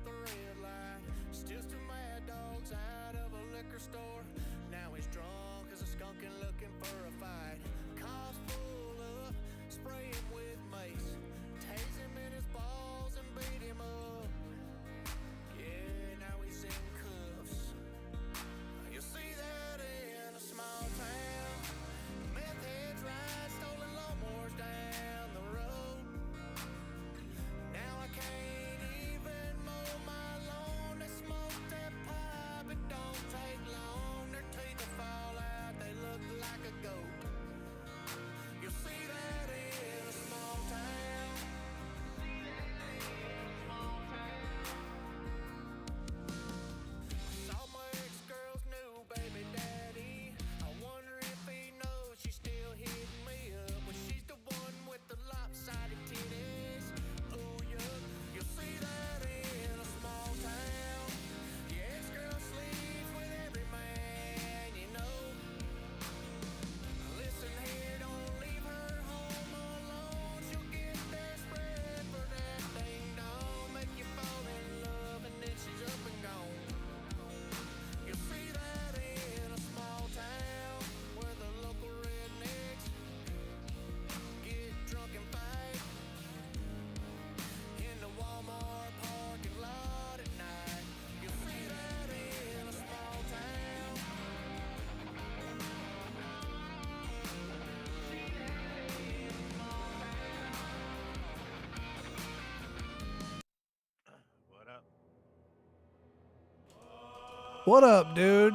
the red light. Steals two mad dogs out of a liquor store. Now he's drunk as a skunk and looking for a fight. Cars pull up, spray him with mace. Tase him in his balls and beat him up. Yeah, now he's in cuffs. You see that in a small town. Meth heads ride stolen lawnmowers down the road. Now I can't even mow my lawn. They smoke that pipe, it don't take long. Their teeth will fall out, they look like a goat. You'll see that in a small town. Saw my ex-girl's new baby daddy. I wonder if he knows she's still hitting me up. Well, she's the one with the lopsided titties. Oh, yeah, you'll see that in a small town. Your ex-girl sleeps with every man you know. Listen here, don't leave her home alone. She'll get desperate for that ding dong. Make you fall in love and then she's up and gone. You'll see that in a small town where the local rednecks get drunk and fight in the Walmart parking lot at night. You'll see that in a small town. What up? What up, dude?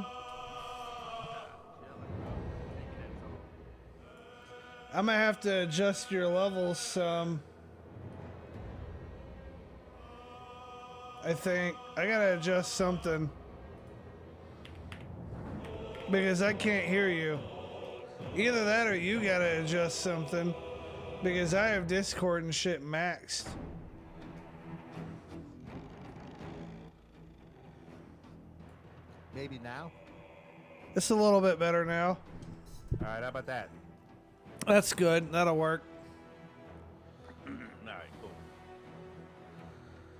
I'm gonna have to adjust your levels some. I think I gotta adjust something because I can't hear you. Either that or you gotta adjust something because I have Discord and shit maxed. Maybe now? It's a little bit better now. Alright, how about that? That's good. That'll work. Alright, cool.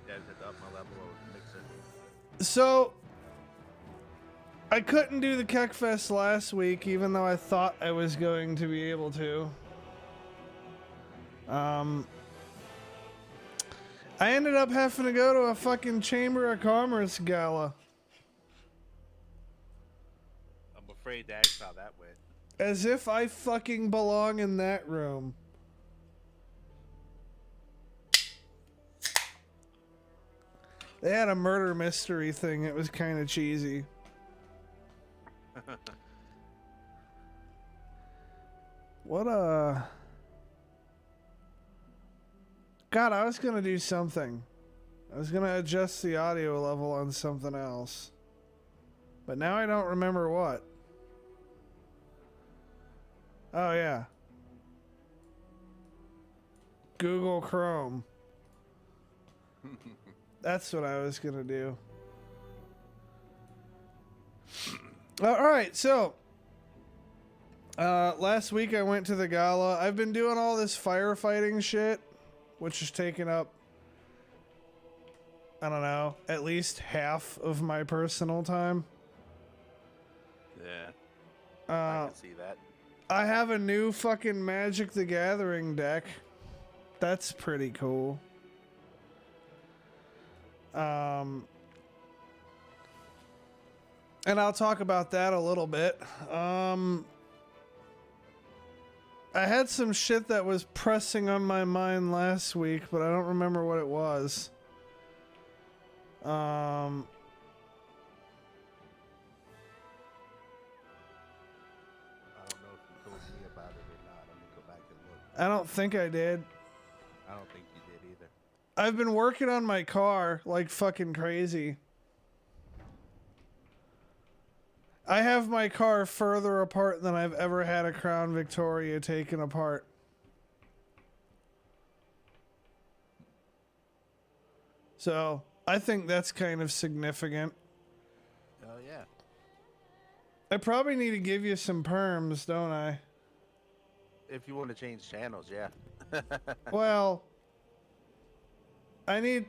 Guys had to up my level or mix it. So, I couldn't do the Kekfest last week, even though I thought I was going to be able to. I ended up having to go to a fucking Chamber of Commerce gala. I'm afraid to ask how that went. As if I fucking belong in that room. They had a murder mystery thing. It was kind of cheesy. What God, I was gonna do something. I was gonna adjust the audio level on something else. But now I don't remember what. Oh, yeah. Google Chrome. That's what I was gonna do. Alright, so last week I went to the gala. I've been doing all this firefighting shit, which has taken up, I don't know, at least half of my personal time. Yeah. I can see that. I have a new fucking Magic the Gathering deck. That's pretty cool. And I'll talk about that a little bit. I had some shit that was pressing on my mind last week, but I don't remember what it was. I don't know if you told me about it or not. I'm gonna go back and look. I don't think I did. I don't think you did either. I've been working on my car like fucking crazy. I have my car further apart than I've ever had a Crown Victoria taken apart. So, I think that's kind of significant. Oh, yeah. I probably need to give you some perms, don't I? If you want to change channels, yeah. Well, I need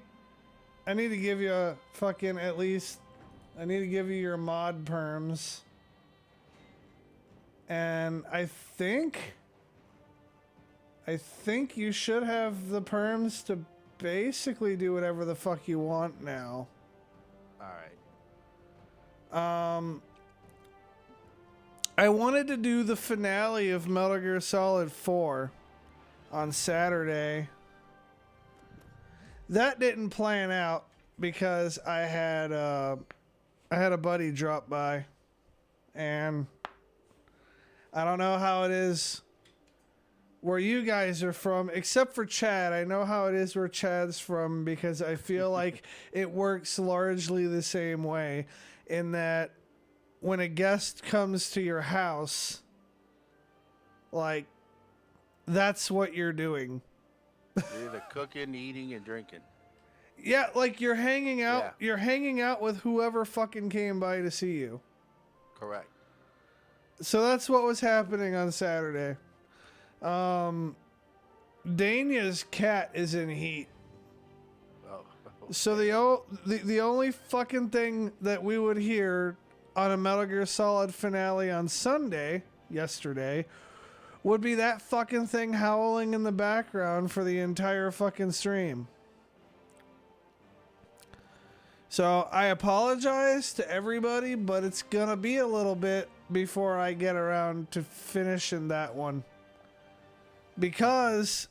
I need to give you a fucking at least. I need to give you your mod perms. And I think you should have the perms to basically do whatever the fuck you want now. Alright. I wanted to do the finale of Metal Gear Solid 4 on Saturday. That didn't plan out because I had a buddy drop by, and I don't know how it is where you guys are from, except for Chad. I know how it is where Chad's from because I feel like it works largely the same way in that when a guest comes to your house, like, that's what you're doing. You're either cooking, eating, and drinking. Yeah, like you're hanging out. Yeah. You're hanging out with whoever fucking came by to see you. Correct. So that's what was happening on Saturday. Dania's cat is in heat. Oh. So the only fucking thing that we would hear on a Metal Gear Solid finale on Sunday, yesterday, would be that fucking thing howling in the background for the entire fucking stream. So I apologize to everybody, but it's gonna be a little bit before I get around to finishing that one. Because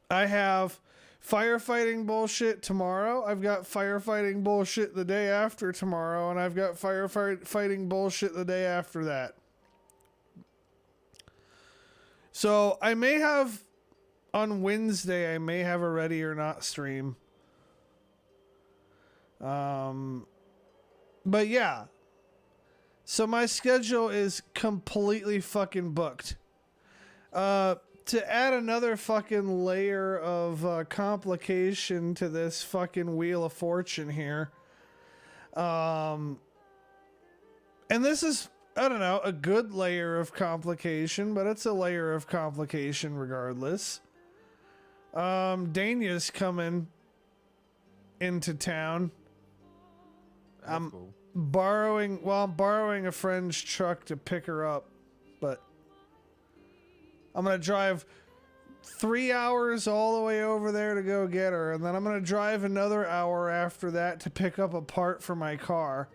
I have firefighting bullshit tomorrow, I've got firefighting bullshit the day after tomorrow, and I've got firefighting bullshit the day after that. So I may have, on Wednesday, I may have a Ready or Not stream. But yeah. So my schedule is completely fucking booked. To add another fucking layer of complication to this fucking Wheel of Fortune here. And this is, I don't know, a good layer of complication, but it's a layer of complication regardless. Dania's coming into town. That's cool. I'm borrowing a friend's truck to pick her up, but I'm going to drive 3 hours all the way over there to go get her, and then I'm going to drive another hour after that to pick up a part for my car,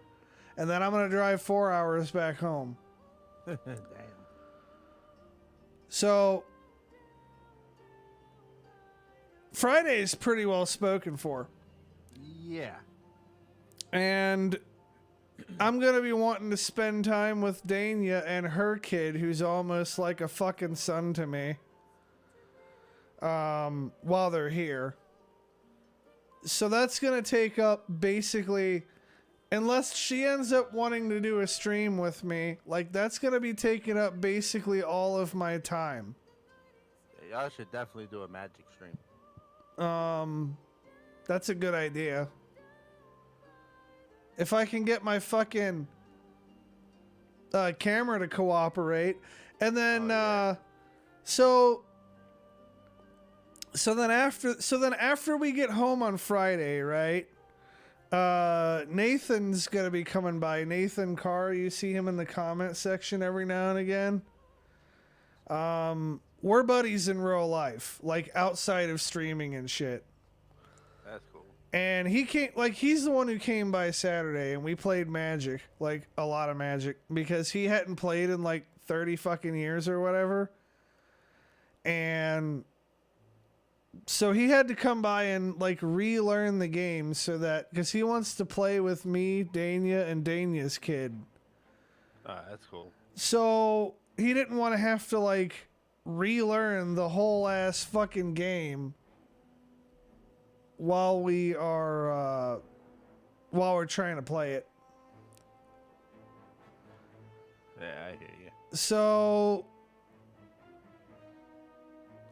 and then I'm going to drive 4 hours back home. Damn. So Friday's pretty well spoken for. Yeah. And I'm going to be wanting to spend time with Dania and her kid, who's almost like a fucking son to me, while they're here. So that's going to take up basically, unless she ends up wanting to do a stream with me, like that's going to be taking up basically all of my time. Y'all should definitely do a magic stream. That's a good idea. If I can get my fucking camera to cooperate, and then so then after we get home on Friday, right? Nathan's gonna be coming by. Nathan Carr, you see him in the comment section every now and again. We're buddies in real life, like outside of streaming and shit. That's cool. And he came, like, he's the one who came by Saturday, and we played Magic, like a lot of Magic, because he hadn't played in like 30 fucking years or whatever. And so he had to come by and like relearn the game so that, because he wants to play with me, Dania, and Dania's kid. That's cool. So he didn't want to have to like relearn the whole ass fucking game while we're trying to play it. Yeah, I hear you. So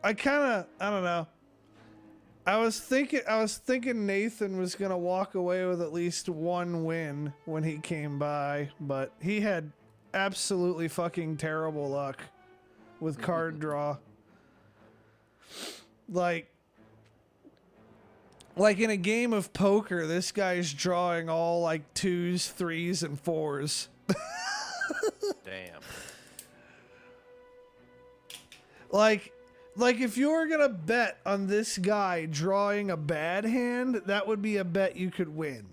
I don't know. I was thinking Nathan was gonna walk away with at least one win when he came by, but he had absolutely fucking terrible luck with card draw. Like Like in a game of poker, this guy's drawing all like 2s, 3s, and 4s. Damn. Like if you were gonna bet on this guy drawing a bad hand, that would be a bet you could win.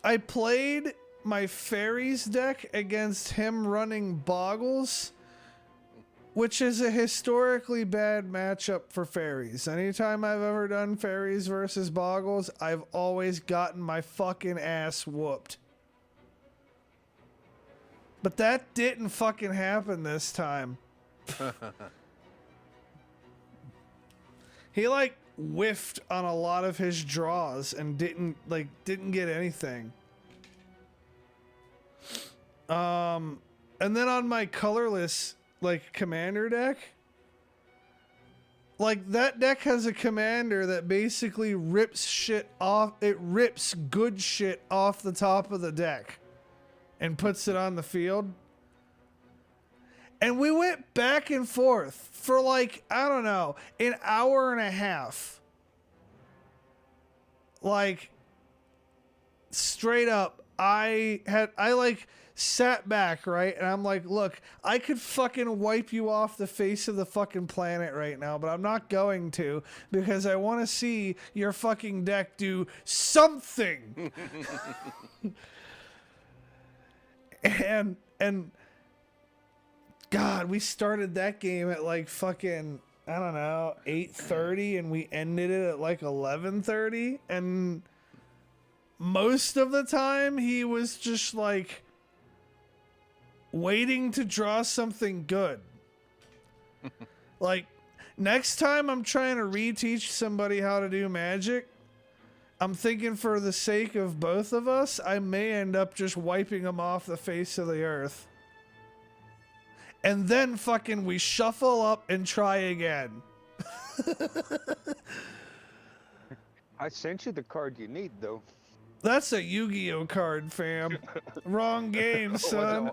I played my fairies deck against him running boggles, which is a historically bad matchup for fairies. Anytime I've ever done fairies versus boggles, I've always gotten my fucking ass whooped. But that didn't fucking happen this time. He like whiffed on a lot of his draws and didn't get anything. And then on my colorless like commander deck, like that deck has a commander that basically rips shit off. It rips good shit off the top of the deck and puts it on the field. And we went back and forth for like, I don't know, an hour and a half. Like, straight up, I like sat back, right? And I'm like, look, I could fucking wipe you off the face of the fucking planet right now, but I'm not going to, because I want to see your fucking deck do something. And God, we started that game at like fucking, I don't know, 8:30, and we ended it at like 11:30, and most of the time he was just like waiting to draw something good. Like, next time I'm trying to reteach somebody how to do Magic, I'm thinking for the sake of both of us, I may end up just wiping them off the face of the earth. And then fucking we shuffle up and try again. I sent you the card you need, though. That's a Yu-Gi-Oh card, fam. Wrong game, son.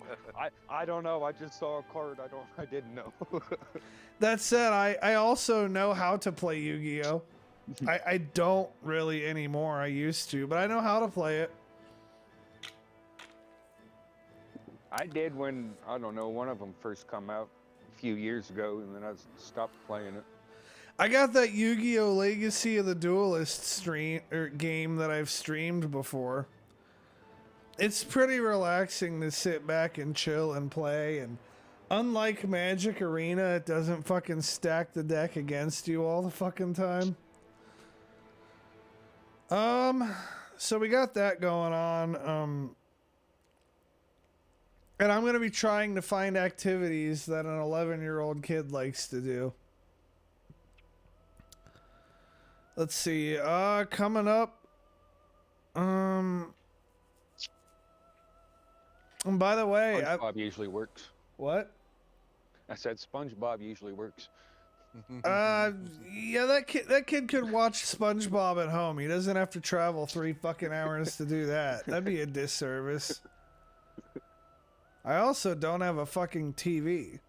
I don't know. I just saw a card. I didn't know. That said, I also know how to play Yu-Gi-Oh. I don't really anymore. I used to, but I know how to play it. I did when, I don't know, one of them first come out a few years ago, and then I stopped playing it. I got that Yu-Gi-Oh! Legacy of the Duelist game that I've streamed before. It's pretty relaxing to sit back and chill and play, and unlike Magic Arena, it doesn't fucking stack the deck against you all the fucking time. So we got that going on. And I'm going to be trying to find activities that an 11-year-old kid likes to do. Let's see. Coming up. And by the way, SpongeBob usually works. What? I said SpongeBob usually works. Yeah, that kid could watch SpongeBob at home. He doesn't have to travel 3 fucking hours to do that. That'd be a disservice. I also don't have a fucking TV.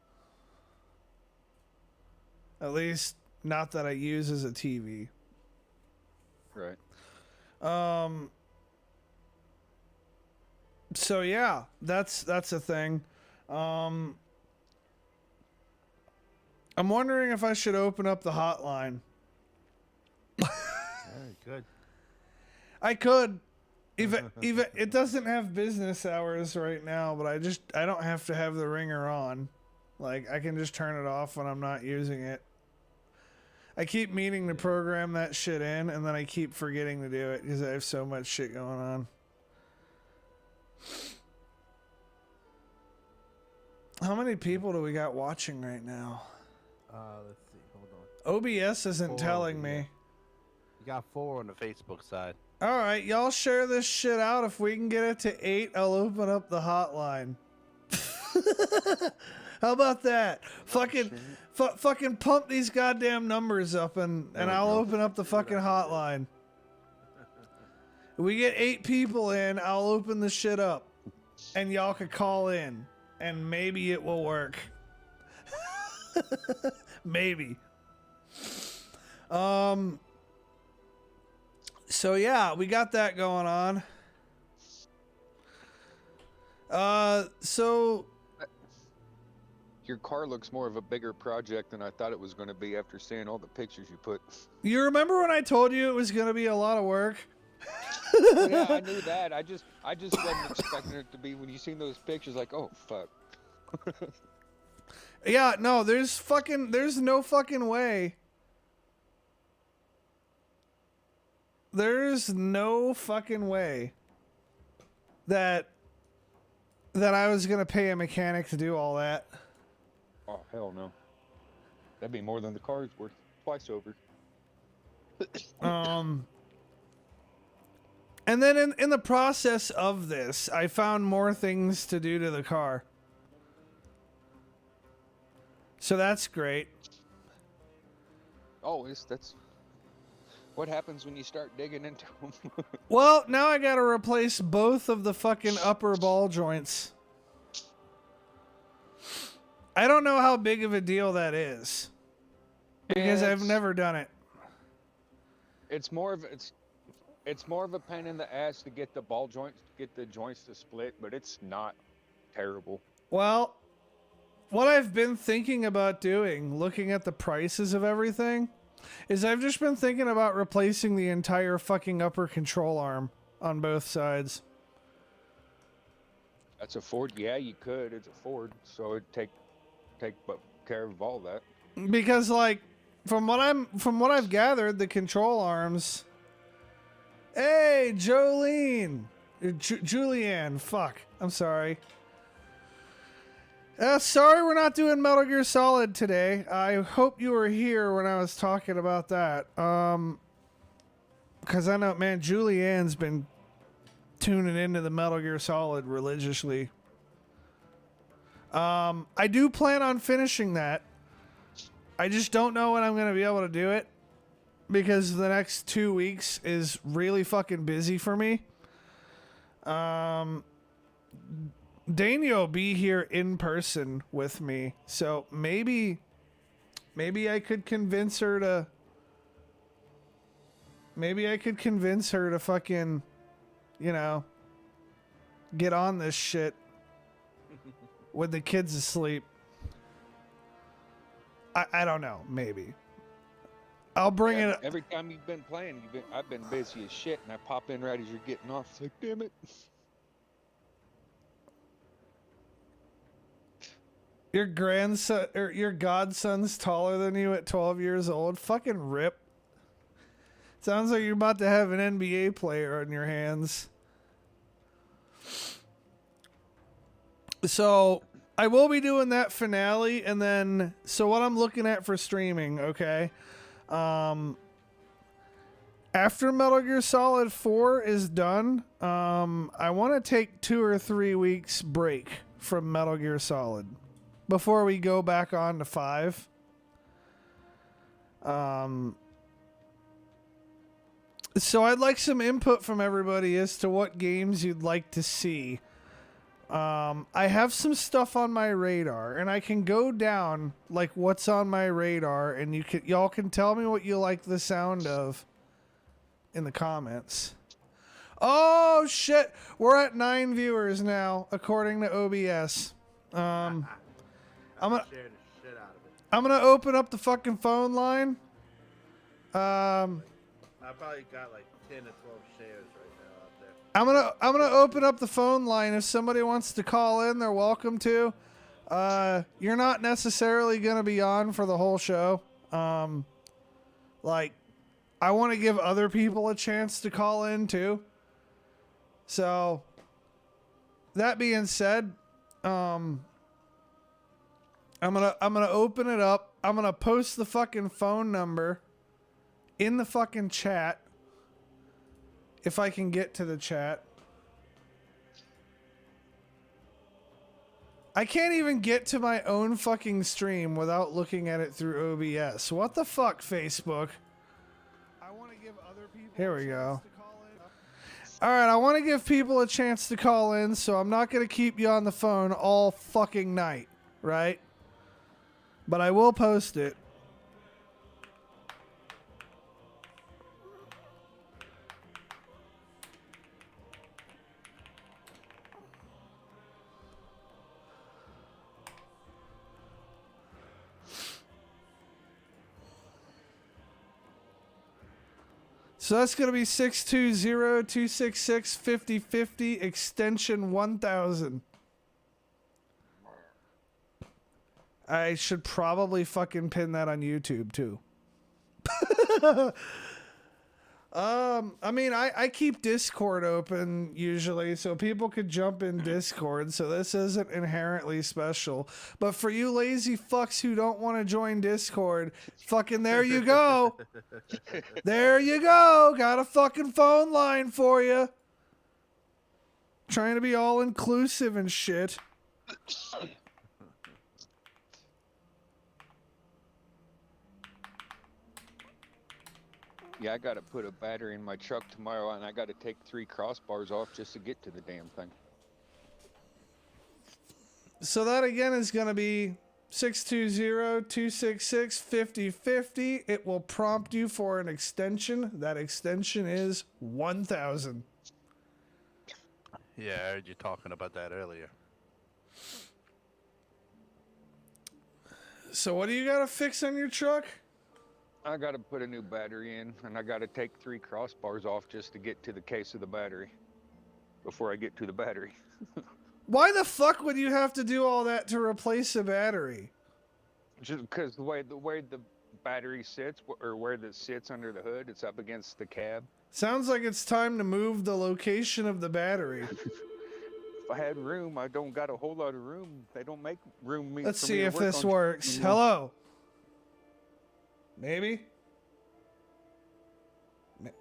At least, not that I use as a TV. Right. So yeah, that's a thing. I'm wondering if I should open up the hotline. Very good. I could. Even it doesn't have business hours right now, but I don't have to have the ringer on. Like, I can just turn it off when I'm not using it. I keep meaning to program that shit in, and then I keep forgetting to do it because I have so much shit going on. How many people do we got watching right now? Let's see. Hold on. OBS isn't 4 telling over me. here. You got 4 on the Facebook side. All right, y'all share this shit out. If we can get it to 8, I'll open up the hotline. How about that? Fucking pump these goddamn numbers up, and I'll open up the fucking hotline. If we get 8 people in, I'll open the shit up, and y'all could call in, and maybe it will work. Maybe. So yeah, we got that going on. So Your car looks more of a bigger project than I thought it was going to be after seeing all the pictures you put. you remember when I told you it was gonna be a lot of work? Well, yeah, I knew that. I just wasn't expecting it to be when you seen those pictures. Like, oh fuck. Yeah, no, there's no fucking way. There's no fucking way that I was gonna pay a mechanic to do all that. Oh hell no. That'd be more than the car's worth twice over. And then in the process of this, I found more things to do to the car. So that's great. Always. That's what happens when you start digging into them. Well, now I gotta replace both of the fucking upper ball joints. I don't know how big of a deal that is. Because I've never done it. It's more of a pain in the ass to get the ball joints, get the joints to split, but it's not terrible. Well, what I've been thinking about doing, looking at the prices of everything, is I've just been thinking about replacing the entire fucking upper control arm on both sides. That's a Ford. Yeah, you could. It's a Ford, so it'd take care of all that. Because like from what I've gathered, the control arms. Hey, Jolene, Julianne. Fuck, I'm sorry. Sorry we're not doing Metal Gear Solid today. I hope you were here when I was talking about that. Because I know, man, Julianne's been tuning into the Metal Gear Solid religiously. I do plan on finishing that. I just don't know when I'm going to be able to do it. Because the next 2 weeks is really fucking busy for me. Daniel will be here in person with me, so maybe I could convince her to. Maybe I could convince her to fucking, get on this shit with the kids asleep. I don't know, maybe. I'll bring it up. Every time you've been playing, I've been busy as shit, and I pop in right as you're getting off. It's like, damn it. Your grandson or your godson's taller than you at 12 years old. Fucking rip. Sounds like you're about to have an NBA player on your hands. So I will be doing that finale, and then so what I'm looking at for streaming, okay? After Metal Gear Solid 4 is done, I want to take 2 or 3 weeks break from Metal Gear Solid before we go back on to 5. So I'd like some input from everybody as to what games you'd like to see. I have some stuff on my radar, and I can go down like what's on my radar, and y'all can tell me what you like the sound of in the comments. Oh shit, we're at 9 viewers now according to OBS. I'm gonna open up the fucking phone line. I probably got like 10 to 12 shares right now out there. I'm gonna open up the phone line. If somebody wants to call in, they're welcome to. You're not necessarily gonna be on for the whole show. Like, I want to give other people a chance to call in too. So, that being said, I'm gonna open it up. I'm gonna post the fucking phone number in the fucking chat. If I can get to the chat. I can't even get to my own fucking stream without looking at it through OBS. What the fuck, Facebook? I want to give other people Here we go. Alright, I want to give people a chance to call in, so I'm not going to keep you on the phone all fucking night, right? But I will post it. So that's going to be 620-266-5050, extension 1000. I should probably fucking pin that on YouTube too. I mean, I keep Discord open usually so people could jump in Discord, so this isn't inherently special. But for you lazy fucks who don't want to join Discord, fucking there you go. There you go. Got a fucking phone line for you. Trying to be all inclusive and shit. Yeah, I gotta put a battery in my truck tomorrow, and I gotta take 3 crossbars off just to get to the damn thing. So that again is going to be 620-266-5050. It will prompt you for an extension. That extension is 1000. Yeah, I heard you talking about that earlier. So what do you got to fix on your truck? I gotta put a new battery in, and I gotta take 3 crossbars off just to get to the case of the battery before I get to the battery. Why the fuck would you have to do all that to replace a battery? Just because the way the battery sits, or where it sits under the hood, it's up against the cab. Sounds like it's time to move the location of the battery. If I had room, I don't got a whole lot of room. They don't make room. Let's for see me to if work this on works. anymore. Hello? Maybe?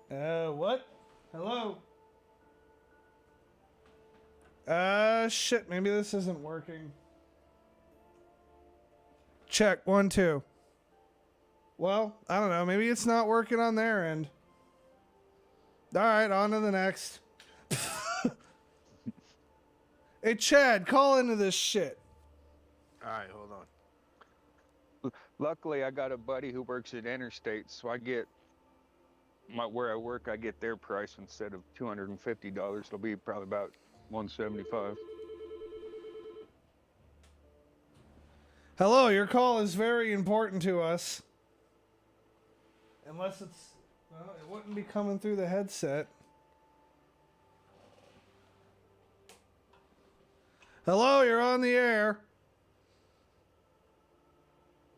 What? Hello? Shit, maybe this isn't working. Check, 1, 2. Well, I don't know, maybe it's not working on their end. Alright, on to the next. Hey, Chad, call into this shit. Alright, hold on. Luckily, I got a buddy who works at Interstate, so I get where I work. I get their price instead of $250. It'll be probably about $175. Hello, your call is very important to us. Unless it's... Well, it wouldn't be coming through the headset. Hello, you're on the air.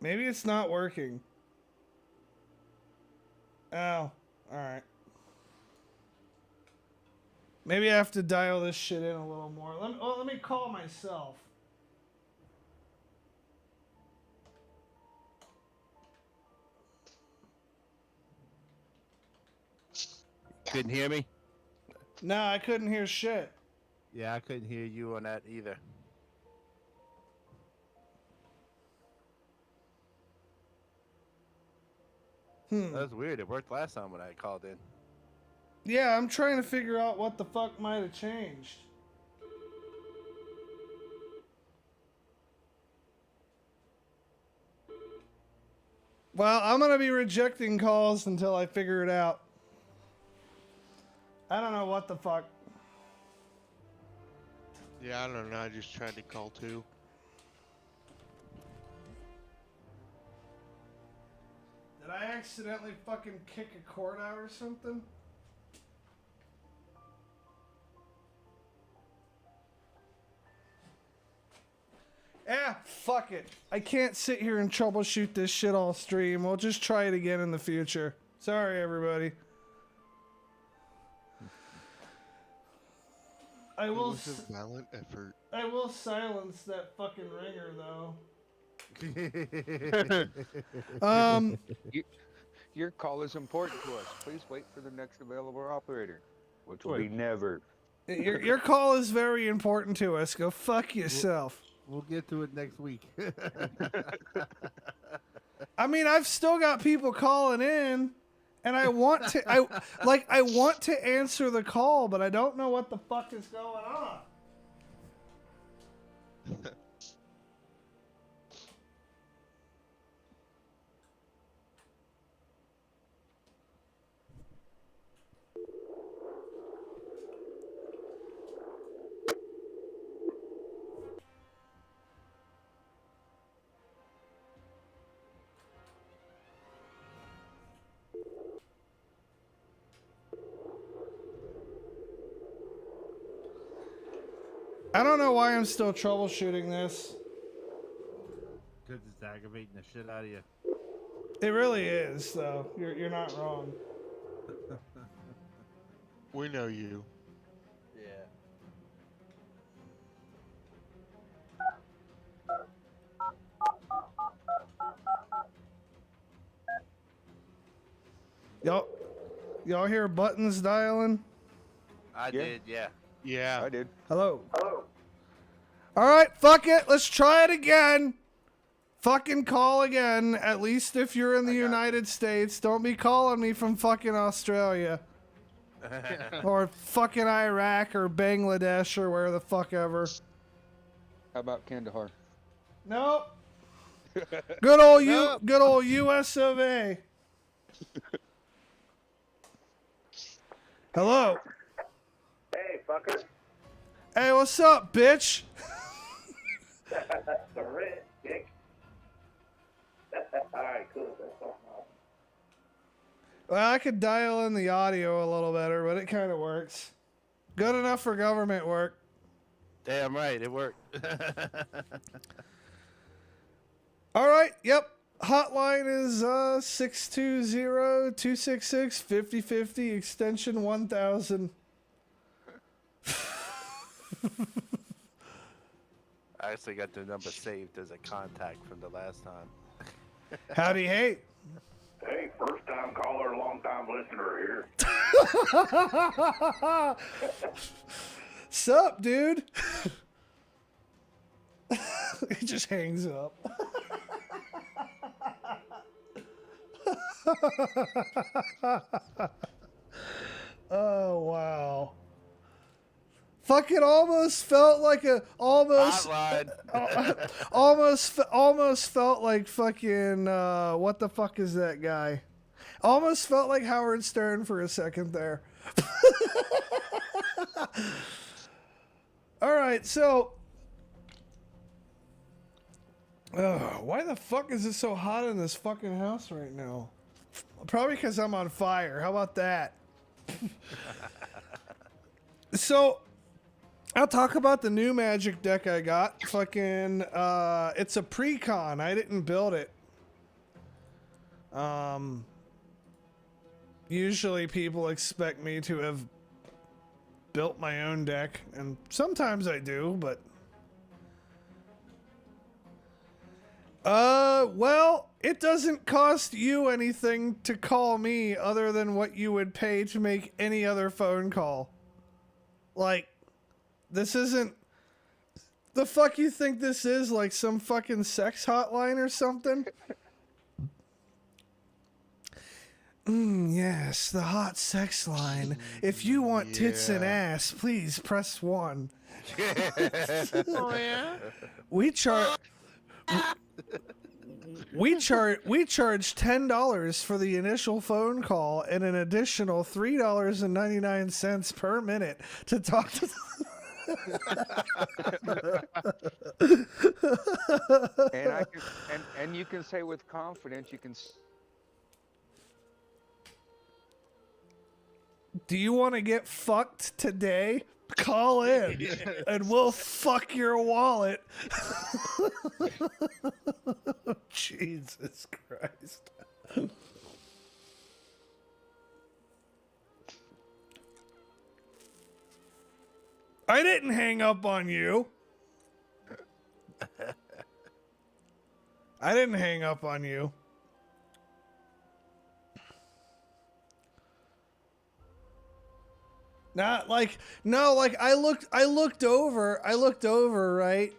Maybe it's not working. Oh, alright. Maybe I have to dial this shit in a little more. Let me call myself. Couldn't hear me? No, I couldn't hear shit. Yeah, I couldn't hear you on that either. That was weird. It worked last time when I called in. Yeah, I'm trying to figure out what the fuck might have changed. Well, I'm going to be rejecting calls until I figure it out. I don't know what the fuck. Yeah, I don't know. I just tried to call too. Did I accidentally fucking kick a cord out or something? Fuck it. I can't sit here and troubleshoot this shit all stream. We'll just try it again in the future. Sorry, everybody. It was a valiant effort. I will silence that fucking ringer, though. Your call is important to us. Please wait for the next available operator, which will be never. Your call is very important to us. Go fuck yourself. We'll get to it next week. I mean, I've still got people calling in, and I want to. I want to answer the call, but I don't know what the fuck is going on. I don't know why I'm still troubleshooting this. Because it's aggravating the shit out of you. It really is, though. You're not wrong. We know you. Yeah. Y'all hear buttons dialing? I did, yeah. Yeah. I did. Hello. All right, fuck it. Let's try it again. Fucking call again. At least if you're in the United States. Don't be calling me from fucking Australia. Or fucking Iraq or Bangladesh or where the fuck ever. How about Kandahar? Nope. Good old US of A. Hello. Hey, fucker. Hey, what's up, bitch? The red dick. Alright, cool. That's awesome. Well, I could dial in the audio a little better, but it kind of works. Good enough for government work. Damn right, it worked. All right, yep. Hotline is 620-266-5050, extension 1000. I actually got the number saved as a contact from the last time. Howdy, hey. Hey, first time caller, long time listener here. Sup, dude? He just hangs up. Oh, wow. Fucking almost felt like a Hotline. almost felt like fucking what the fuck is that guy? Almost felt like Howard Stern for a second there. All right, so why the fuck is it so hot in this fucking house right now? Probably because I'm on fire. How about that? So I'll talk about the new Magic deck I got. Fucking, it's a pre-con. I didn't build it. Usually people expect me to have built my own deck, and sometimes I do, but... well, it doesn't cost you anything to call me other than what you would pay to make any other phone call. Like, this isn't... The fuck you think this is? Like some fucking sex hotline or something? Yes, the hot sex line. If you want tits and ass, please press 1. Oh yeah. We charge $10 for the initial phone call and an additional $3.99 per minute to talk to and you can say with confidence, you can. Do you want to get fucked today? Call in and we'll fuck your wallet. Jesus Christ. I didn't hang up on you. I didn't hang up on you. Not like, no, like I looked over, right?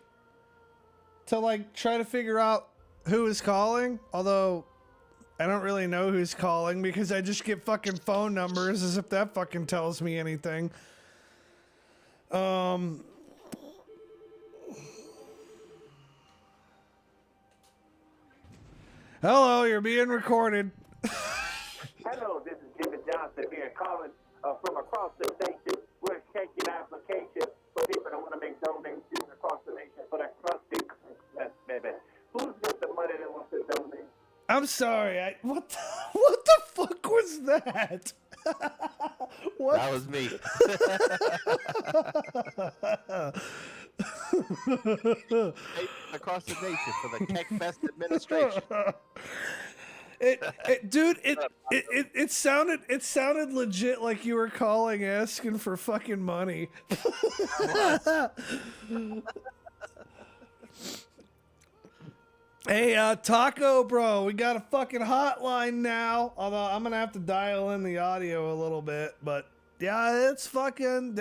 To like try to figure out who is calling. Although I don't really know who's calling because I just get fucking phone numbers as if that fucking tells me anything. Hello, you're being recorded. Hello, this is Jimmy Johnson here calling from across the station. We're taking applications for people that want to make donations across the nation for that Krusty Kekfest, baby. Who's got the money that wants to donate? I'm sorry. What the fuck was that? What? That was me. Across the nation for the Kekfest administration. It sounded legit like you were calling asking for fucking money. Hey, Taco Bro, we got a fucking hotline now. Although I'm gonna have to dial in the audio a little bit, but yeah, it's fucking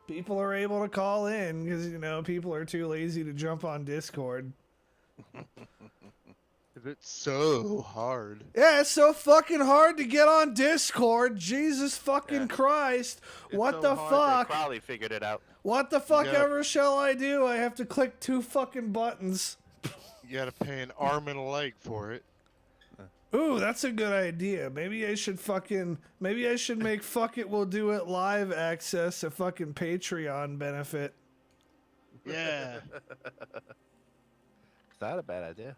people are able to call in because people are too lazy to jump on Discord. It's so hard. Yeah, it's so fucking hard to get on Discord. Jesus fucking Christ. What the fuck? They probably figured it out. What the fuck ever shall I do? I have to click 2 fucking buttons. You gotta pay an arm and a leg for it. Ooh, that's a good idea. Maybe I should make Fuck It We'll Do It Live access a fucking Patreon benefit. Yeah. It's not a bad idea.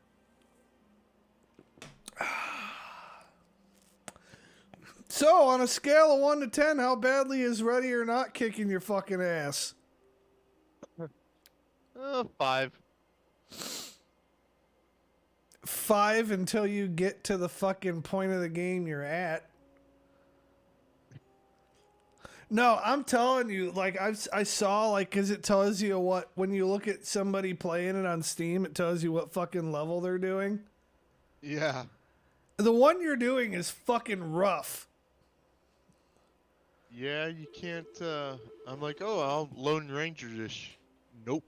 So, on a scale of 1 to 10, how badly is Ready or Not kicking your fucking ass? 5. 5 until you get to the fucking point of the game you're at. No, I'm telling you, like, I saw, like, because it tells you what, when you look at somebody playing it on Steam, it tells you what fucking level they're doing. Yeah. The one you're doing is fucking rough. Yeah, you can't, I'm like, oh, I'll Lone Ranger this. Nope.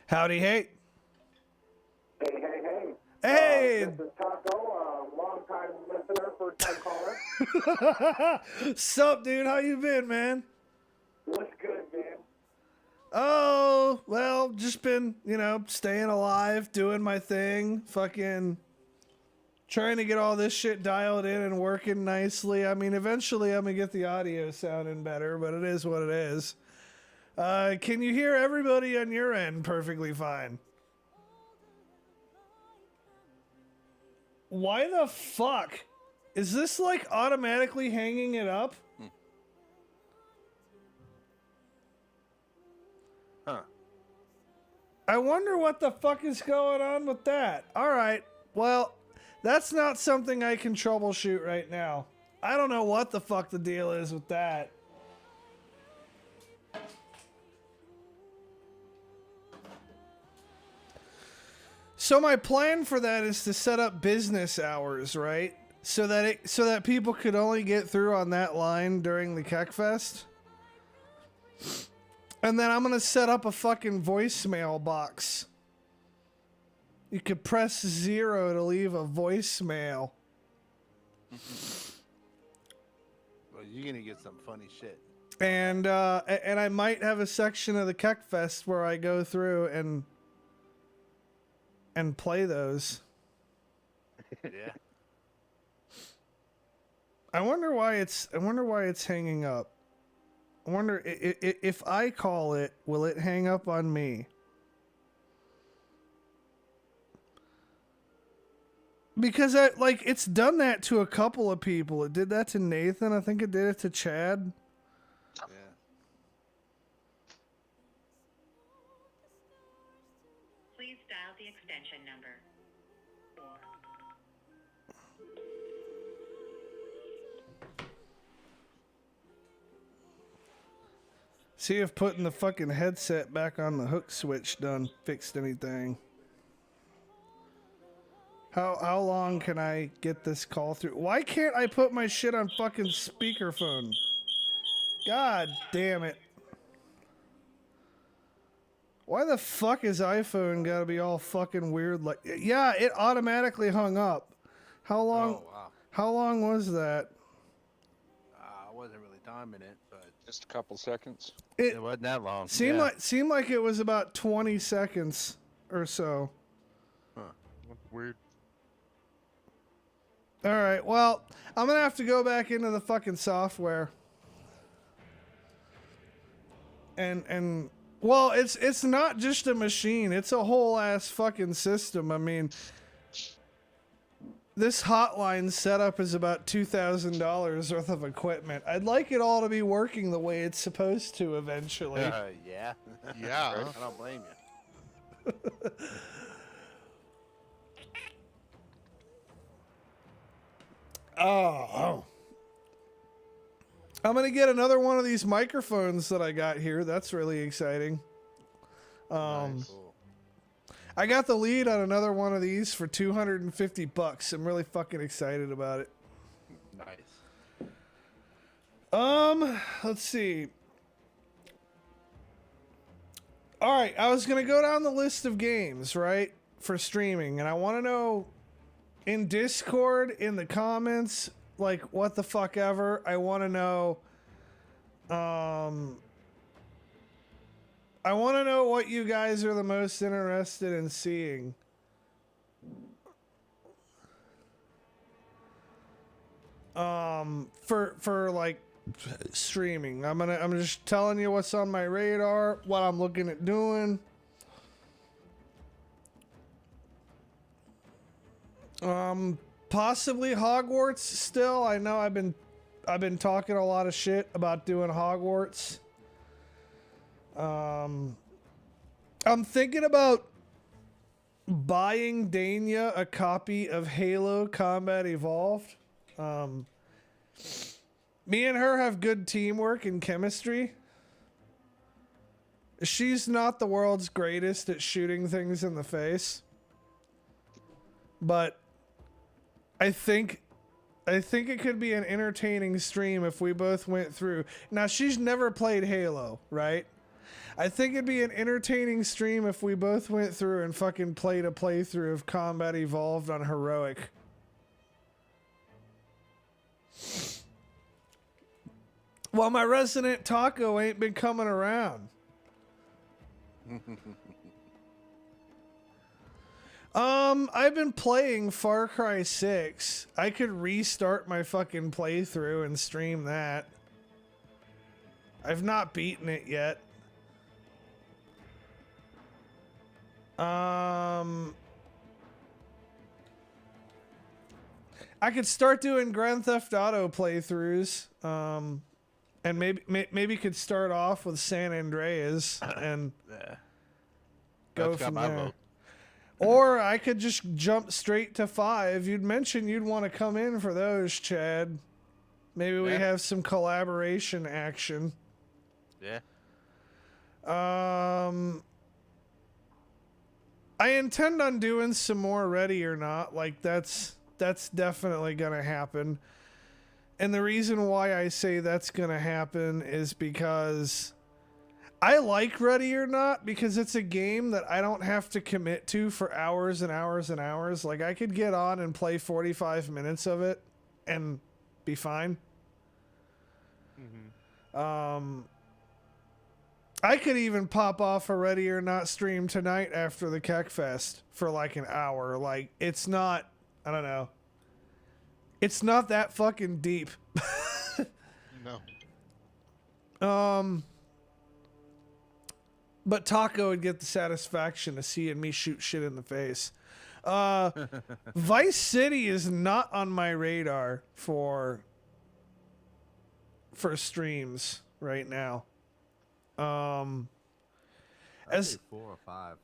Howdy, hey. Hey. Hey! This is Taco, long-time listener, first-time caller. Sup, dude? How you been, man? What's good, man? Oh, well, just been, staying alive, doing my thing, fucking trying to get all this shit dialed in and working nicely. I mean, eventually I'm going to get the audio sounding better, but it is what it is. Can you hear everybody on your end perfectly fine? Why the fuck? Is this like automatically hanging it up? Huh. I wonder what the fuck is going on with that. Alright, well, that's not something I can troubleshoot right now. I don't know what the fuck the deal is with that. So my plan for that is to set up business hours, right? So that people could only get through on that line during the Kekfest. And then I'm gonna set up a fucking voicemail box. You could press 0 to leave a voicemail. Well, you're gonna get some funny shit. And I might have a section of the Kekfest where I go through and play those. Yeah. I wonder why it's hanging up. I wonder if I call it, will it hang up on me? Because it's done that to a couple of people. It did that to Nathan. I think it did it to Chad. Yeah. Please dial the extension number. See if putting the fucking headset back on the hook switch fixed anything. How long can I get this call through? Why can't I put my shit on fucking speakerphone? God damn it. Why the fuck is iPhone gotta be all fucking weird like... Yeah, it automatically hung up. How long... Oh, wow. How long was that? I wasn't really timing it, but Just a couple seconds. it wasn't that long. Seemed Yeah. like it was about 20 seconds or so. Weird. All right, well, I'm gonna have to go back into the fucking software. And well, it's not just a machine; it's a whole ass fucking system. I mean, this hotline setup is about $2,000 worth of equipment. I'd like it all to be working the way it's supposed to eventually. Yeah. Yeah. I don't blame you. Oh. I'm gonna get another one of these microphones that I got here. That's really exciting. Nice. Cool. I got the lead on another one of these for $250. I'm really fucking excited about it. Nice. Let's see. All right, I was gonna go down the list of games, right, for streaming, and I want to know in Discord, in the comments, like what the fuck ever. I want to know. I want to know what you guys are the most interested in seeing. For like streaming. I'm just telling you what's on my radar, what I'm looking at doing. Possibly Hogwarts still. I know I've been talking a lot of shit about doing Hogwarts. I'm thinking about buying Dania a copy of Halo Combat Evolved. Me and her have good teamwork and chemistry. She's not the world's greatest at shooting things in the face, but I think it could be an entertaining stream if we both went through. Now, she's never played Halo, right? I think it'd be an entertaining stream if we both went through and fucking played a playthrough of Combat Evolved on Heroic. Well, my resident taco ain't been coming around. I've been playing Far Cry 6. I could restart my fucking playthrough and stream that. I've not beaten it yet. I could start doing Grand Theft Auto playthroughs. And maybe could start off with San Andreas and go That's got from my there. vote. Or I could just jump straight to 5. You'd mentioned you'd want to come in for those, Chad. Maybe we Yeah. have some collaboration action. Yeah. I intend on doing some more Ready or Not. Like that's definitely gonna happen. And the reason why I say that's gonna happen is because I like Ready or Not because it's a game that I don't have to commit to for hours and hours and hours. Like I could get on and play 45 minutes of it and be fine. I could even pop off a Ready or Not stream tonight after the Kekfest for like an hour. Like it's not, I don't know. It's not that fucking deep. No. But Taco would get the satisfaction of seeing me shoot shit in the face. Vice City is not on my radar for streams right now. As 4 or 5.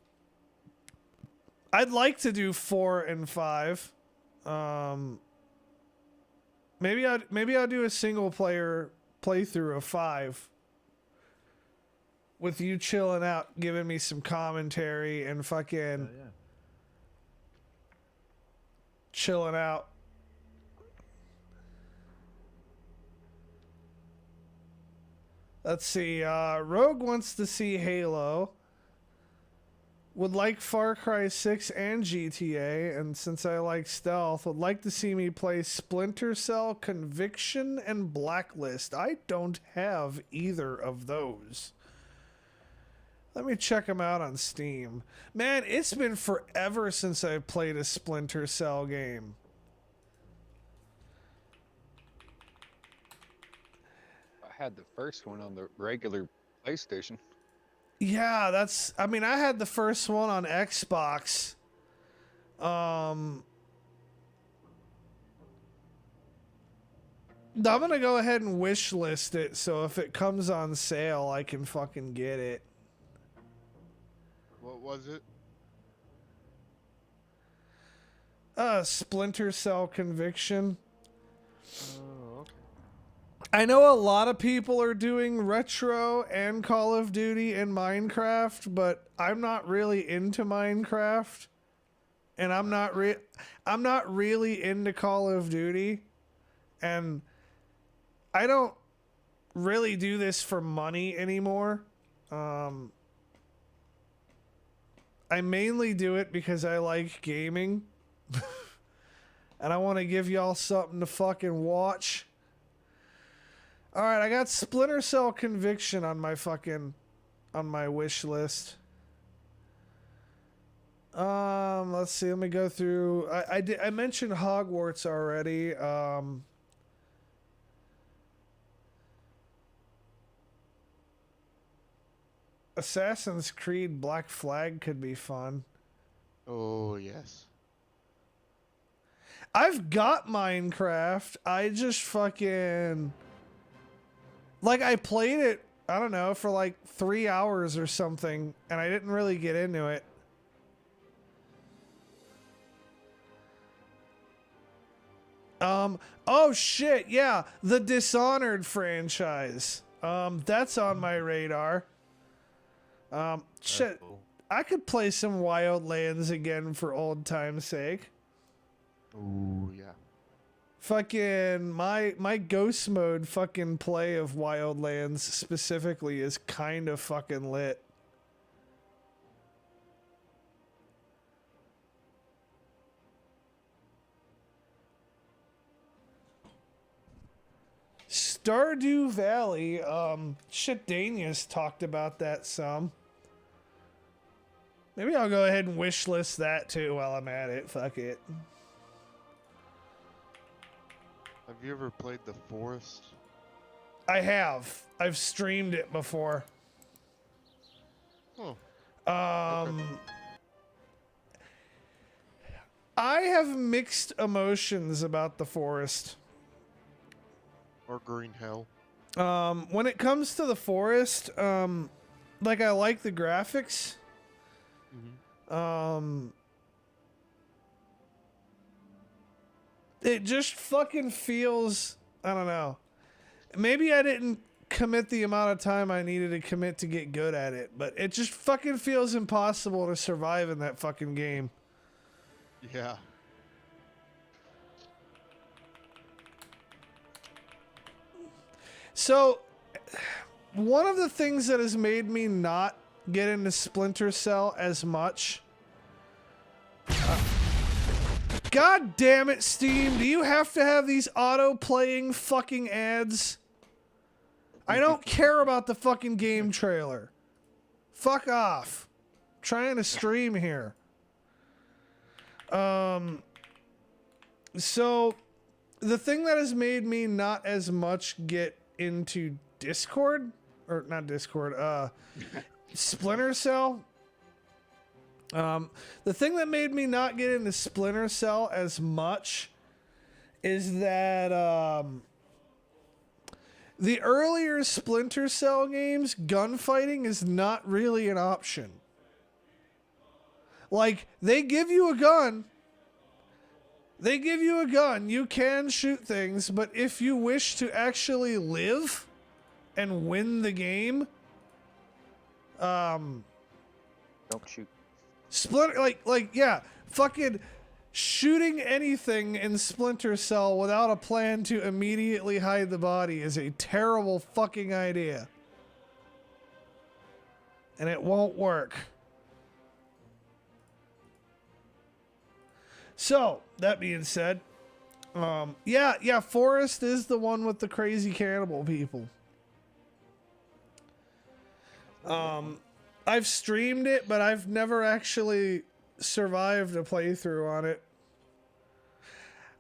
I'd like to do 4 and 5. Maybe I'll do a single player playthrough of 5 with you chilling out, giving me some commentary and fucking chilling out. Let's see. Rogue wants to see Halo. Would like Far Cry 6 and GTA, and since I like stealth, would like to see me play Splinter Cell, Conviction, and Blacklist. I don't have either of those. Let me check them out on Steam. Man, it's been forever since I've played a Splinter Cell game. I had the first one on the regular PlayStation. Yeah, I had the first one on Xbox. I'm gonna go ahead and wish list it, so if it comes on sale, I can fucking get it. What was it? Splinter Cell Conviction. Oh, okay. I know a lot of people are doing retro and Call of Duty and Minecraft, but I'm not really into Minecraft, and I'm not really into Call of Duty, and I don't really do this for money anymore. I mainly do it because I like gaming. And I want to give y'all something to fucking watch. Alright, I got Splinter Cell Conviction on my wish list. Let's see, let me go through. I mentioned Hogwarts already. Assassin's Creed Black Flag could be fun. Oh, yes. I've got Minecraft. I just fucking... Like, I played it, I don't know, for like 3 hours or something, and I didn't really get into it. Oh shit, yeah, the Dishonored franchise. That's on my radar. Shit, cool. I could play some Wildlands again for old time's sake. Oh, yeah. Fucking my ghost mode fucking play of Wildlands specifically is kind of fucking lit. Stardew Valley, shit, Dania's talked about that some. Maybe I'll go ahead and wishlist that too while I'm at it. Fuck it. Have you ever played The Forest? I have. I've streamed it before. Oh. Okay. I have mixed emotions about The Forest. Or Green Hell? When it comes to The Forest, like I like the graphics. Mm-hmm. It just fucking feels, I don't know. Maybe I didn't commit the amount of time I needed to commit to get good at it, but it just fucking feels impossible to survive in that fucking game. Yeah. So, one of the things that has made me not get into Splinter Cell as much... God damn it, Steam. Do you have to have these auto-playing fucking ads? I don't care about the fucking game trailer. Fuck off. I'm trying to stream here. So, the thing that has made me not as much get into Discord, or not Discord, Splinter Cell. The thing that made me not get into Splinter Cell as much is that the earlier Splinter Cell games, gunfighting is not really an option. Like, they give you a gun. They give you a gun. You can shoot things, but if you wish to actually live and win the game, Don't shoot. Yeah, fucking shooting anything in Splinter Cell without a plan to immediately hide the body is a terrible fucking idea. And it won't work. So, that being said, yeah, Forest is the one with the crazy cannibal people. I've streamed it, but I've never actually survived a playthrough on it.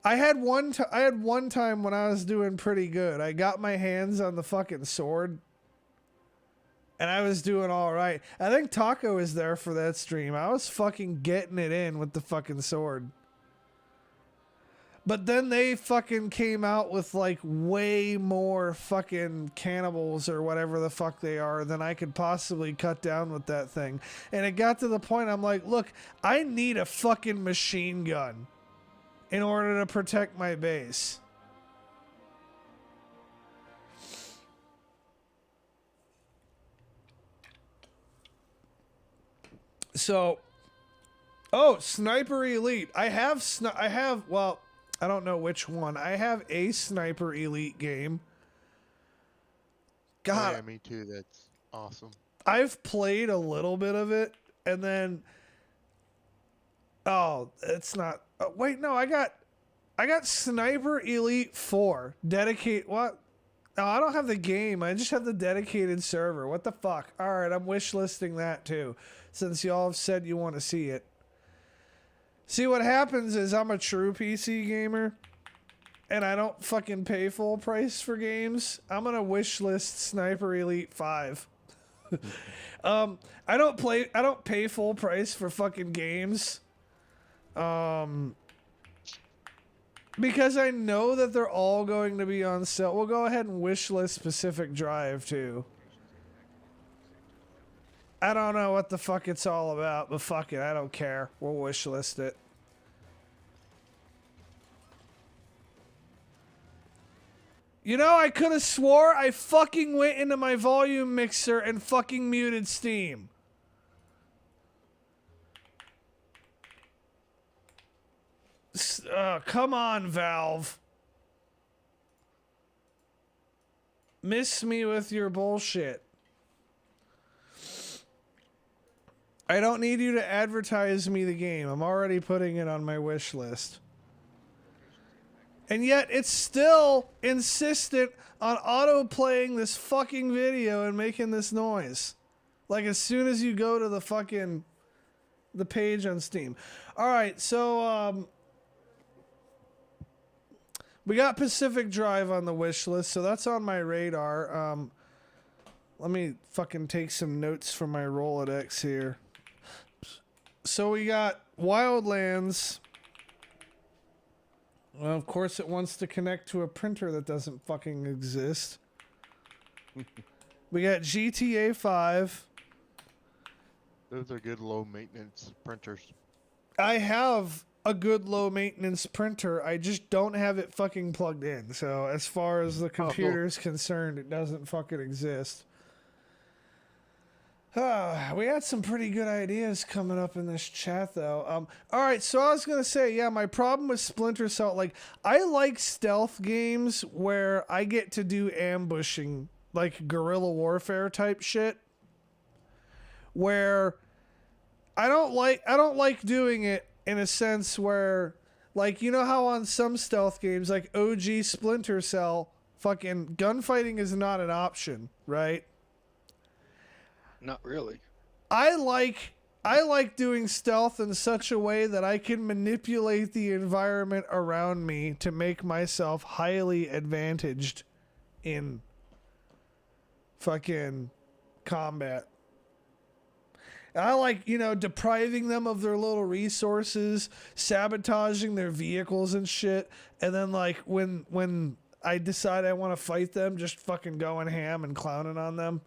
I had one time when I was doing pretty good. I got my hands on the fucking sword, and I was doing all right. I think Taco was there for that stream. I was fucking getting it in with the fucking sword. But then they fucking came out with like way more fucking cannibals or whatever the fuck they are than I could possibly cut down with that thing. And it got to the point I'm like, look, I need a fucking machine gun in order to protect my base. So, oh, Sniper Elite. I have, well, I don't know which one. I have a Sniper Elite game. God. Oh, yeah, me too. That's awesome. I've played a little bit of it, and then, oh, it's not, wait, no, I got Sniper Elite 4. Dedicate, what? No, I don't have the game. I just have the dedicated server. What the fuck? All right, I'm wishlisting that too, since y'all have said you want to see it. See, what happens is I'm a true PC gamer, and I don't fucking pay full price for games. I'm gonna wishlist Sniper Elite 5. I don't pay full price for fucking games. Because I know that they're all going to be on sale. We'll go ahead and wishlist Pacific Drive too. I don't know what the fuck it's all about, but fuck it, I don't care. We'll wishlist it. You know, I could have swore I fucking went into my volume mixer and fucking muted Steam. Come on, Valve. Miss me with your bullshit. I don't need you to advertise me the game. I'm already putting it on my wish list. And yet it's still insistent on auto-playing this fucking video and making this noise. Like as soon as you go to the fucking the page on Steam. Alright, so we got Pacific Drive on the wish list, so that's on my radar. Let me fucking take some notes from my Rolodex here. So we got Wildlands. Well, of course it wants to connect to a printer that doesn't fucking exist. We got GTA 5. Those are good low maintenance printers. I have a good low maintenance printer. I just don't have it fucking plugged in. So as far as the computer is concerned, it doesn't fucking exist. We had some pretty good ideas coming up in this chat, though. All right, so I was going to say, yeah, my problem with Splinter Cell, like, I like stealth games where I get to do ambushing, like guerrilla warfare type shit, where I don't like doing it in a sense where, like, you know how on some stealth games, like OG Splinter Cell, fucking gunfighting is not an option, right? Not really. I like doing stealth in such a way that I can manipulate the environment around me to make myself highly advantaged in fucking combat. I like, you know, depriving them of their little resources, sabotaging their vehicles and shit, and then like when I decide I want to fight them, just fucking going ham and clowning on them.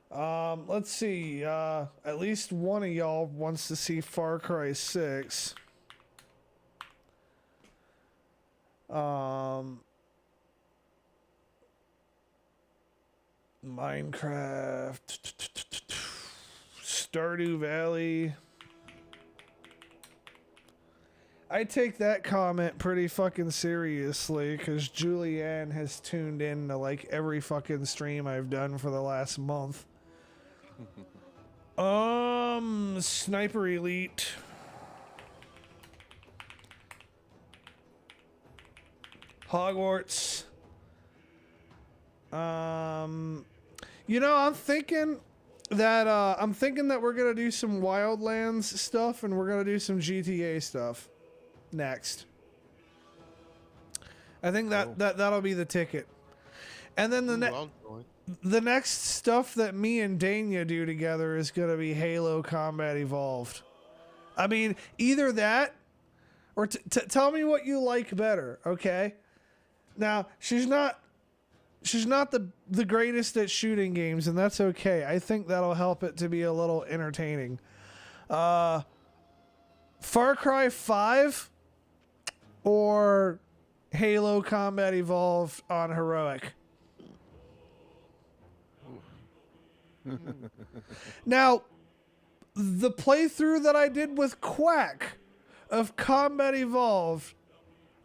Let's see. At least one of y'all wants to see Far Cry 6. Minecraft. Stardew Valley. I take that comment pretty fucking seriously because Julianne has tuned in to like every fucking stream I've done for the last month. Sniper Elite. Hogwarts. You know, I'm thinking that we're gonna do some Wildlands stuff and we're gonna do some GTA stuff next. I think that'll be the ticket. And then the next stuff that me and Dania do together is gonna be Halo Combat Evolved. I mean, either that or tell me what you like better, okay? Now, she's not the greatest at shooting games, and that's okay. I think that'll help it to be a little entertaining. Far Cry 5 or Halo Combat Evolved on Heroic? Now, the playthrough that I did with Quack of Combat Evolved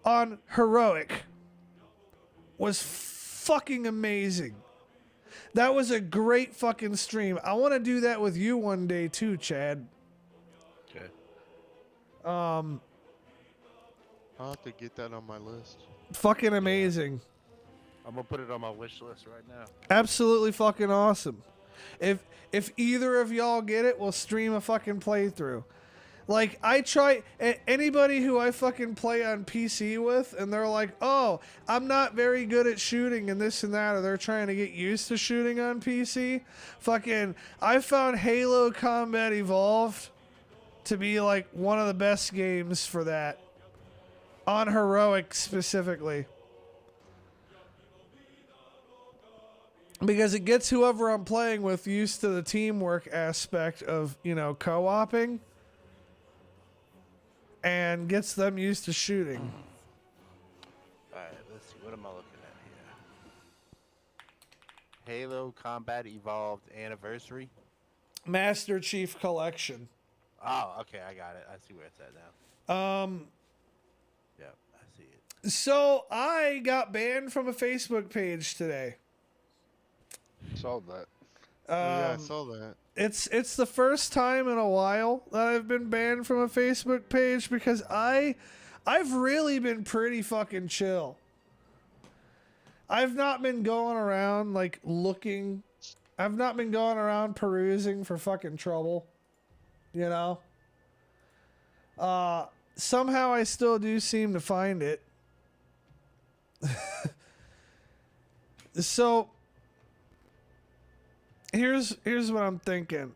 on Heroic was fucking amazing. That was a great fucking stream. I want to do that with you one day too, Chad. Okay. I'll have to get that on my list. Fucking amazing. I'm gonna put it on my wish list right now. Absolutely fucking awesome. If either of y'all get it, we'll stream a fucking playthrough. Like, I try, anybody who I fucking play on PC with, and they're like, oh, I'm not very good at shooting and this and that, or they're trying to get used to shooting on PC, fucking, I found Halo Combat Evolved to be like one of the best games for that. On Heroic specifically. Because it gets whoever I'm playing with used to the teamwork aspect of, you know, co-oping. And gets them used to shooting. Alright, let's see. What am I looking at here? Halo Combat Evolved Anniversary. Master Chief Collection. Oh, okay, I got it. I see where it's at now. Yep, I see it. So I got banned from a Facebook page today. Saw that. Yeah, I saw that. It's the first time in a while that I've been banned from a Facebook page because I've really been pretty fucking chill. I've not been going around like looking. I've not been going around perusing for fucking trouble. You know? Somehow I still do seem to find it. So here's what I'm thinking.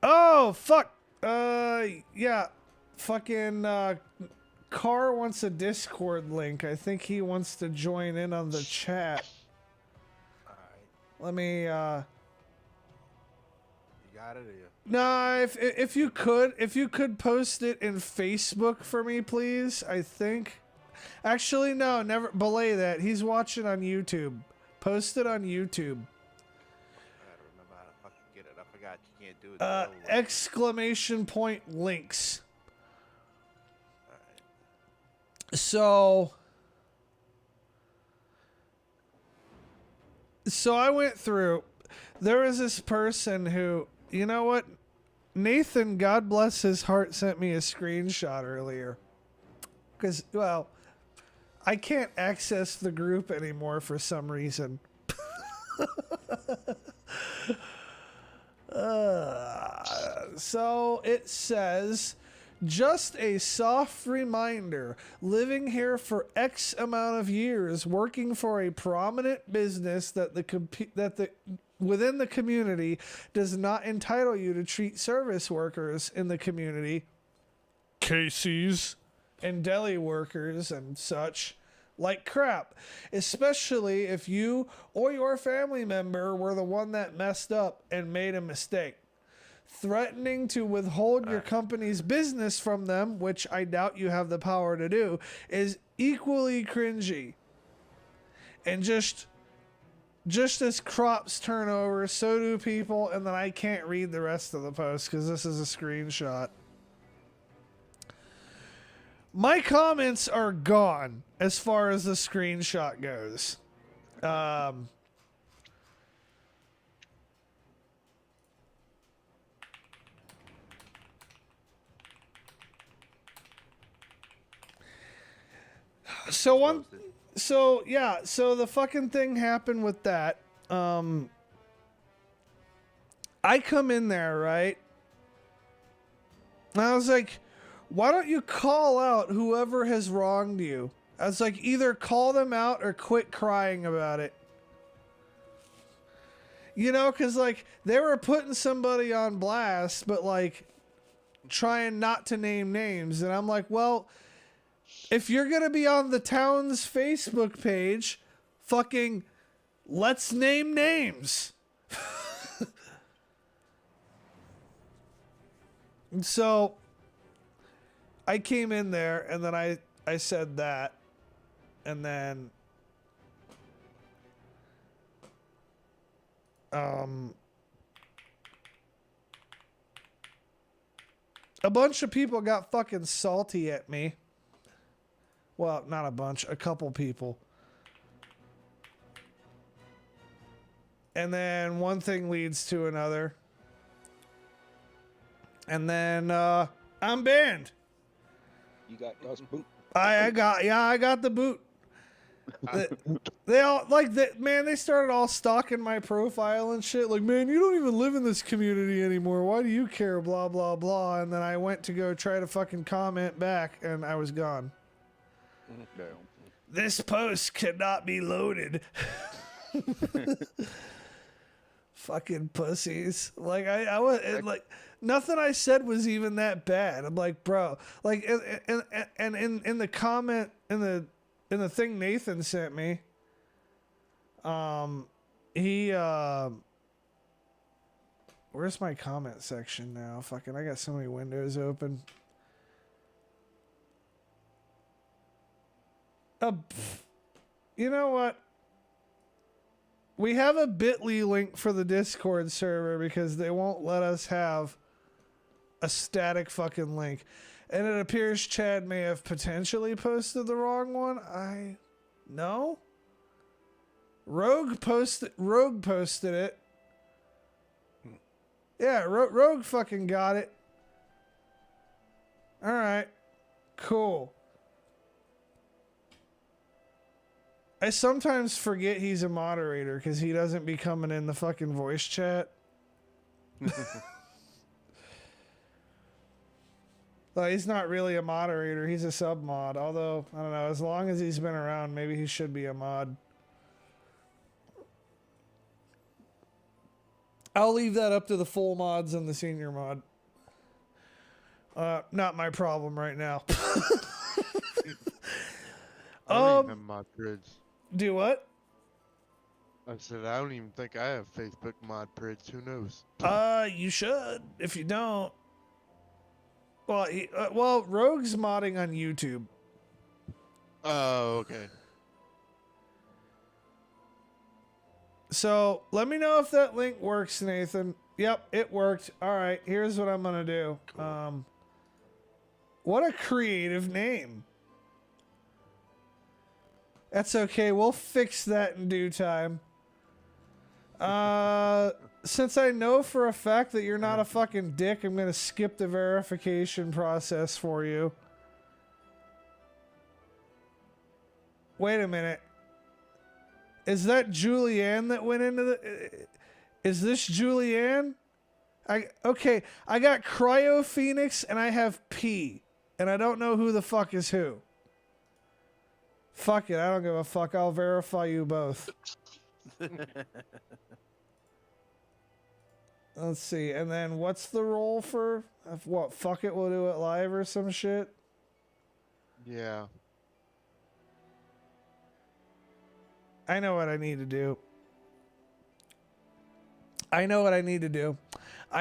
Oh, fuck. Yeah. Fucking, Carr wants a Discord link. I think he wants to join in on the chat. Alright. Let me, You got it, or you? No, if you could post it in Facebook for me, please. I think. Actually, no, never belay that. He's watching on YouTube. Post it on YouTube. I gotta remember how to fucking get it. I forgot you can't do it. the old way. Exclamation point links. Alright. So I went through. There was this person who, you know what? Nathan, God bless his heart, sent me a screenshot earlier. Because, well, I can't access the group anymore for some reason. So it says, just a soft reminder, living here for X amount of years, working for a prominent business that within the community does not entitle you to treat service workers in the community, Casey's, and deli workers and such like crap, especially if you or your family member were the one that messed up and made a mistake. Threatening to withhold your company's business from them, which I doubt you have the power to do, is equally cringy. And just as crops turn over, so do people, and then I can't read the rest of the post because this is a screenshot. My comments are gone as far as the screenshot goes. So the fucking thing happened with that. I come in there, right? And I was like, why don't you call out whoever has wronged you? I was like, either call them out or quit crying about it. You know, because, like, they were putting somebody on blast, but, like, trying not to name names. And I'm like, well, if you're going to be on the town's Facebook page, fucking let's name names. And so I came in there and then I said that. And then a bunch of people got fucking salty at me. Well, not a bunch, a couple people. And then one thing leads to another. And then I'm banned. You got Gus boot. I got the boot. They all they started all stalking my profile and shit. Like, man, you don't even live in this community anymore. Why do you care? Blah blah blah. And then I went to go try to fucking comment back, and I was gone. No. This post cannot be loaded. Fucking pussies. Like I was like nothing I said was even that bad. I'm like, bro, like and in the comment in the thing Nathan sent me, he where's my comment section now? Fucking I got so many windows open. You know what? We have a bit.ly link for the Discord server because they won't let us have a static fucking link. And it appears Chad may have potentially posted the wrong one. No? Rogue posted it. Yeah, Rogue fucking got it. All right. Cool. I sometimes forget he's a moderator because he doesn't be coming in the fucking voice chat. Well, he's not really a moderator. He's a sub mod. Although, I don't know, as long as he's been around, maybe he should be a mod. I'll leave that up to the full mods and the senior mod. Not my problem right now. I don't even have mod grids. Do what? I said I don't even think I have Facebook mod grids. Who knows? You should. If you don't, well, Rogue's modding on YouTube. Oh, okay. So let me know if that link works, Nathan. Yep, it worked. All right, here's what I'm gonna do. Cool. What a creative name. That's okay. We'll fix that in due time. Since I know for a fact that you're not a fucking dick, I'm going to skip the verification process for you. Wait a minute. Is that Julianne that went into the... Is this Julianne? Okay, I got Cryo Phoenix and I have P. And I don't know who the fuck is who. Fuck it, I don't give a fuck. I'll verify you both. Let's see, and then what's the role for what? Fuck it, we'll do it live or some shit. Yeah. I know what I need to do. I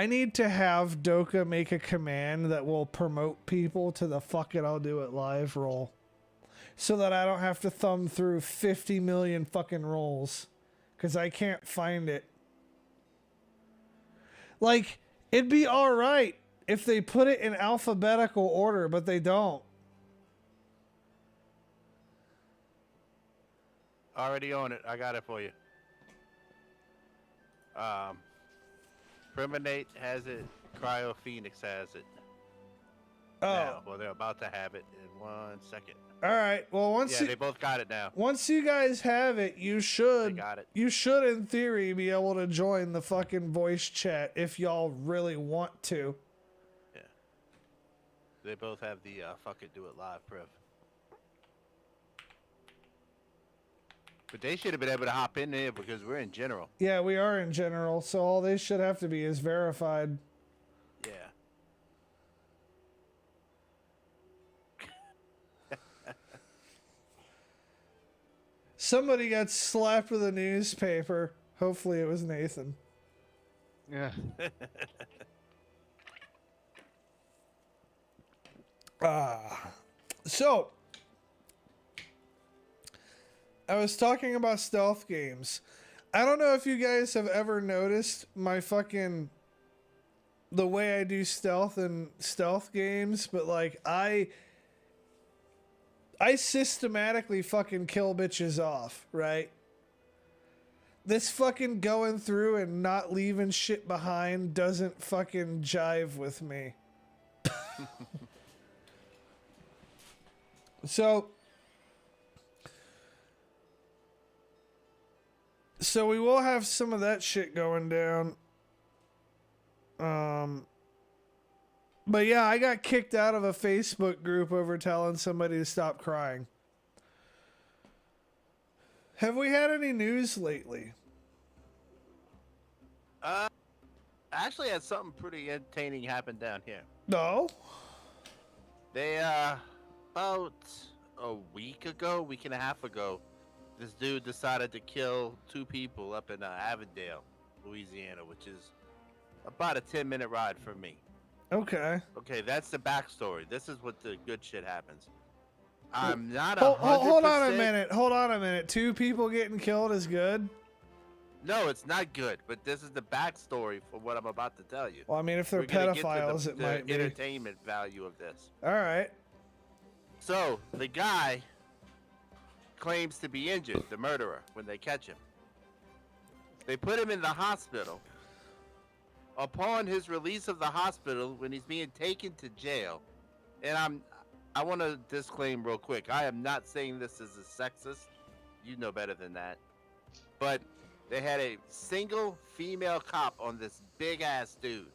need to have Doka make a command that will promote people to the fuck it, I'll do it live role. So that I don't have to thumb through 50 million fucking roles. Because I can't find it. Like, it'd be alright if they put it in alphabetical order, but they don't. Already on it. I got it for you. Priminate has it. Cryo Phoenix has it. Oh. Now, well, they're about to have it in 1 second. All right. Well, they both got it now. Once you guys have it, you should. They got it. You should, in theory, be able to join the fucking voice chat if y'all really want to. Yeah. They both have the fuck it, do it live priv. But they should have been able to hop in there because we're in general. Yeah, we are in general, so all they should have to be is verified. Yeah. Somebody got slapped with a newspaper. Hopefully it was Nathan. Yeah. So, I was talking about stealth games. I don't know if you guys have ever noticed my fucking the way I do stealth in stealth games, but like I systematically fucking kill bitches off, right? This fucking going through and not leaving shit behind doesn't fucking jive with me. So we will have some of that shit going down. But yeah, I got kicked out of a Facebook group over telling somebody to stop crying. Have we had any news lately? I actually had something pretty entertaining happen down here. No. They about a week and a half ago, this dude decided to kill 2 people up in Avondale, Louisiana, which is about a 10-minute ride from me. Okay. Okay, that's the backstory. This is what the good shit happens. I'm not Hold on a 100%. minute. Hold on a minute. 2 people getting killed is good? No, it's not good, but this is the backstory for what I'm about to tell you. Well, I mean, if they're We're gonna get to pedophiles, the it might be. entertainment value of this. All right. So, the guy claims to be injured, the murderer, when they catch him. They put him in the hospital. Upon his release of the hospital, when he's being taken to jail, and I want to disclaim real quick, I am not saying this is a sexist. You know better than that. But they had a single female cop on this big ass dude.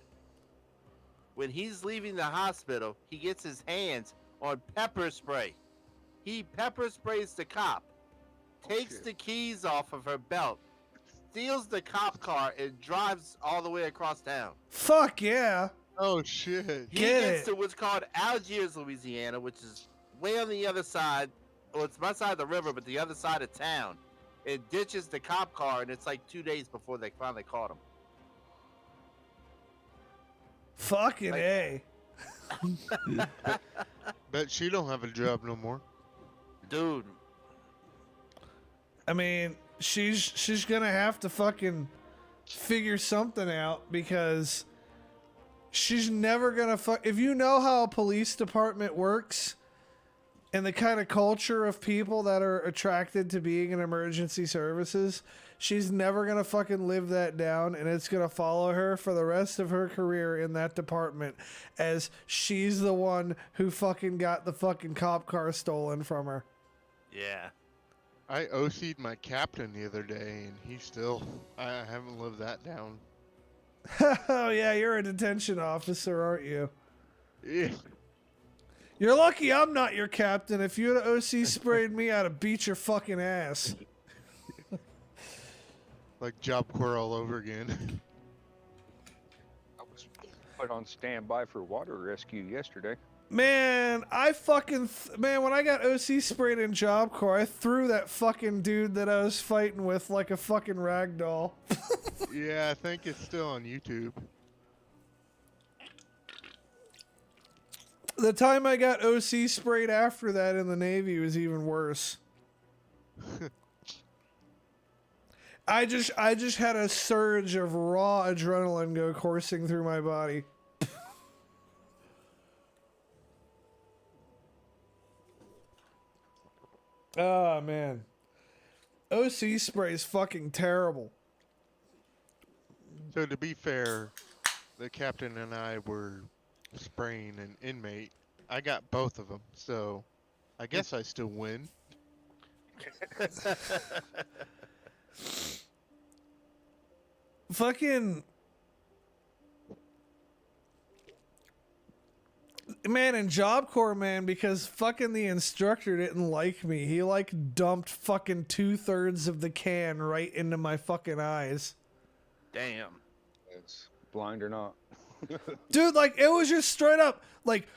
When he's leaving the hospital, he gets his hands on pepper spray. He pepper sprays the cop, takes the keys off of her belt, steals the cop car, and drives all the way across town. Fuck yeah. Oh shit. He Get gets it. to what's called Algiers, Louisiana, which is way on the other side. Well, it's my side of the river, but the other side of town. It ditches the cop car, and it's like 2 days before they finally caught him. Fucking Like- A. Bet she don't have a job no more. Dude, I mean, she's gonna have to fucking figure something out because she's never gonna if you know how a police department works and the kind of culture of people that are attracted to being in emergency services, she's never gonna fucking live that down, and it's gonna follow her for the rest of her career in that department as she's the one who fucking got the fucking cop car stolen from her. yeah. I OC'd my captain the other day, and he still. I haven't lived that down. Oh yeah, you're a detention officer, aren't you? Yeah. You're lucky I'm not your captain. If you had OC sprayed me, I'd have beat your fucking ass. Like Job Corps all over again. I was put on standby for water rescue yesterday. Man, I fucking... man, when I got OC sprayed in Job Corps, I threw that fucking dude that I was fighting with like a fucking rag doll. Yeah, I think it's still on YouTube. The time I got OC sprayed after that in the Navy was even worse. I just had a surge of raw adrenaline go coursing through my body. Oh man. OC spray is fucking terrible. So to be fair, the captain and I were spraying an inmate. I got both of them, so I guess I still win. Fucking man, in Job Corps, man, because fucking the instructor didn't like me. He like dumped fucking 2/3 of the can right into my fucking eyes. Damn. It's blind or not. Dude, like it was just straight up like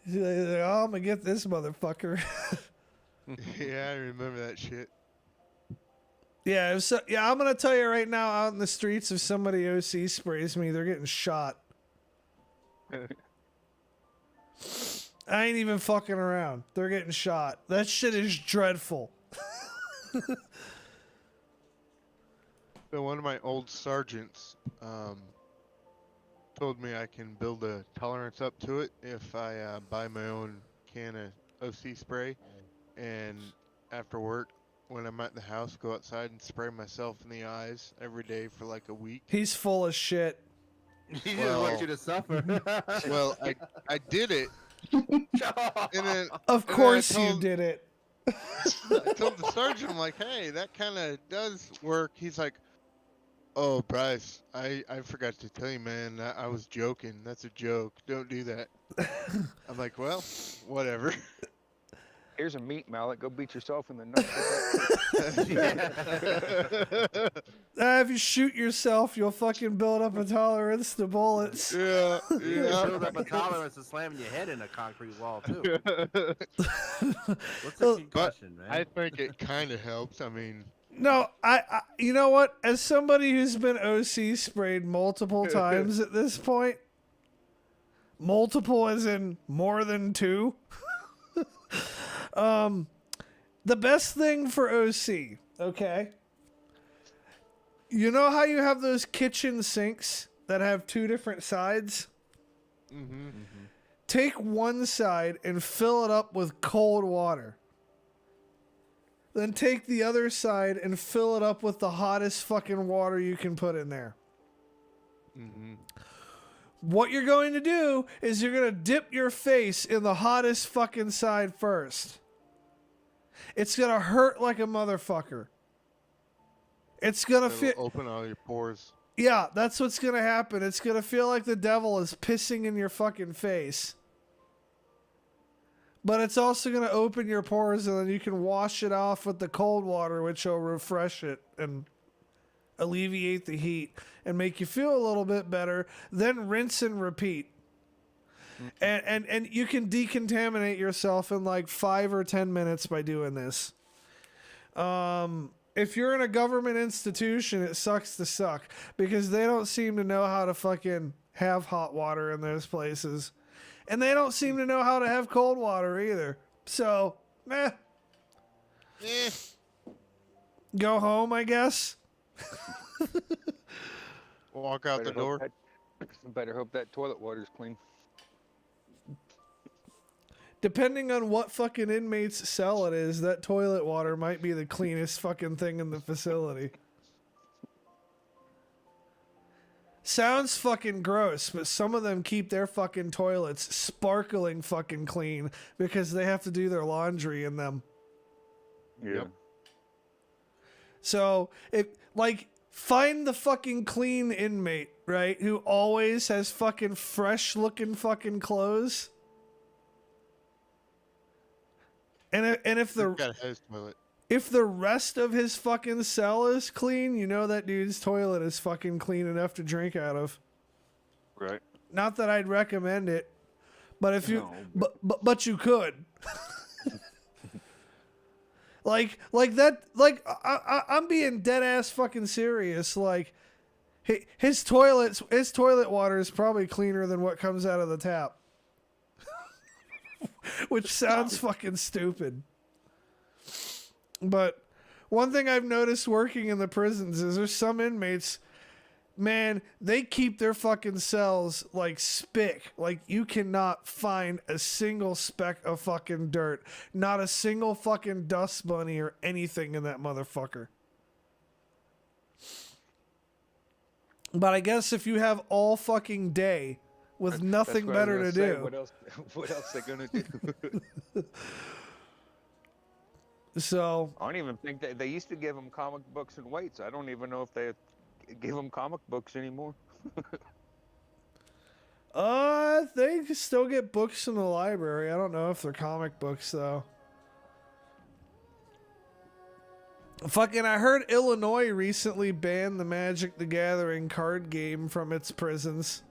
He's like, oh, I'm gonna get this motherfucker. Yeah, I remember that shit. Yeah, yeah. I'm gonna tell you right now, out in the streets, if somebody OC sprays me, they're getting shot. I ain't even fucking around. They're getting shot. That shit is dreadful. So one of my old sergeants told me I can build a tolerance up to it if I buy my own can of OC spray, and after work, when I'm at the house, go outside and spray myself in the eyes every day for like a week. He's full of shit. He just wants you to suffer. Well, I did it, and then Of course you did it. I told the sergeant, I'm like, hey, that kind of does work. He's like, oh, Bryce, I forgot to tell you, man, I was joking. That's a joke. Don't do that. I'm like, well, whatever. Here's a meat mallet. Go beat yourself in the nuts. If you shoot yourself, you'll fucking build up a tolerance to bullets. Yeah, You yeah. build up a tolerance to slamming your head in a concrete wall too. What's Well, the concussion, man? I think it kind of helps. I mean, No, I, you know what? As somebody who's been OC sprayed multiple times at this point, multiple as in more than two. The best thing for OC, okay? You know how you have those kitchen sinks that have two different sides? Take one side and fill it up with cold water. Then take the other side and fill it up with the hottest fucking water you can put in there. What you're going to do is you're going to dip your face in the hottest fucking side first. It's going to hurt like a motherfucker. It's going to feel... open all your pores. Yeah, that's what's going to happen. It's going to feel like the devil is pissing in your fucking face. But it's also going to open your pores, and then you can wash it off with the cold water, which will refresh it and alleviate the heat and make you feel a little bit better. Then rinse and repeat. And you can decontaminate yourself in like 5 or 10 minutes by doing this. If you're in a government institution, it sucks to suck because they don't seem to know how to fucking have hot water in those places. And they don't seem to know how to have cold water either. So, go home, I guess. Walk out the door. Better hope that toilet water's clean. Depending on what fucking inmate's cell it is, that toilet water might be the cleanest fucking thing in the facility. Sounds fucking gross, but some of them keep their fucking toilets sparkling fucking clean because they have to do their laundry in them. Yeah. So, find the fucking clean inmate, right? Who always has fucking fresh looking fucking clothes. And if the rest of his fucking cell is clean, you know that dude's toilet is fucking clean enough to drink out of. Right. Not that I'd recommend it, but if you, No, but you could. I'm being dead ass fucking serious. Like, his toilet water is probably cleaner than what comes out of the tap. Which sounds fucking stupid. But one thing I've noticed working in the prisons is there's some inmates, man, they keep their fucking cells like spick. Like, you cannot find a single speck of fucking dirt. Not a single fucking dust bunny or anything in that motherfucker. But I guess if you have all fucking day with nothing That's what I better was to gonna say. do. What else they gonna do? So I don't even think they used to give them comic books and weights. I don't even know if they give them comic books anymore. they can still get books in the library. I don't know if they're comic books though. Fucking, I heard Illinois recently banned the Magic the Gathering card game from its prisons.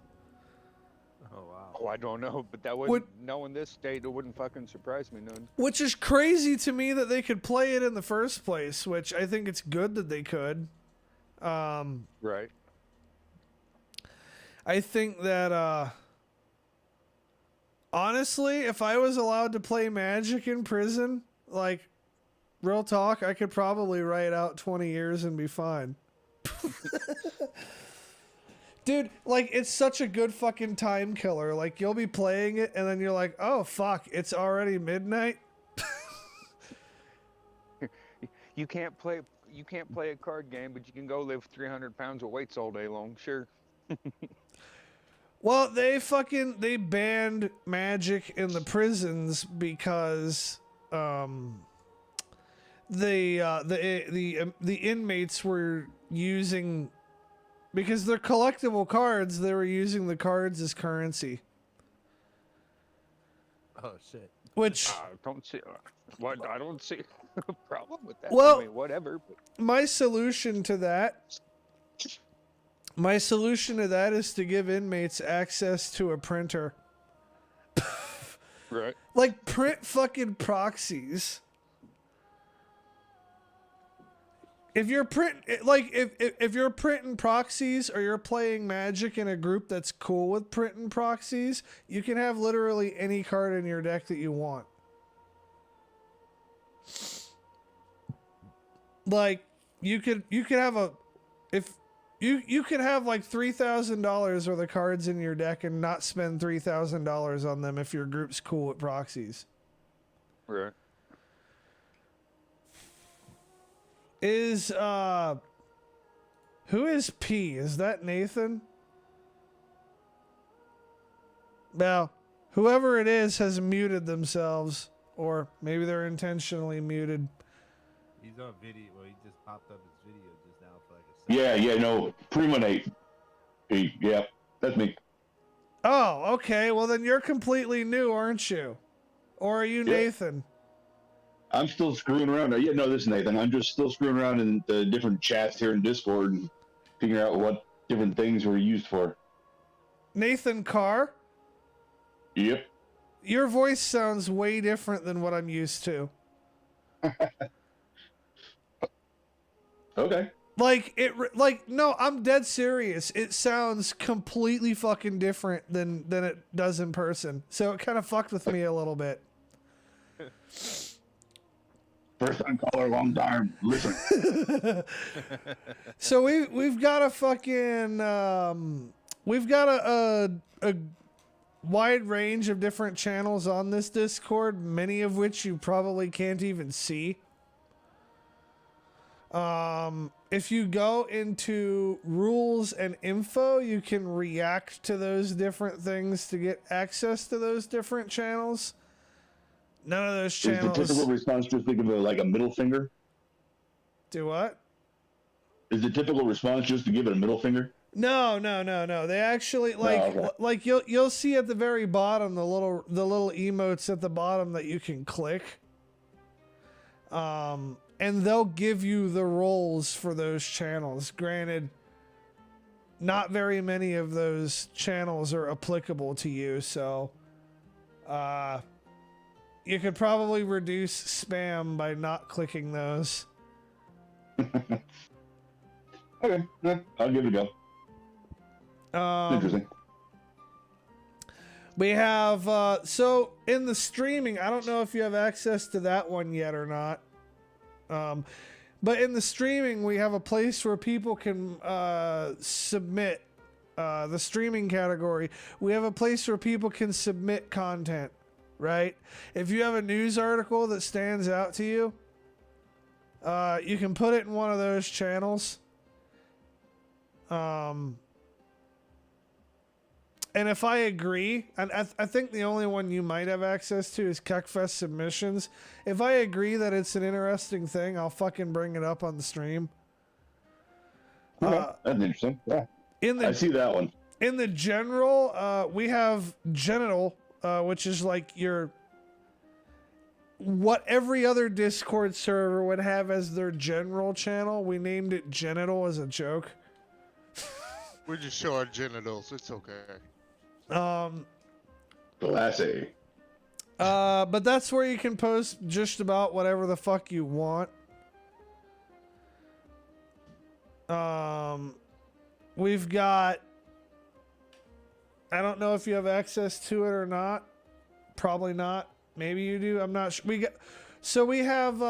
Oh wow. Oh, I don't know, but that wouldn't. Knowing this state, it wouldn't fucking surprise me none. Which is crazy to me that they could play it in the first place. Which I think it's good that they could. Right. I think that honestly, if I was allowed to play Magic in prison, like real talk, I could probably write out 20 years and be fine. Dude, like it's such a good fucking time killer. Like you'll be playing it and then you're like, "Oh fuck, it's already midnight." You can't play a card game, but you can go lift 300 pounds of weights all day long. Sure. Well, they banned Magic in the prisons because the inmates were using, because they're collectible cards, they were using the cards as currency. Oh shit. Which Don't see what I don't see a problem with that. Well, I mean, whatever. But my solution to that is to give inmates access to a printer. right. Like print fucking proxies. If you're if you're printing proxies or you're playing Magic in a group that's cool with printing proxies, you can have literally any card in your deck that you want. Like you could have a you could have like $3,000 worth of cards in your deck and not spend $3,000 on them if your group's cool with proxies. Right. Is who is P? Is that Nathan? Well, whoever it is has muted themselves, or maybe they're intentionally muted. He's on video. Well, he just popped up his video just now for like a second. Yeah, no, Premonate. Yeah, that's me. Oh, okay. Well, then you're completely new, aren't you? Or are you Nathan? I'm still screwing around. Yeah, no, this is Nathan. I'm just still screwing around in the different chats here in Discord and figuring out what different things were used for. Nathan Carr? Yep. Your voice sounds way different than what I'm used to. Okay. No, I'm dead serious. It sounds completely fucking different than it does in person. So it kind of fucked with me a little bit. First time caller, long time. Listen. So we've got a fucking we've got a wide range of different channels on this Discord, many of which you probably can't even see. If you go into rules and info, you can react to those different things to get access to those different channels. None of those channels. Is the typical response just to give it like a middle finger? Do what? Is the typical response just to give it a middle finger? No. They actually like you'll see at the very bottom the little emotes at the bottom that you can click. And they'll give you the roles for those channels. Granted, not very many of those channels are applicable to you, so you could probably reduce spam by not clicking those. Okay, yeah, I'll give it a go. Interesting. We have so in the streaming, I don't know if you have access to that one yet or not. But in the streaming, we have a place where people can submit the streaming category. We have a place where people can submit content, right? If you have a news article that stands out to you, you can put it in one of those channels. And if I agree, and I think the only one you might have access to is Kekfest submissions. If I agree that it's an interesting thing, I'll fucking bring it up on the stream. Okay, that's interesting. Yeah, I see that one. In the general, we have genital, which is like what every other Discord server would have as their general channel. We named it genital as a joke. We just show our genitals. It's okay. Classy. But that's where you can post just about whatever the fuck you want. We've got, I don't know if you have access to it or not. Probably not. Maybe you do. I'm not sure. We have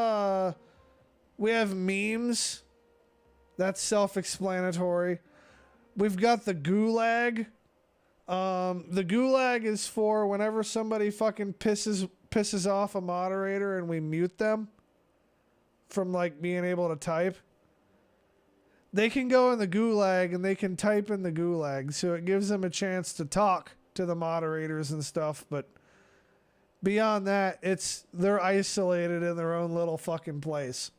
memes. That's self-explanatory. We've got the gulag. The gulag is for whenever somebody fucking pisses off a moderator and we mute them from like being able to type. They can go in the gulag and they can type in the gulag, so it gives them a chance to talk to the moderators and stuff, but beyond that, they're isolated in their own little fucking place.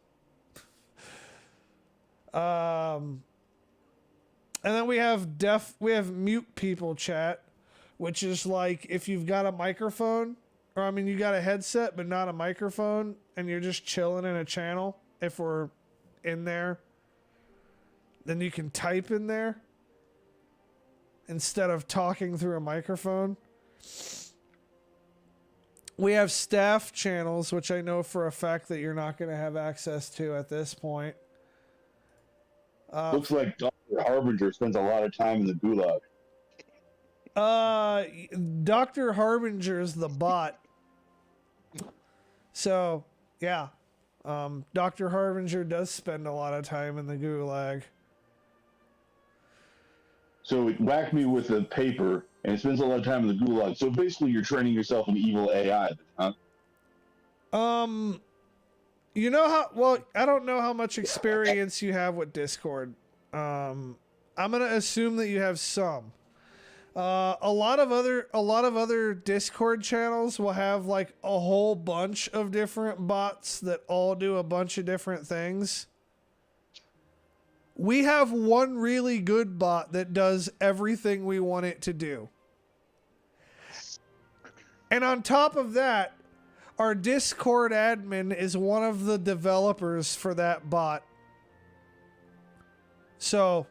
And then we have mute people chat, which is like if you've got a microphone, or I mean you got a headset but not a microphone, and you're just chilling in a channel, if we're in there, then you can type in there instead of talking through a microphone. We have staff channels, which I know for a fact that you're not going to have access to at this point. Looks like Dr. Harbinger spends a lot of time in the gulag. Dr. Harbinger is the bot. So, yeah. Dr. Harbinger does spend a lot of time in the gulag. So it whacked me with a paper, and it spends a lot of time in the gulag. So basically, you're training yourself in evil AI, huh? You know how? Well, I don't know how much experience you have with Discord. I'm gonna assume that you have some. A lot of other Discord channels will have like a whole bunch of different bots that all do a bunch of different things. We have one really good bot that does everything we want it to do. And on top of that, our Discord admin is one of the developers for that bot. So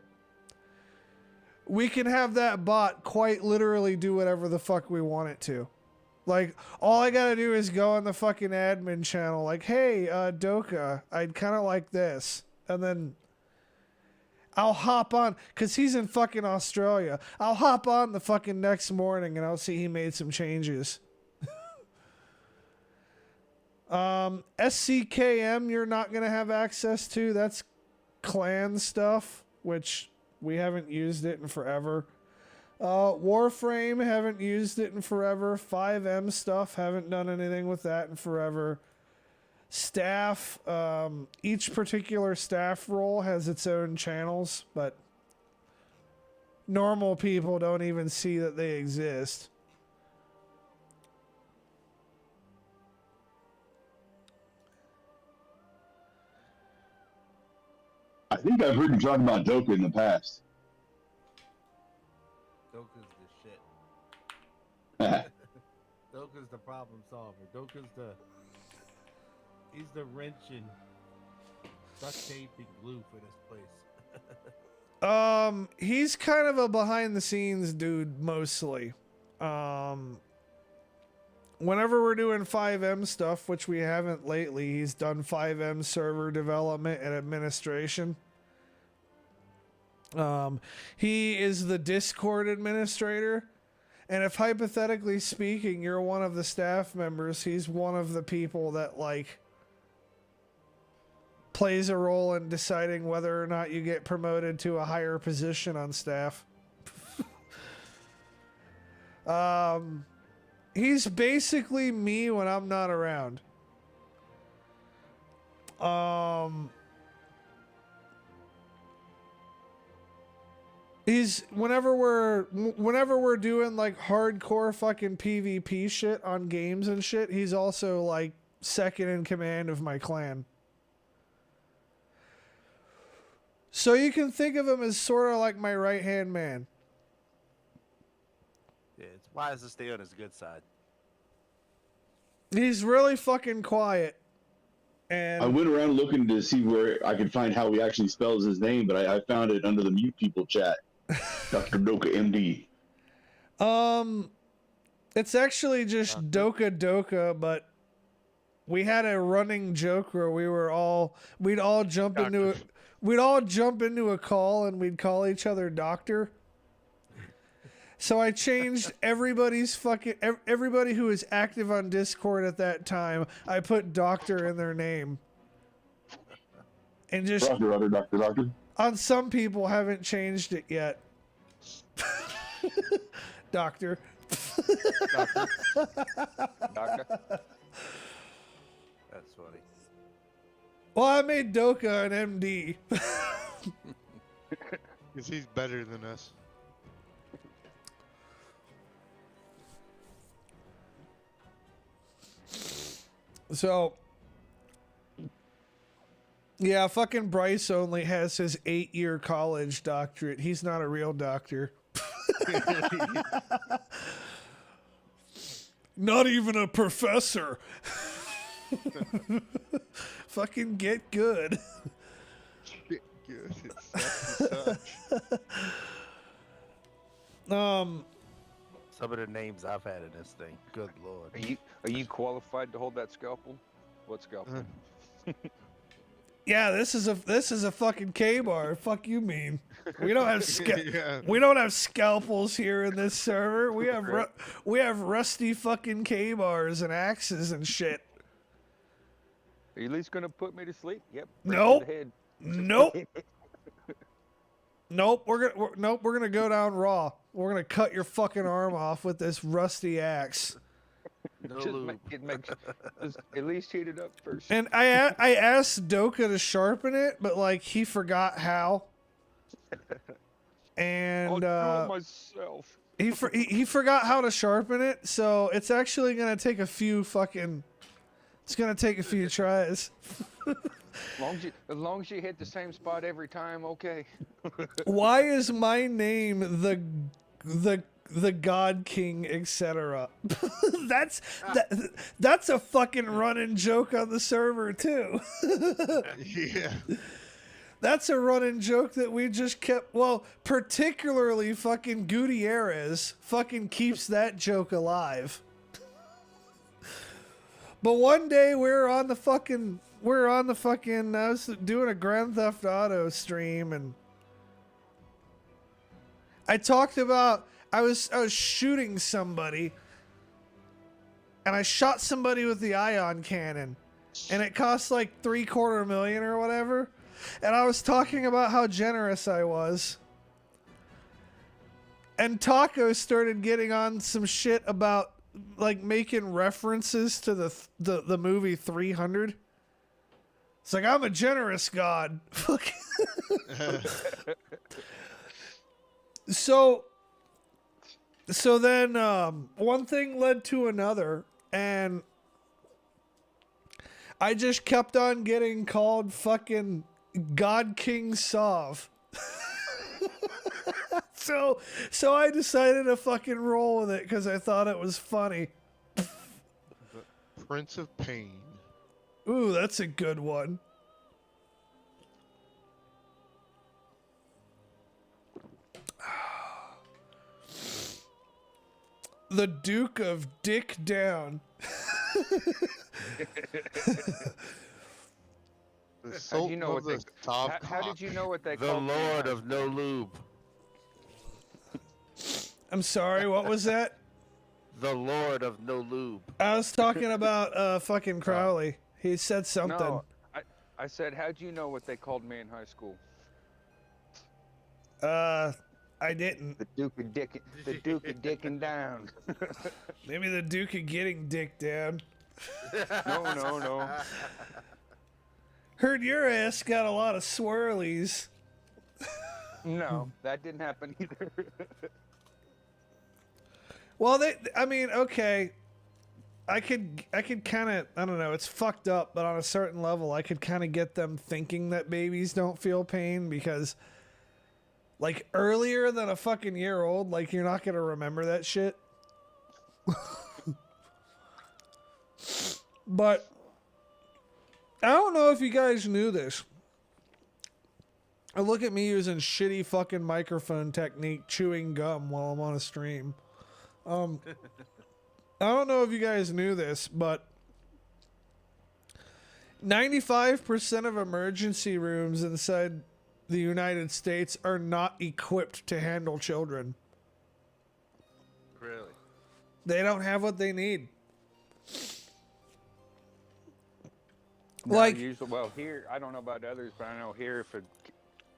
we can have that bot quite literally do whatever the fuck we want it to. Like, all I gotta do is go on the fucking admin channel, like, hey, Doka, I'd kind of like this. And then I'll hop on, because he's in fucking Australia. I'll hop on the fucking next morning and I'll see he made some changes. SCKM you're not going to have access to. That's clan stuff, which we haven't used it in forever. Warframe, haven't used it in forever. 5M stuff, haven't done anything with that in forever. Staff, each particular staff role has its own channels, but normal people don't even see that they exist. I think I've heard you talk about Doka in the past. Doka's the shit. Doka's the problem solver. He's the wrench and duct tape and glue for this place. He's kind of a behind the scenes dude mostly. Whenever we're doing 5M stuff, which we haven't lately, he's done 5M server development and administration. He is the Discord administrator. And if hypothetically speaking, you're one of the staff members, he's one of the people that like plays a role in deciding whether or not you get promoted to a higher position on staff. He's basically me when I'm not around. He's whenever we're doing like hardcore fucking PvP shit on games and shit, he's also like second in command of my clan. So you can think of him as sort of like my right-hand man. Yeah, it's wise to stay on his good side. He's really fucking quiet. And I went around looking to see where I could find how he actually spells his name, but I found it under the mute people chat. Dr. Doka MD. It's actually just Doka Doka, but we had a running joke where we'd all jump into a call and we'd call each other doctor. So I changed everybody who was active on Discord at that time. I put doctor in their name. And just Doctor. on some people haven't changed it yet. Doctor. Doctor. That's funny. Well, I made Doka an MD. Because he's better than us. So, yeah, fucking Bryce only has his 8-year college doctorate. He's not a real doctor. Not even a professor. Fucking get good. Shit, good. It's such. Some of the names I've had in this thing. Good lord. Are you qualified to hold that scalpel? What scalpel? Yeah, this is a fucking K-bar. Fuck you mean? We don't have Yeah. we don't have scalpels here in this server. We have we have rusty fucking K-bars and axes and shit. Are you at least gonna put me to sleep? Yep. Nope. To the head. Nope. Nope. We're gonna go down raw. We're gonna cut your fucking arm off with this rusty axe. No Just lube. just at least heat it up first. And I asked Doka to sharpen it, but like he forgot how. And I'll do it myself. he forgot how to sharpen it, so it's actually gonna take a few tries. As long as you hit the same spot every time, okay. Why is my name the God King, etc.? That's a fucking running joke on the server too. Yeah. That's a running joke that we just kept. Well, particularly fucking Gutierrez fucking keeps that joke alive. But one day I was doing a Grand Theft Auto stream and I talked about I was shooting somebody and I shot somebody with the ion cannon and it cost like $750,000 or whatever. And I was talking about how generous I was. And Taco started getting on some shit about like making references to the movie 300. It's like, I'm a generous god. So then one thing led to another, and I just kept on getting called fucking God King Sov. So I decided to fucking roll with it because I thought it was funny. Prince of Pain. Ooh, that's a good one. The Duke of Dick Down. The How'd you know what they? top How did you know what they The called me in Lord high of No Lube. I'm sorry, what was that? The Lord of No Lube. I was talking about fucking Crowley. He said something. No, I said, how'd you know what they called me in high school? I didn't. The Duke of Dickin' down. Maybe the Duke of Getting Dick Down. No. Heard your ass got a lot of swirlies. No, that didn't happen either. Well, okay. I could kind of, I don't know, it's fucked up, but on a certain level, I could kind of get them thinking that babies don't feel pain because, like, earlier than a fucking year old, like, you're not going to remember that shit. But I don't know if you guys knew this. Look at me using shitty fucking microphone technique, chewing gum while I'm on a stream. I don't know if you guys knew this, but 95% of emergency rooms inside the United States are not equipped to handle children. Really? They don't have what they need. No, Like, usually, well, here I don't know about others, but I know here if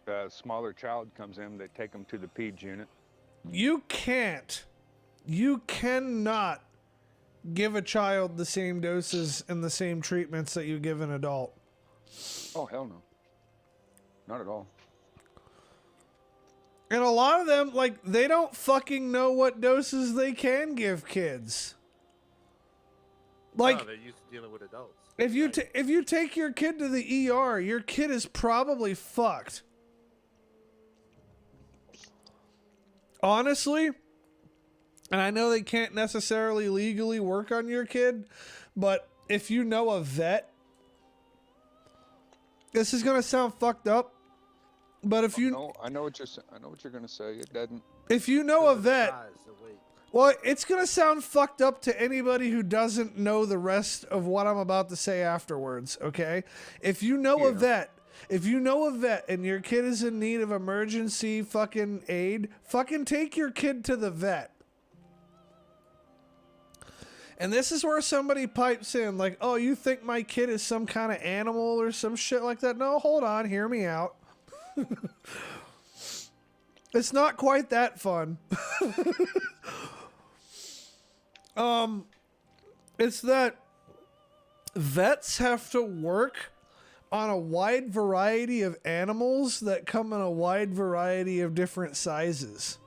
a smaller child comes in, they take them to the peds unit. you cannot give a child the same doses and the same treatments that you give an adult. Oh hell no, not at all. And a lot of them, like, they don't fucking know what doses they can give kids. Like, No, they're used to dealing with adults. if you take your kid to the ER, your kid is probably fucked. Honestly, and I know they can't necessarily legally work on your kid, but if you know a vet, this is gonna sound fucked up, but if you No, I know what you're gonna say. It doesn't. if you know a Because of the vet, size, the weight. well, it's gonna sound fucked up to anybody who doesn't know the rest of what I'm about to say afterwards. Okay, if you know a vet. If you know a vet and your kid is in need of emergency fucking aid, fucking take your kid to the vet. And this is where somebody pipes in like, oh, you think my kid is some kind of animal or some shit like that? No, hold on, hear me out. It's not quite that fun. It's that vets have to work on a wide variety of animals that come in a wide variety of different sizes.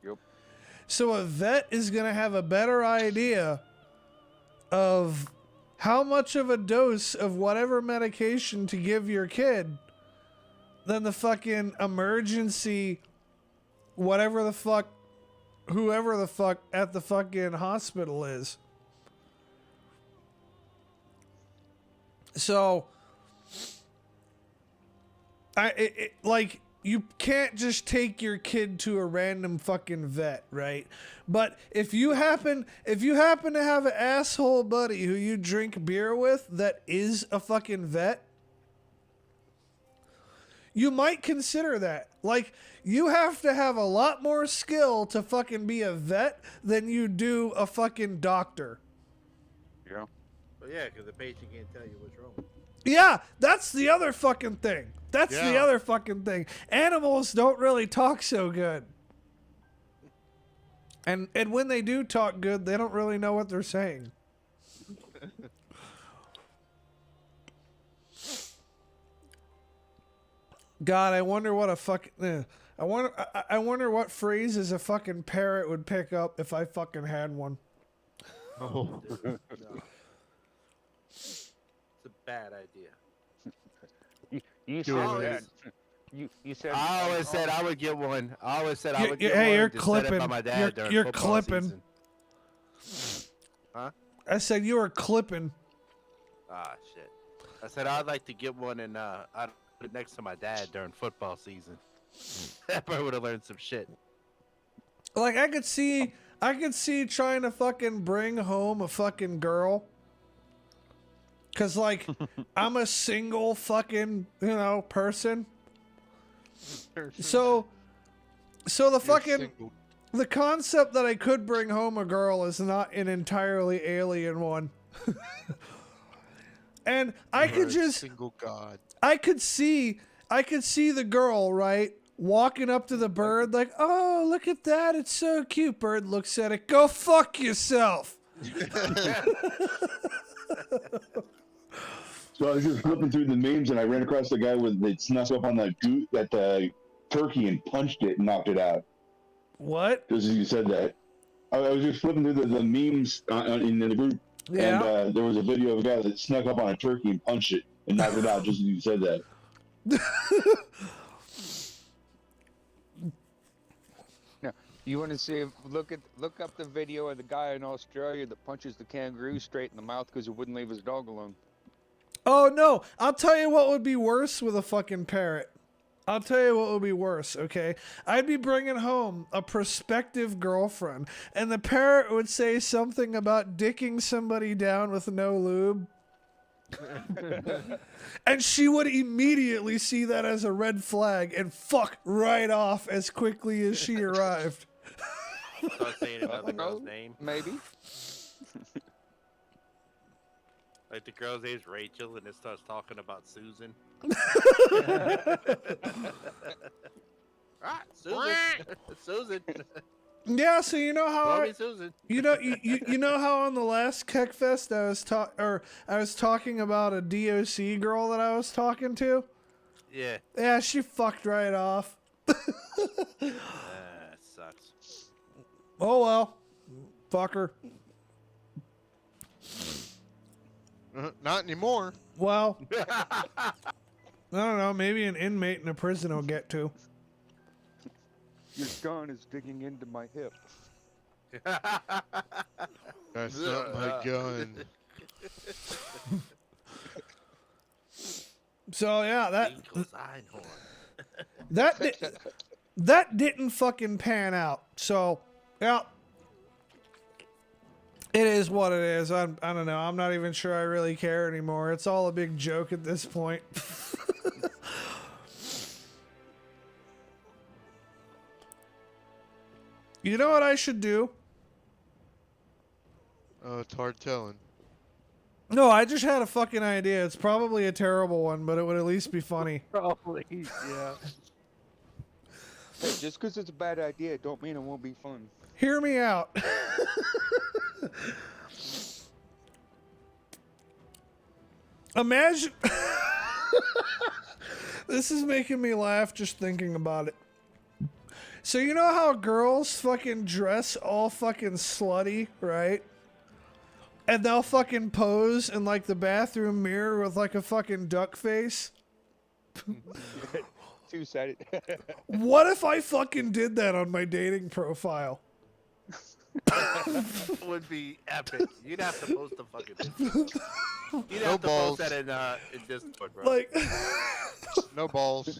Yep. So a vet is going to have a better idea of how much of a dose of whatever medication to give your kid than the fucking emergency, whatever the fuck, whoever the fuck at the fucking hospital is. So, like, you can't just take your kid to a random fucking vet, right? But if you happen to have an asshole buddy who you drink beer with that is a fucking vet, you might consider that. Like, you have to have a lot more skill to fucking be a vet than you do a fucking doctor. Yeah. Well, yeah, because the patient can't tell you what's wrong. Yeah, that's the other fucking thing. That's the Yeah. other fucking thing. Animals don't really talk so good. And when they do talk good, they don't really know what they're saying. God, I wonder what a fucking I wonder what phrases a fucking parrot would pick up if I fucking had one. Oh. No. It's a bad idea. You Do said it. that. You said. I always said I would get one. I always said I would get Hey, one. you're just set it clipping. by my dad during You're football clipping. season. Huh? I said you were clipping. Ah, shit. I said I'd like to get one and I'd put it next to my dad during football season. That probably would have learned some shit. Like, I could see trying to fucking bring home a fucking girl. Cause like, I'm a single fucking, person. So the fucking, the concept that I could bring home a girl is not an entirely alien one. And I could just, single god. I could see the girl, right? Walking up to the bird like, oh, look at that. It's so cute. Bird looks at it. Go fuck yourself. So I was just flipping through the memes and I ran across the guy that snuck up on that turkey and punched it and knocked it out. What? Just as you said that. I was just flipping through the memes in the group. Yeah. And there was a video of a guy that snuck up on a turkey and punched it and knocked it out just as you said that. You want to see? Look up the video of the guy in Australia that punches the kangaroo straight in the mouth because he wouldn't leave his dog alone. Oh no, I'll tell you what would be worse with a fucking parrot. I'll tell you what would be worse, okay? I'd be bringing home a prospective girlfriend, and the parrot would say something about dicking somebody down with no lube. And she would immediately see that as a red flag and fuck right off as quickly as she arrived. Start saying another girl's name. Maybe. Like the girl's name's Rachel, and it starts talking about Susan. Right, Susan. Susan. Yeah, so you know how Call me Susan. you know how on the last Kekfest I was talking about a DOC girl that I was talking to? Yeah. Yeah, she fucked right off. Sucks. Oh well. Fuck her. Not anymore. Well, I don't know, maybe an inmate in a prison will get to. Your gun is digging into my hip. That's not my gun. So yeah, Winkle's Einhorn. that didn't fucking pan out. So yeah, it is what it is. I don't know. I'm not even sure I really care anymore. It's all a big joke at this point. You know what I should do? Oh, it's hard telling. No, I just had a fucking idea. It's probably a terrible one, but it would at least be funny. Probably, yeah. Hey, just because it's a bad idea, don't mean it won't be fun. Hear me out. Imagine. This is making me laugh just thinking about it. So you know how girls fucking dress all fucking slutty, right? And they'll fucking pose in like the bathroom mirror with like a fucking duck face? Two-sided. What if I fucking did that on my dating profile? That would be epic. You'd have to post the fucking picture. You'd have to balls. post that in Discord, bro. Like, No balls.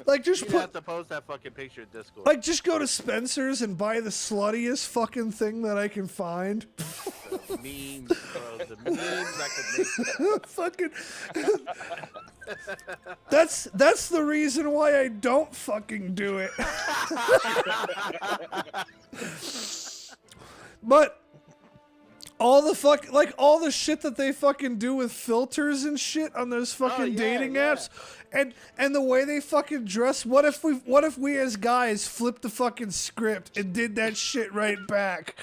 like just You'd put, have to post that fucking picture in Discord. like just go to Spencer's and buy the sluttiest fucking thing that I can find. The memes, bro. The memes I could make. Fucking. That's the reason why I don't fucking do it. But all the shit that they fucking do with filters and shit on those fucking dating apps, and the way they fucking dress. What if we as guys flipped the fucking script and did that shit right back?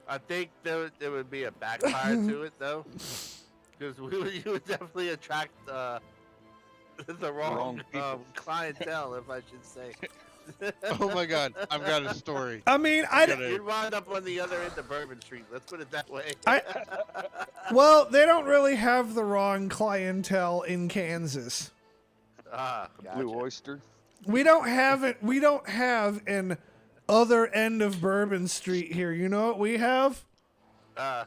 I think there would be a backfire to it though, because you would definitely attract the wrong clientele, if I should say. Oh my god, I've got a story. I mean, You'd wind up on the other end of Bourbon Street. Let's put it that way. Well, they don't really have the wrong clientele in Kansas. Gotcha. Blue oyster. We don't have it. We don't have an other end of Bourbon Street here. You know what we have? Uh,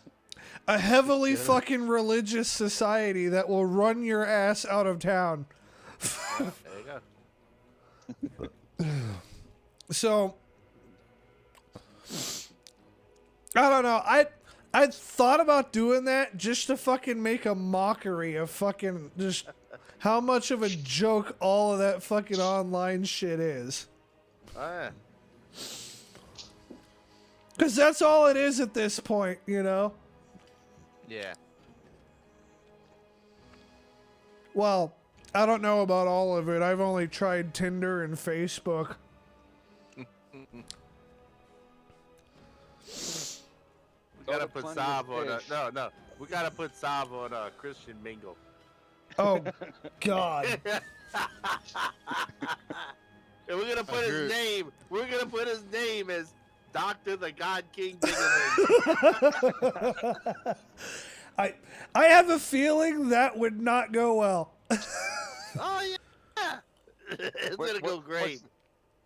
A heavily fucking religious society that will run your ass out of town. there you go. So I don't know. I thought about doing that just to fucking make a mockery of fucking just how much of a joke all of that fucking online shit is. Yeah. Because that's all it is at this point, you know? Yeah. Well, I don't know about all of it. I've only tried Tinder and Facebook. We gotta put Sav on no. We gotta put Sav on Christian Mingle. Oh, God. And we're gonna put his name. We're gonna put his name as Dr. the God King Dingaling. I have a feeling that would not go well. Oh yeah. It's gonna go great.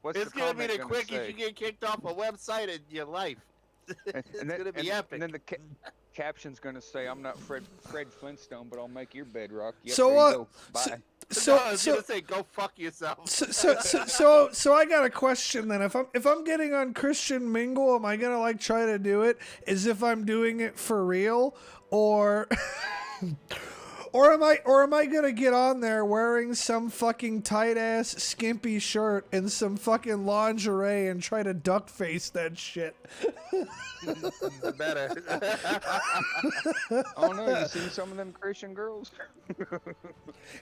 It's gonna be the quickest you get kicked off a website in your life. It's gonna be epic. And then the caption's gonna say, "I'm not Fred Flintstone, but I'll make your bedrock." Yep, So there what? You go. Bye. So, I was gonna say, go fuck yourself. So I got a question then. If I'm getting on Christian Mingle, am I gonna like try to do it as if I'm doing it for real, or or am I gonna get on there wearing some fucking tight ass skimpy shirt and some fucking lingerie and try to duck face that shit? Better. Oh no, you seen some of them Christian girls?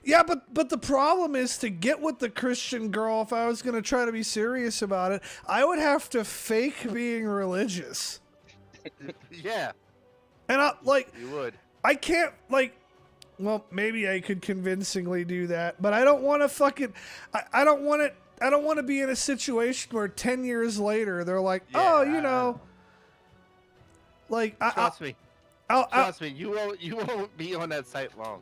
Yeah, but the problem is to get with the Christian girl, if I was going to try to be serious about it, I would have to fake being religious. Yeah. And You would. I can't, well, maybe I could convincingly do that, but I don't want to fucking, I don't want to be in a situation where 10 years later, they're like, Yeah, oh, you know, Trust me. Trust me, you won't be on that site long.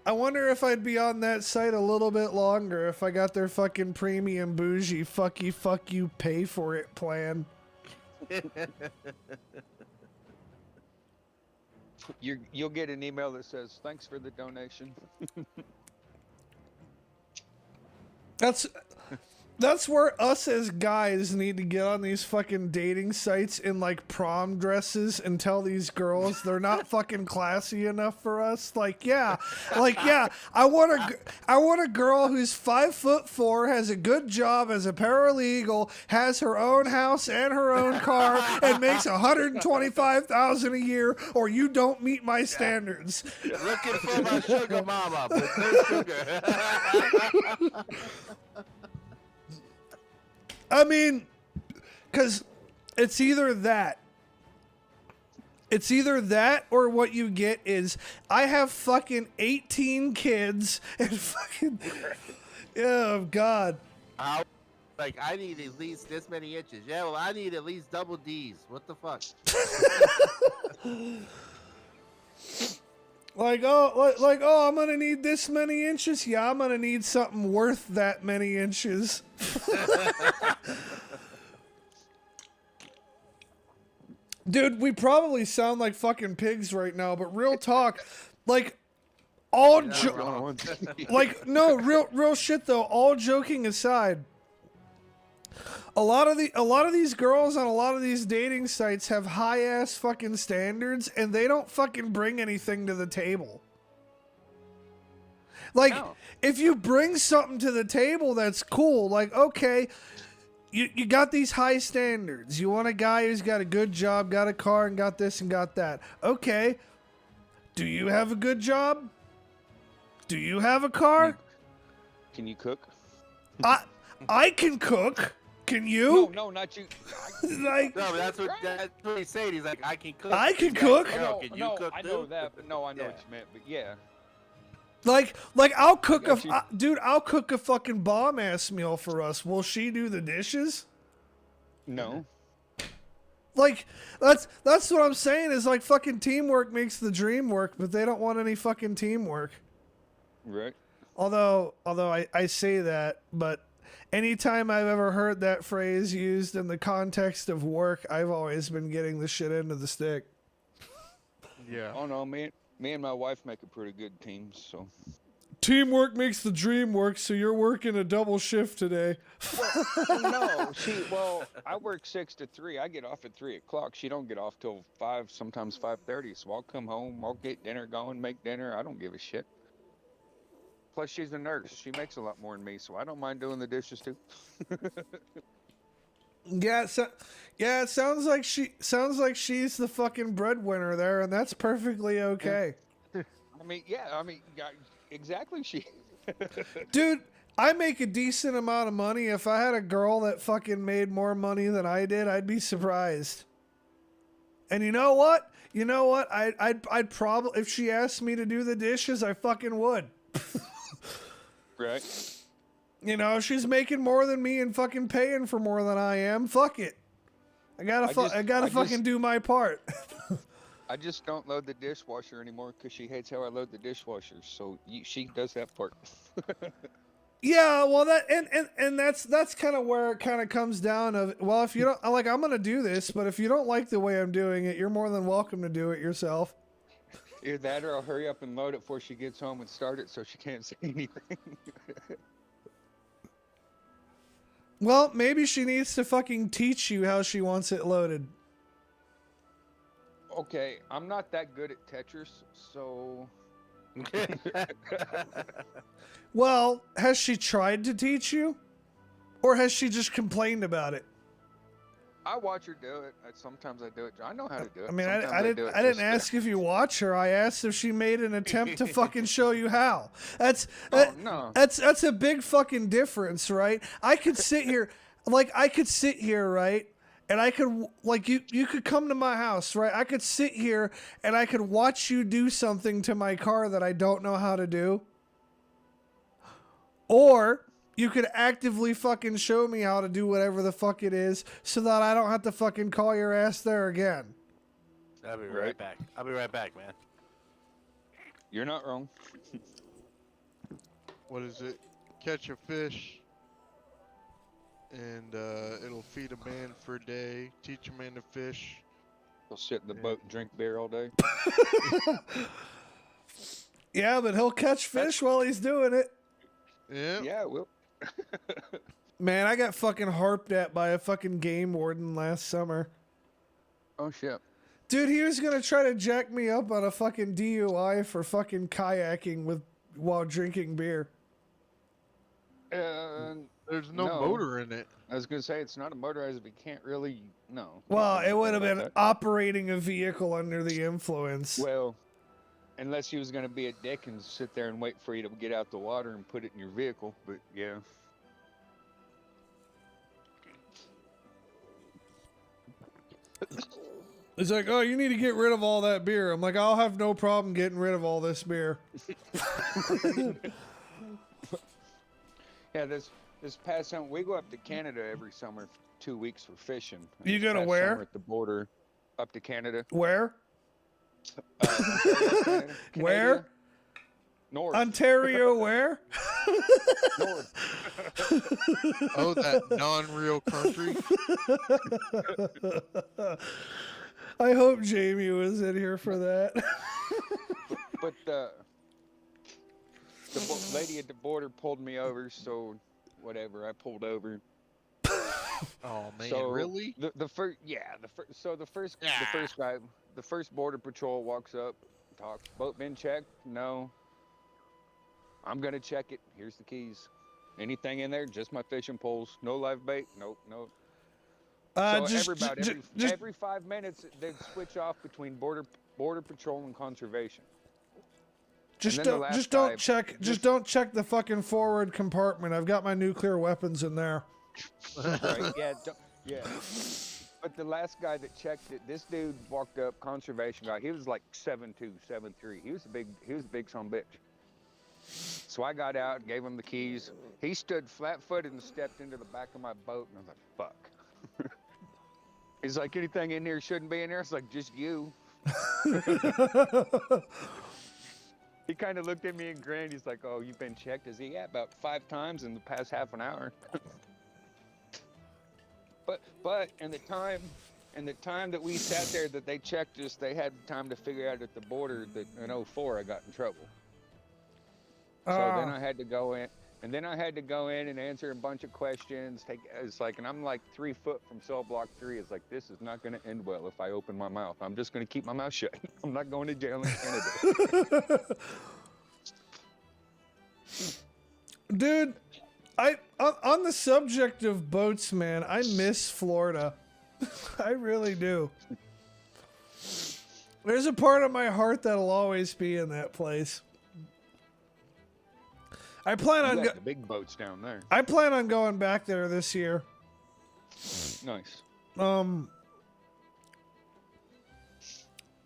I wonder if I'd be on that site a little bit longer if I got their fucking premium bougie fuck you pay for it plan. You'll get an email that says, "Thanks for the donation." That's where us as guys need to get on these fucking dating sites in like prom dresses and tell these girls they're not fucking classy enough for us. Yeah, I want a girl who's 5'4", has a good job as a paralegal, has her own house and her own car, and makes $125,000 a year, or you don't meet my standards. Looking for my sugar mama, but no sugar. I mean, because it's either that or what you get is I have fucking 18 kids and fucking, oh God. I need at least this many inches. Yeah, well, I need at least double D's. What the fuck? I'm gonna need this many inches. Yeah, I'm gonna need something worth that many inches. Dude, we probably sound like fucking pigs right now, but real talk, real shit though, all joking aside, a lot of these girls on a lot of these dating sites have high ass fucking standards and they don't fucking bring anything to the table. If you bring something to the table, that's cool. Okay, you got these high standards. You want a guy who's got a good job, got a car, and got this and got that. Okay. Do you have a good job? Do you have a car? Can you cook? I can cook. Can you? No, not you. No, that's what he's saying. He's like, I can cook. I can cook. Can you cook I too? know that, but no, I know what you meant. But yeah. I'll cook I'll cook a fucking bomb ass meal for us. Will she do the dishes? No. That's what I'm saying is fucking teamwork makes the dream work, but they don't want any fucking teamwork. Right. Although I say that, but anytime I've ever heard that phrase used in the context of work, I've always been getting the shit into the stick. Yeah. Oh no, me and my wife make a pretty good team, so. Teamwork makes the dream work, so you're working a double shift today. No, I work 6 to 3. I get off at 3 o'clock. She don't get off till 5, sometimes 5:30. So I'll come home, I'll get dinner going, make dinner. I don't give a shit. Plus, she's a nurse. She makes a lot more than me, so I don't mind doing the dishes too. Yeah, it sounds like she's the fucking breadwinner there, and that's perfectly okay. Exactly. Dude, I make a decent amount of money. If I had a girl that fucking made more money than I did, I'd be surprised. And you know what? I'd probably, if she asked me to do the dishes, I fucking would. Right. She's making more than me and fucking paying for more than I am. Fuck it. I gotta fucking do my part. I just don't load the dishwasher anymore because she hates how I load the dishwasher. So she does that part. Yeah, well, and that's kind of where it kind of comes down of, well, if you don't like, I'm gonna do this, but if you don't like the way I'm doing it, you're more than welcome to do it yourself. Either that, or I'll hurry up and load it before she gets home and start it, so she can't say anything. Well, maybe she needs to fucking teach you how she wants it loaded. Okay, I'm not that good at Tetris, so Well, has she tried to teach you, or has she just complained about it? I watch her do it. Sometimes I do it. I know how to do it. I mean, Sometimes I do didn't. it I didn't just- ask if you watch her. I asked if she made an attempt to fucking show you how. That's Oh, no. that's a big fucking difference, right? I could sit here, right, and I could like you could come to my house, right? I could sit here and I could watch you do something to my car that I don't know how to do, or you could actively fucking show me how to do whatever the fuck it is so that I don't have to fucking call your ass there again. I'll be right back. I'll be right back, man. You're not wrong. What is it? Catch a fish, and it'll feed a man for a day. Teach a man to fish. He'll sit in the boat and drink beer all day. Yeah, but he'll catch fish while he's doing it. Yeah. Yeah, well. Man, I got fucking harped at by a fucking game warden last summer. Oh shit. Dude, he was gonna try to jack me up on a fucking DUI for fucking kayaking while drinking beer. There's no No. motor in it. I was gonna say it's not a motorized, but you can't really no. Well, Can't it would have really been about that. operating a vehicle under the influence. Well, unless he was gonna be a dick and sit there and wait for you to get out the water and put it in your vehicle, but yeah. It's like, oh, you need to get rid of all that beer. I'm like, I'll have no problem getting rid of all this beer. Yeah, this past summer we go up to Canada every summer for 2 weeks for fishing. And You this gonna past where? summer at the border, up to Canada. Where? Canada. Where? North. Ontario, where? North. Oh, that non-real country. I hope Jamie was in here for that. But lady at the border pulled me over, so whatever. I pulled over. Oh man, So really? The first guy, the first border patrol walks up, talks. Boat been checked? No. I'm gonna check it. Here's the keys. Anything in there? Just my fishing poles. No live bait. Nope. Nope. So every 5 minutes they'd switch off between border patrol and conservation. Just And then the don't, last just don't guy- check, just don't check the fucking forward compartment. I've got my nuclear weapons in there. Right? Yeah. Yeah. But the last guy that checked it, this dude walked up, conservation guy. He was like 7'2", 7'3". He was a big son of a bitch. So I got out and gave him the keys. He stood flat-footed and stepped into the back of my boat, and I was like, "Fuck." He's like, "Anything in here shouldn't be in there." It's like, "Just you." He kind of looked at me and grinned. He's like, "Oh, you've been checked?" Is he? Yeah, about 5 times in the past half an hour. But in the time that we sat there that they checked us, they had time to figure out at the border that in 2004 I got in trouble. So then I had to go in, and answer a bunch of questions. And I'm like 3 foot from cell block 3. It's like, this is not going to end well if I open my mouth. I'm just going to keep my mouth shut. I'm not going to jail in Canada. Dude, on the subject of boats, man, I miss Florida. I really do. There's a part of my heart that'll always be in that place. I plan on You got the big boats down there. I plan on going back there this year. Nice.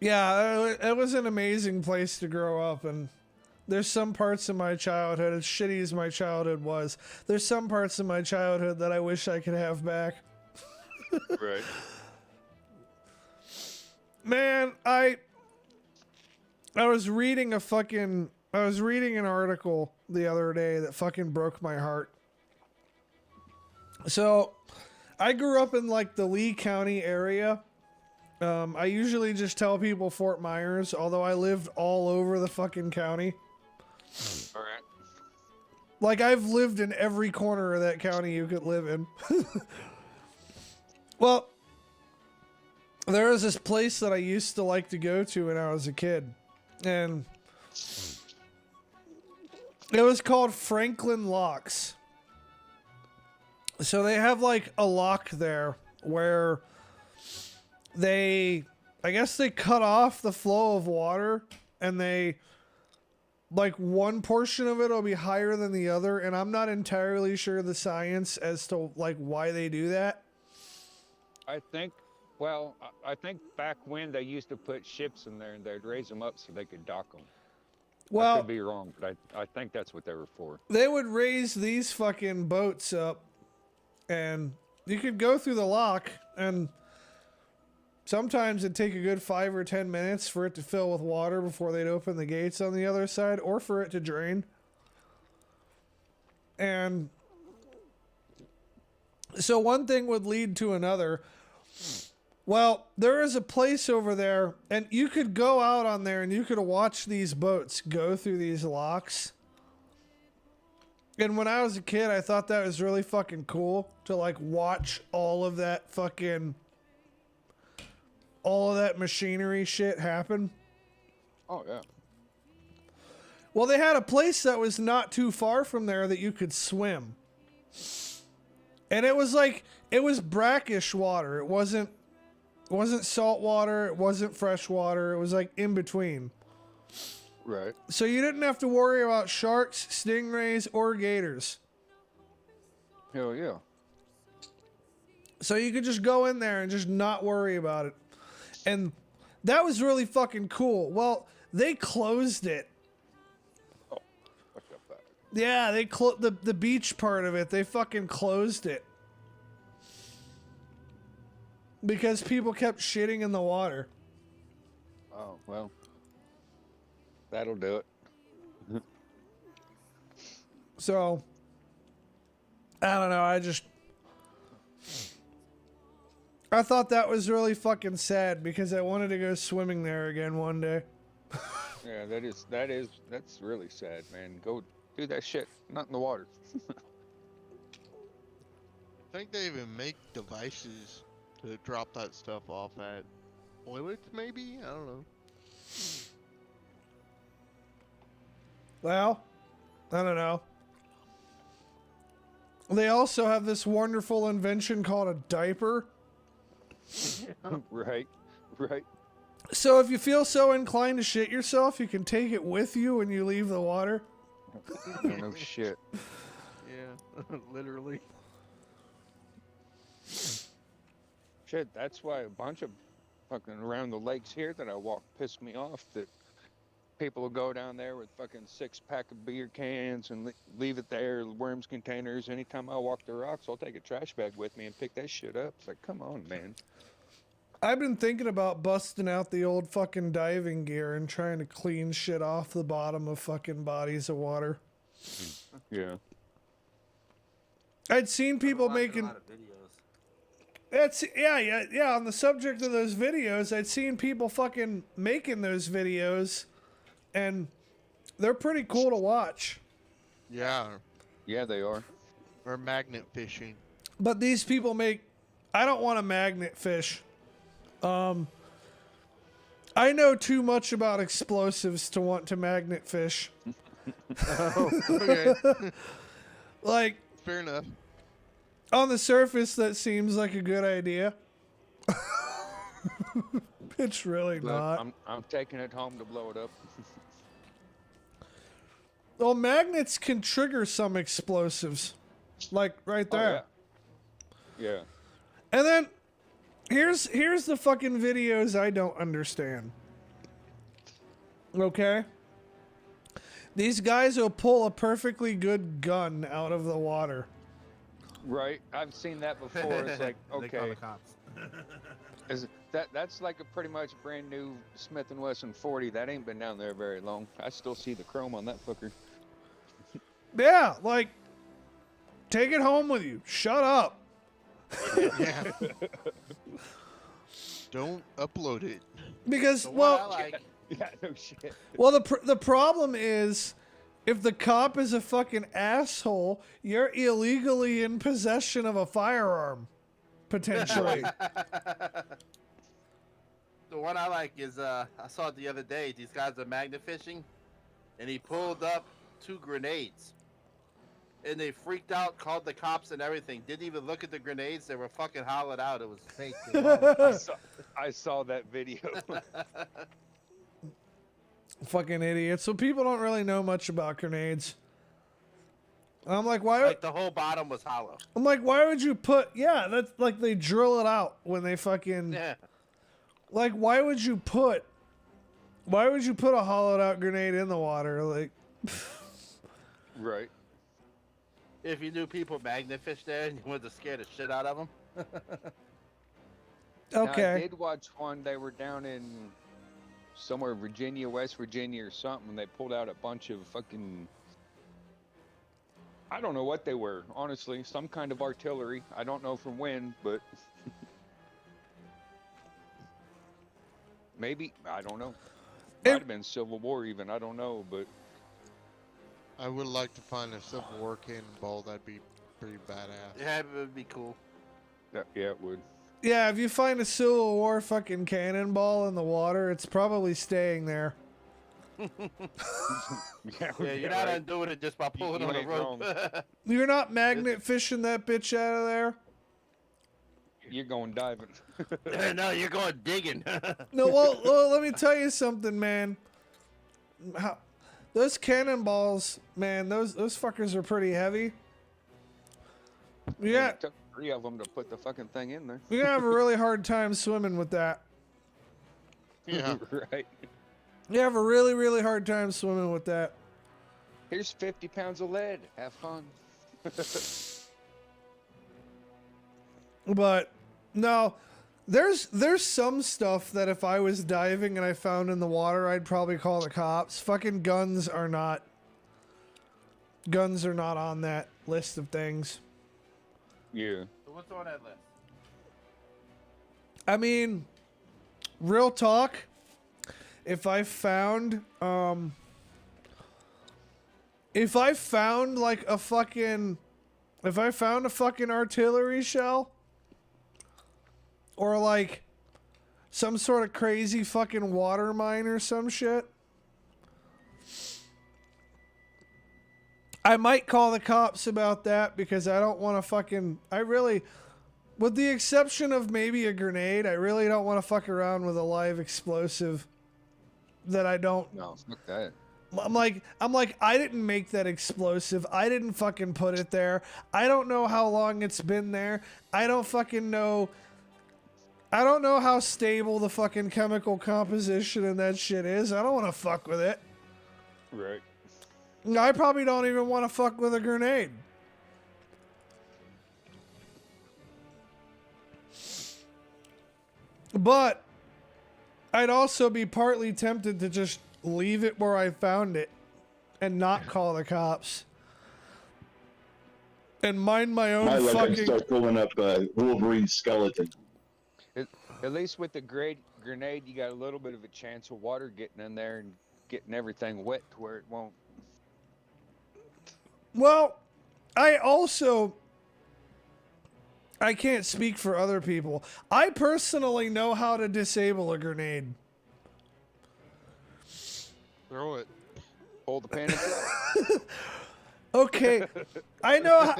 Yeah, it was an amazing place to grow up, and there's some parts of my childhood, as shitty as my childhood was, there's some parts of my childhood that I wish I could have back. Right. Man, I was reading a fucking I was reading an article the other day that fucking broke my heart. So, I grew up in like the Lee County area. I usually just tell people Fort Myers, although I lived all over the fucking county. All right. Like, I've lived in every corner of that county you could live in. Well, there was this place that I used to like to go to when I was a kid. And it was called Franklin Locks. So they have like a lock there where I guess they cut off the flow of water, and like one portion of it will be higher than the other, and I'm not entirely sure the science as to like why they do that. I think back when they used to put ships in there and they'd raise them up so they could dock them. I Well, could be wrong, but I think that's what they were for. they would raise these fucking boats up, and you could go through the lock, and sometimes it'd take a good 5 or 10 minutes for it to fill with water before they'd open the gates on the other side, or for it to drain. And so one thing would lead to another. Well, there is a place over there, and you could go out on there and you could watch these boats go through these locks. And when I was a kid, I thought that was really fucking cool to like watch all of that machinery shit happen. Oh, yeah. Well, they had a place that was not too far from there that you could swim. And it was brackish water. It wasn't salt water. It wasn't fresh water. It was like in between. Right. So you didn't have to worry about sharks, stingrays, or gators. Hell yeah. So you could just go in there and just not worry about it. And that was really fucking cool. Well, they closed it. Oh, what the fuck? Yeah, they the beach part of it. They fucking closed it. Because people kept shitting in the water. Oh, well. That'll do it. So, I don't know. I thought that was really fucking sad because I wanted to go swimming there again one day. Yeah, that's really sad, man. Go do that shit. Not in the water. I think they even make devices to drop that stuff off at toilets, maybe? I don't know. Well, I don't know. They also have this wonderful invention called a diaper. Right. So if you feel so inclined to shit yourself, you can take it with you when you leave the water. No shit. Yeah, literally. Shit, that's why a bunch of fucking around the lakes here that I walk piss me off that people will go down there with fucking 6-pack of beer cans and leave it there, worms containers. Anytime I walk the rocks, I'll take a trash bag with me and pick that shit up. It's like, come on, man. I've been thinking about busting out the old fucking diving gear and trying to clean shit off the bottom of fucking bodies of water. Yeah. I'd seen people making... A lot of videos. Yeah. On the subject of those videos, I'd seen people fucking making those videos, and they're pretty cool to watch. Yeah. Yeah, they are. Or magnet fishing. But these people I don't want to magnet fish. I know too much about explosives to want to magnet fish. Oh, okay. Like, Fair enough. on the surface, that seems like a good idea. It's really Look, not. I'm taking it home to blow it up. Well, magnets can trigger some explosives. Like, right there. Oh, yeah. And then, here's the fucking videos I don't understand. Okay? These guys will pull a perfectly good gun out of the water. Right. I've seen that before. It's like, They call okay. the cops. That's like a pretty much brand new Smith & Wesson 40. That ain't been down there very long. I still see the chrome on that fucker. Yeah, like, take it home with you. Shut up. Yeah. Don't upload it. Because, So well, what I like, Yeah, no shit. well, the problem is, if the cop is a fucking asshole, you're illegally in possession of a firearm, potentially. the one I like is I saw it the other day. These guys are magnet fishing, and he pulled up 2 grenades, and they freaked out, called the cops and everything. Didn't even look at the grenades. They were fucking hollowed out. It was fake. I saw that video. Fucking idiots. So people don't really know much about grenades. I'm like, why? Like the whole bottom was hollow. I'm like, why would you put? Yeah, that's like they drill it out when they fucking. Yeah. Like, why would you put? Why would you put a hollowed out grenade in the water? Like, Right. If you knew people magnet fish there and you wanted to scare the shit out of them. Now, I okay. did watch one. They were down in somewhere Virginia, West Virginia or something. And they pulled out a bunch of fucking. I don't know what they were, honestly. Some kind of artillery. I don't know from when, but maybe, I don't know. Might have been Civil War even, I don't know, but I would like to find a Civil War cannonball. That'd be pretty badass. Yeah, it would be cool. yeah, it would. Yeah, if you find a Civil War fucking cannonball in the water, it's probably staying there. Yeah, you're not undoing it just by pulling on the ain't rope. You're not magnet fishing that bitch out of there. You're going diving. No, you're going digging. No, well, let me tell you something, man. Those cannonballs, man, those fuckers are pretty heavy. Yeah, It took 3 of them to put the fucking thing in there. you're gonna have a really hard time swimming with that. Yeah. Right. You have a really, really hard time swimming with that. Here's 50 pounds of lead. Have fun. But no, there's some stuff that if I was diving and I found in the water, I'd probably call the cops. Fucking guns are not on that list of things. Yeah. So what's on that list? I mean, real talk, if I found like a fucking artillery shell or like some sort of crazy fucking water mine or some shit, I might call the cops about that because I don't want to fucking, with the exception of maybe a grenade, I really don't want to fuck around with a live explosive that I don't. No, fuck that. I'm like, I didn't make that explosive. I didn't fucking put it there. I don't know how long it's been there. I don't fucking know. I don't know how stable the fucking chemical composition in that shit is. I don't want to fuck with it. Right. I probably don't even want to fuck with a grenade. But I'd also be partly tempted to just leave it where I found it and not call the cops and mind my own My luck, I'd fucking. start pulling up Wolverine's skeleton. At least with the grenade, you got a little bit of a chance of water getting in there and getting everything wet to where it won't. Well, I can't speak for other people. I personally know how to disable a grenade. Throw it. Hold the panic. Okay, I know.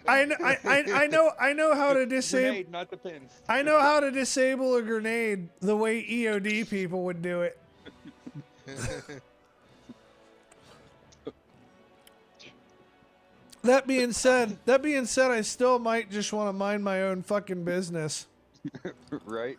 I know how to disable. Grenade, not the pin. I know how to disable a grenade the way EOD people would do it. That being said, I still might just want to mind my own fucking business. Right.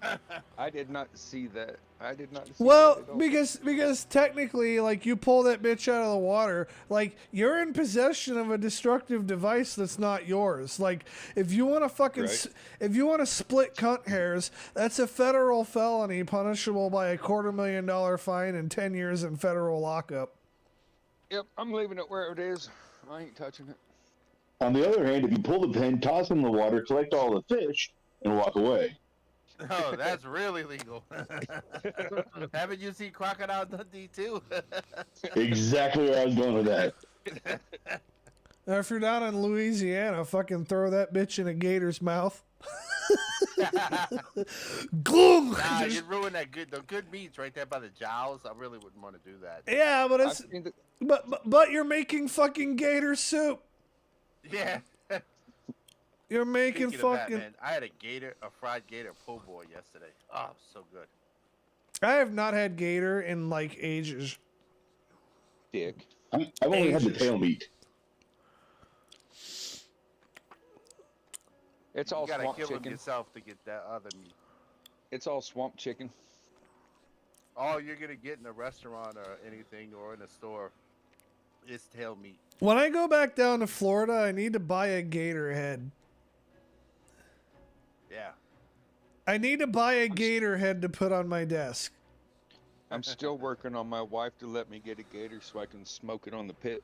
I did not see that. I did not see Well, that at all. because technically, like, you pull that bitch out of the water, like, you're in possession of a destructive device that's not yours. Like, if you want to fucking, Right. if you want to split cunt hairs, that's a federal felony punishable by a $250,000 fine and 10 years in federal lockup. Yep, I'm leaving it where it is. I ain't touching it. On the other hand, if you pull the pin, toss it in the water, collect all the fish, and walk away. Oh, that's really legal. Haven't you seen Crocodile Dundee too? Exactly where I was going with that. Now, if you're down in Louisiana, fucking throw that bitch in a gator's mouth. Gloom! Nah, you ruin the good meats right there by the jowls. I really wouldn't want to do that. Yeah, but I've it's seen the- but you're making fucking gator soup. Yeah. You're making Speaking of that, fucking. man, I had a fried gator po' boy yesterday. Oh, so good. I have not had gator in like ages. Dick. I've only had the Ages. tail meat. It's You all gotta swamp kill them chicken. yourself to get that other meat. It's all swamp chicken. All you're gonna get in a restaurant or anything or in a store is tail meat. When I go back down to Florida, I need to buy a gator head. Yeah. I need to buy a gator head to put on my desk. I'm still working on my wife to let me get a gator so I can smoke it on the pit.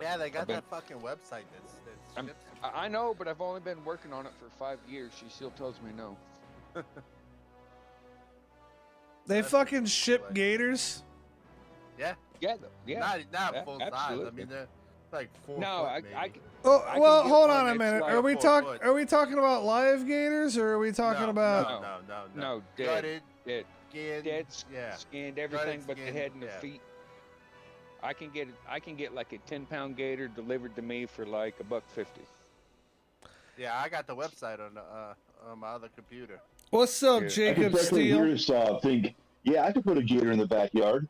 Yeah, they got bet- that fucking website that's I'm- ships. I know, but I've only been working on it for 5 years. She still tells me no. They That's fucking cool, ship like- got Yeah, yeah. Not yeah, full size. I absolutely. mean, they're like 4 No, foot I maybe. Oh I can well, get hold one on a that's minute. like Are we 4 foot. Are we talking about live gators or are we talking no, about? no, No, dead, Gutted, dead, skinned, dead, yeah. skinned, everything but the skinned, head and the yeah. feet. I can get like a 10-pound gator delivered to me for like $1.50. Yeah, I got the website on my other computer. What's up, Yeah. I Jacob can definitely Steele? hear us think, yeah, I could put a gator in the backyard.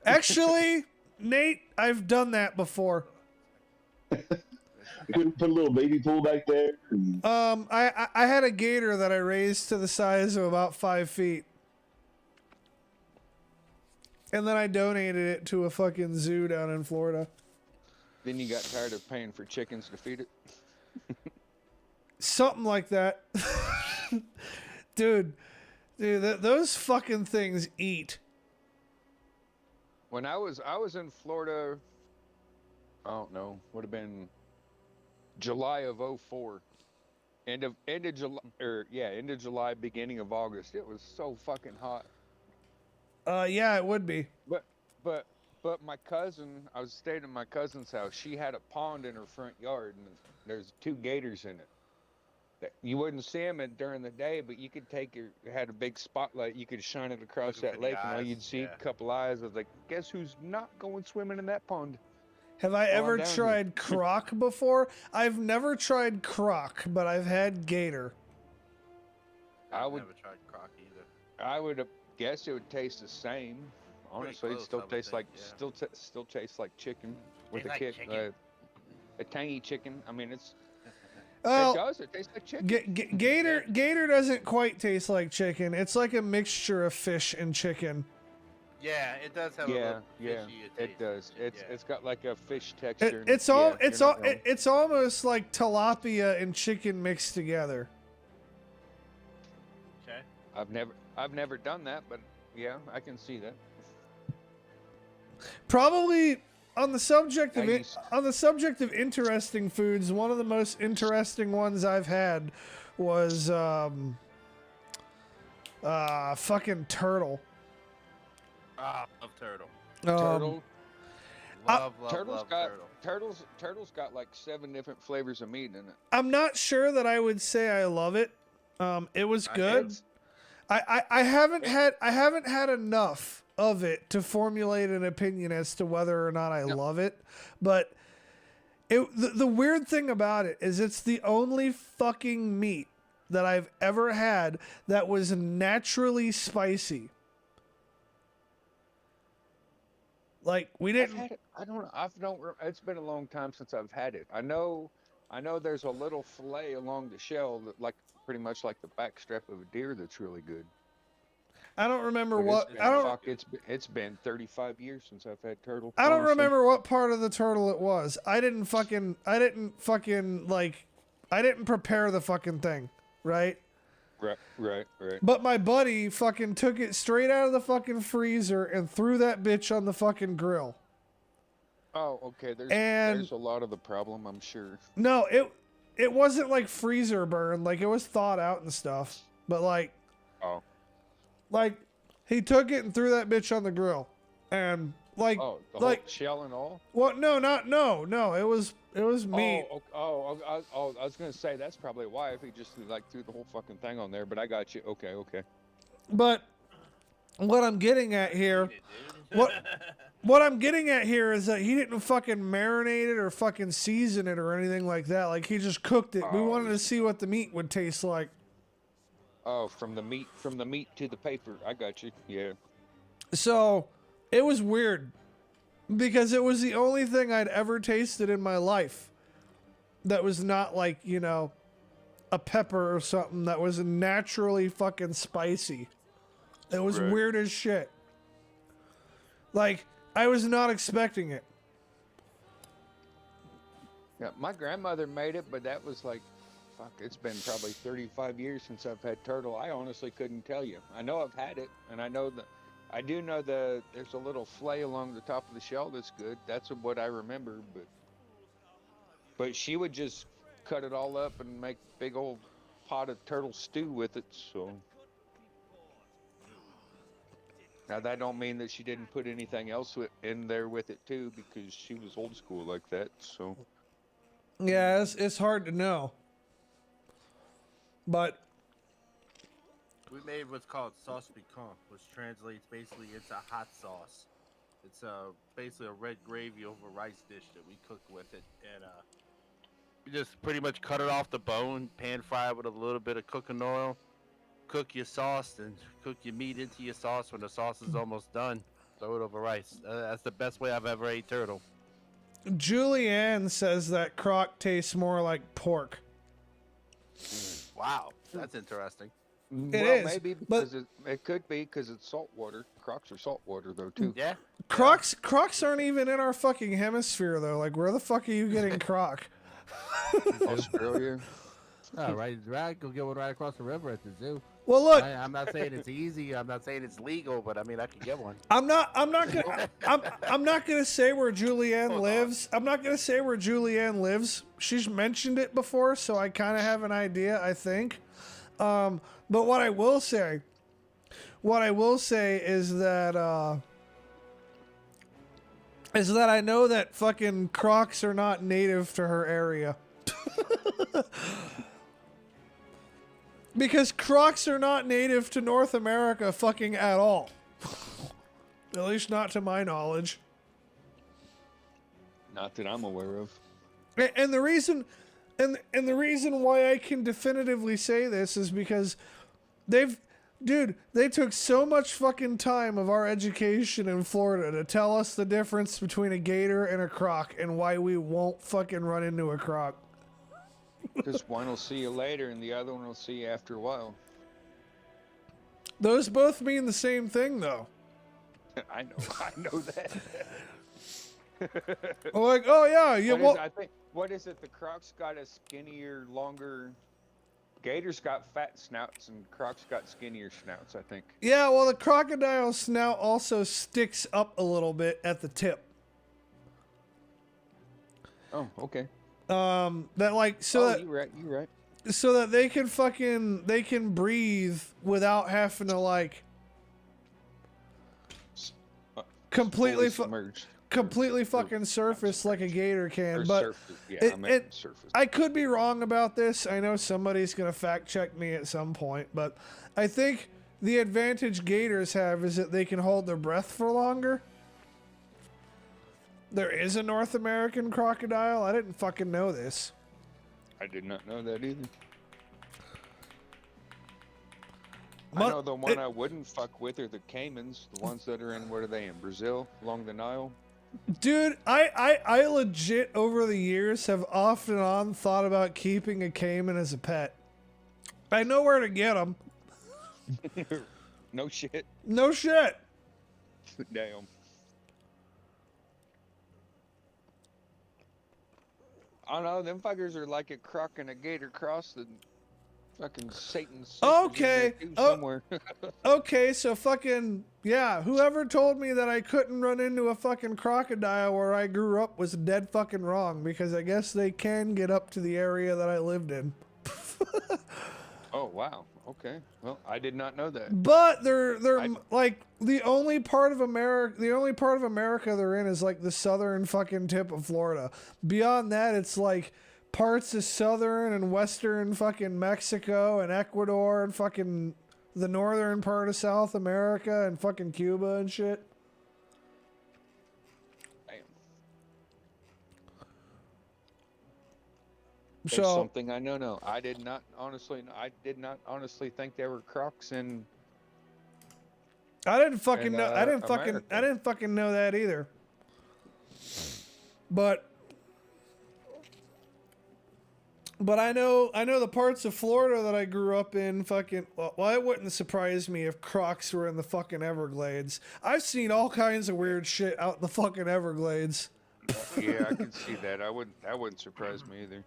Actually, Nate, I've done that before. I could put a little baby pool back there. And I had a gator that I raised to the size of about 5 feet. And then I donated it to a fucking zoo down in Florida. Then you got tired of paying for chickens to feed it. Something like that. Dude, those fucking things eat. When I was in Florida, I don't know, would have been July of 04. End of July, end of July, beginning of August. It was so fucking hot. Yeah, it would be. But my cousin, I was staying at my cousin's house. She had a pond in her front yard, and there's 2 gators in it. You wouldn't see them during the day, but you could take it had a big spotlight. You could shine it across Looking that for the lake, and all eyes, you'd see yeah. a couple eyes. I was like, guess who's not going swimming in that pond? Have I I'm ever down here. tried croc before? I've never tried croc, but I've had gator. I I've would- never tried croc either. I would guess it would taste the same. Honestly, it close, still I would tastes think, like yeah. still tastes like chicken with Tastes a like kick, chicken. a tangy chicken. I mean, it Well, does. It tastes like chicken. gator doesn't quite taste like chicken. It's like a mixture of fish and chicken. Yeah, it does have a Yeah, little yeah, fishy it taste. does. It's Yeah. it's got like a fish texture. and It's all yeah, it's you're all not wrong. it's almost like tilapia and chicken mixed together. Okay. I've never done that, but yeah, I can see that. Probably on the subject of Nice. interesting foods, one of the most interesting ones I've had was fucking turtle. Ah, love turtle. Turtle. Love Turtle's got turtle. turtle's got like 7 different flavors of meat in it. I'm not sure that I would say I love it. It was good. It's- I haven't had enough of it to formulate an opinion as to whether or not I love it. But the weird thing about it is it's the only fucking meat that I've ever had that was naturally spicy. Like we I've didn't. had it. I don't. It's been a long time since I've had it. I know. There's a little fillet along the shell that, like pretty much like the backstrap of a deer that's really good. I don't remember But what. it's I don't. fuck, it's been 35 years since I've had turtle. I don't honestly. remember what part of the turtle it was. I didn't fucking like. I didn't prepare the fucking thing, right? Right. But my buddy fucking took it straight out of the fucking freezer and threw that bitch on the fucking grill. Oh, okay. And- There's a lot of the problem, I'm sure. No, it wasn't like freezer burn. Like it was thawed out and stuff. But Oh. like he took it and threw that bitch on the grill, and like Oh, the like whole shell and all? what? No, no. It was meat. I was gonna say that's probably why if he just like threw the whole fucking thing on there, but I got you. Okay. But what I'm getting at here, what I'm getting at here is that he didn't fucking marinate it or fucking season it or anything like that. Like he just cooked it. We wanted to see what the meat would taste like. Oh, from the meat to the paper. I got you. Yeah. So it was weird because it was the only thing I'd ever tasted in my life that was not like, you know, a pepper or something that was naturally fucking spicy. It was Right. weird as shit. Like, I was not expecting it. Yeah, my grandmother made it, but that was like, fuck, it's been probably 35 years since I've had turtle. I honestly couldn't tell you. I know I've had it, and I do know there's a little flay along the top of the shell that's good. That's what I remember, but she would just cut it all up and make big old pot of turtle stew with it, so. Now that don't mean that she didn't put anything else in there with it too, because she was old school like that, so. Yeah, it's hard to know. But We made what's called sauce piquant, which translates basically into hot sauce. It's basically a red gravy over rice dish that we cook with it, and you just pretty much cut it off the bone, pan fry it with a little bit of cooking oil, cook your sauce, and cook your meat into your sauce. When the sauce is almost done, throw it over rice. That's the best way I've ever ate turtle. Julianne says that crock tastes more like pork. Wow, that's interesting. It Well, is, maybe but- because it could be because it's salt water. Crocs are salt water though too. Yeah. Crocs aren't even in our fucking hemisphere though. Like, where the fuck are you getting croc? Australia. Oh, right. Go get one right across the river at the zoo. Well, look, I'm not saying it's easy. I'm not saying it's legal, but I mean I could get one. I'm not gonna say where Julianne lives. I'm not gonna say where Julianne lives. She's mentioned it before, so I kind of have an idea, I think. But what I will say is that I know that fucking crocs are not native to her area. Because crocs are not native to North America fucking at all. At least not to my knowledge. Not that I'm aware of. And the reason the reason why I can definitively say this is because they took so much fucking time of our education in Florida to tell us the difference between a gator and a croc and why we won't fucking run into a croc. Because one will see you later and the other one will see you after a while. Those both mean the same thing though. I know that. Like, oh yeah, What is it? The Crocs got a skinnier, longer. Gators got fat snouts and Crocs got skinnier snouts, I think. Yeah, well the crocodile snout also sticks up a little bit at the tip. Oh, okay. That like so that you're right. so that they can breathe without having to like completely submerged. completely fucking surface like a gator can. Or But surface. Yeah, I meant surface. I could be wrong about this. I know somebody's gonna fact check me at some point, but I think the advantage gators have is that they can hold their breath for longer. There is a North American crocodile. I didn't fucking know this. I did not know that either. I know the one I wouldn't fuck with are the caimans, the ones that are in, what are they, in Brazil, along the Nile? Dude, I legit over the years have off and on thought about keeping a caiman as a pet. I know where to get them. No shit. No shit. Damn. I don't know. Them fuckers are like a croc and a gator cross. The fucking Satan's Okay. somewhere. Okay, so fucking yeah. Whoever told me that I couldn't run into a fucking crocodile where I grew up was dead fucking wrong, because I guess they can get up to the area that I lived in. Oh wow. Okay. Well, I did not know that. But they're like the only part of America. The only part of America they're in is like the southern fucking tip of Florida. Beyond that, it's like parts of southern and western fucking Mexico and Ecuador and fucking the northern part of South America and fucking Cuba and shit. Damn. So There's something I know. No, I did not honestly think there were crocs in. I didn't fucking in, know. I didn't America. fucking know that either. But I know the parts of Florida that I grew up in fucking. Well, it wouldn't surprise me if crocs were in the fucking Everglades. I've seen all kinds of weird shit out in the fucking Everglades. Yeah, I can see that. That wouldn't surprise me either.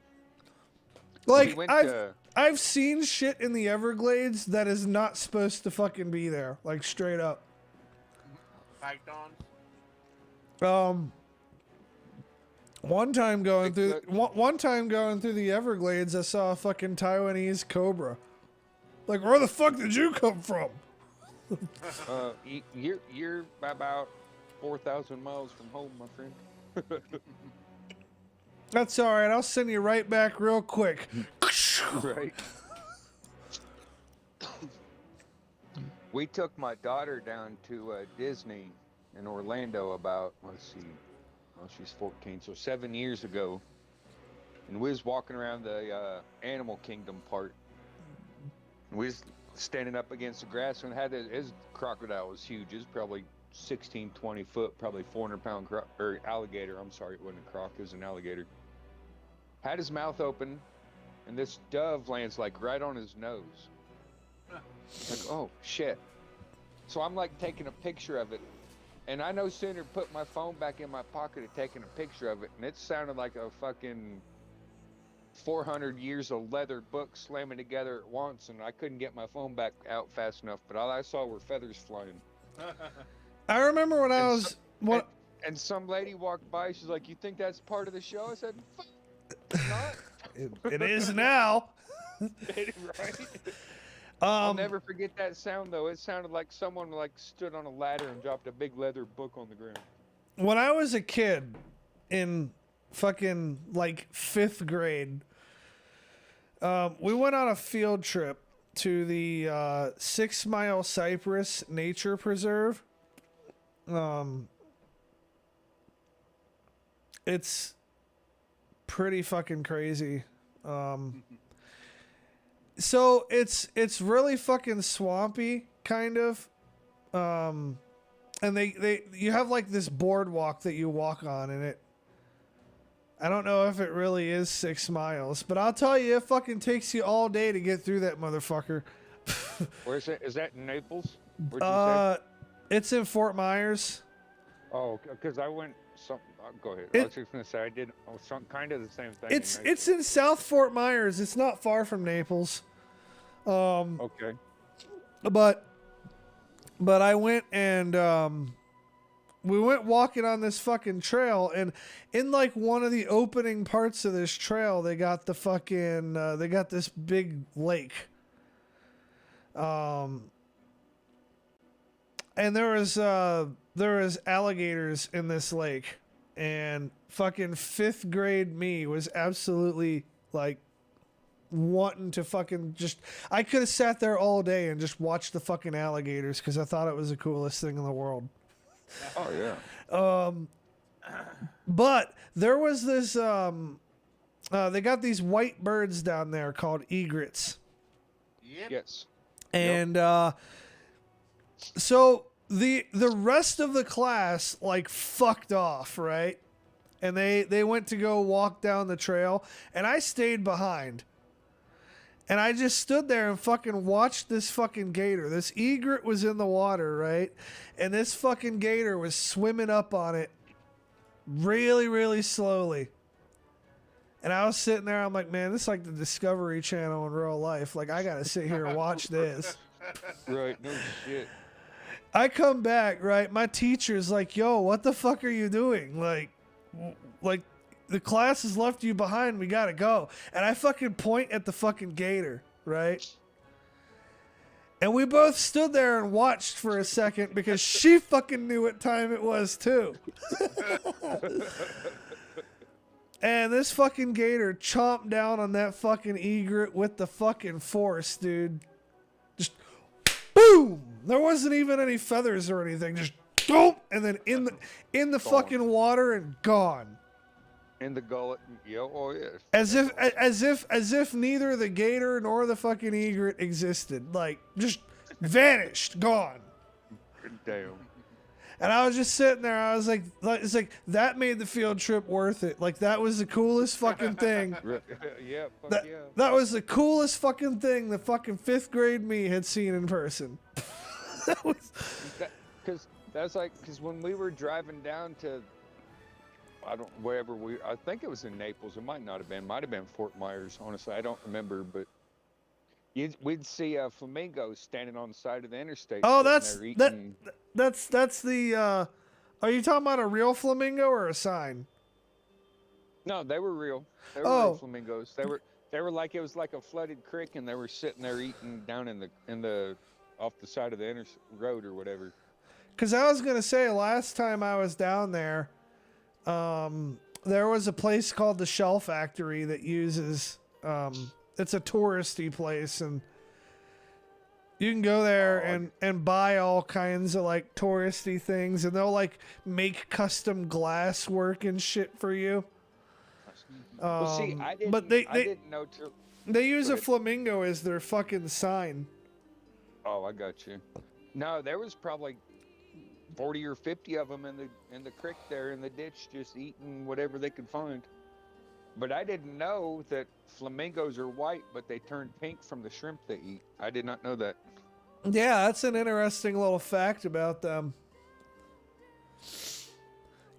Like We went I've seen shit in the Everglades that is not supposed to fucking be there. Like straight up. Python. One time going through the Everglades, I saw a fucking Taiwanese cobra. Like, where the fuck did you come from? You're about 4,000 miles from home, my friend. That's all right. I'll send you right back real quick. Right. We took my daughter down to Disney in Orlando about, let's see, well, she's 14, so 7 years ago. And we was walking around the Animal Kingdom part. And we was standing up against the grass and had his crocodile was huge. It was probably 16, 20 foot, probably 400-pound alligator. I'm sorry, it wasn't a croc, it was an alligator. Had his mouth open, and this dove lands like right on his nose. Like, oh shit. So I'm like taking a picture of it, and I no sooner put my phone back in my pocket and taking a picture of it, and it sounded like a fucking 400 years of leather book slamming together at once, and I couldn't get my phone back out fast enough, but all I saw were feathers flying. I remember when I was... And some lady walked by, she's like, "You think that's part of the show?" I said, "Fuck, it's not." It is now. Right? I'll never forget that sound, though. It sounded like someone like stood on a ladder and dropped a big leather book on the ground. When I was a kid in fucking like 5th grade, we went on a field trip to the 6 Mile Cypress Nature Preserve. It's pretty fucking crazy. So it's really fucking swampy, kind of. And you have like this boardwalk that you walk on, and I don't know if it really is 6 miles, but I'll tell you, it fucking takes you all day to get through that motherfucker. Where is it? Is that in Naples? Where'd you say? It's in Fort Myers. Oh, because I went. Go ahead. I was just gonna say I did kind of the same thing. It's in South Fort Myers. It's not far from Naples. Okay. But I went and we went walking on this fucking trail, and in like one of the opening parts of this trail, they got the fucking they got this big lake. And there was alligators in this lake, and fucking 5th grade me was absolutely like wanting to fucking I could have sat there all day and just watched the fucking alligators because I thought it was the coolest thing in the world. Oh yeah. But there was this they got these white birds down there called egrets. Yep. Yes. And so the rest of the class like fucked off, right? And they went to go walk down the trail, and I stayed behind. And I just stood there and fucking watched this fucking gator. This egret was in the water, right? And this fucking gator was swimming up on it really, really slowly. And I was sitting there, I'm like, man, this is like the Discovery Channel in real life. Like, I gotta sit here and watch this. Right, no shit. I come back, right? My teacher's like, yo, what the fuck are you doing? Like the class has left you behind. We gotta go. And I fucking point at the fucking gator, right? And we both stood there and watched for a second because she fucking knew what time it was too. And this fucking gator chomped down on that fucking egret with the fucking force, dude. Just boom! There wasn't even any feathers or anything. Just boom! And then in the fucking water and gone. In the gullet. Yeah, oh yeah. As if neither the gator nor the fucking egret existed. Like, just vanished, gone. Damn. And I was just sitting there. I was like, it's like that made the field trip worth it. Like, that was the coolest fucking thing. Yeah, fuck yeah. That was the coolest fucking thing the fucking 5th grade me had seen in person. That was because when we were driving down to I think it was in Naples. It might not have been. Might have been Fort Myers. Honestly, I don't remember. But we'd see flamingos standing on the side of the interstate. Oh, sitting there eating. that's the. Are you talking about a real flamingo or a sign? No, they were real. They were real flamingos. They were like, it was like a flooded creek, and they were sitting there eating down in the off the side of the road or whatever. Because I was gonna say, last time I was down there, there was a place called the Shell Factory that uses. It's a touristy place, and you can go there and buy all kinds of like touristy things, and they'll like make custom glass work and shit for you. Well, see, I didn't know till they use a flamingo as their fucking sign. Oh, I got you. No, there was probably 40 or 50 of them in the creek there in the ditch, just eating whatever they could find. But I didn't know that flamingos are white, but they turn pink from the shrimp they eat. I did not know that. Yeah, that's an interesting little fact about them.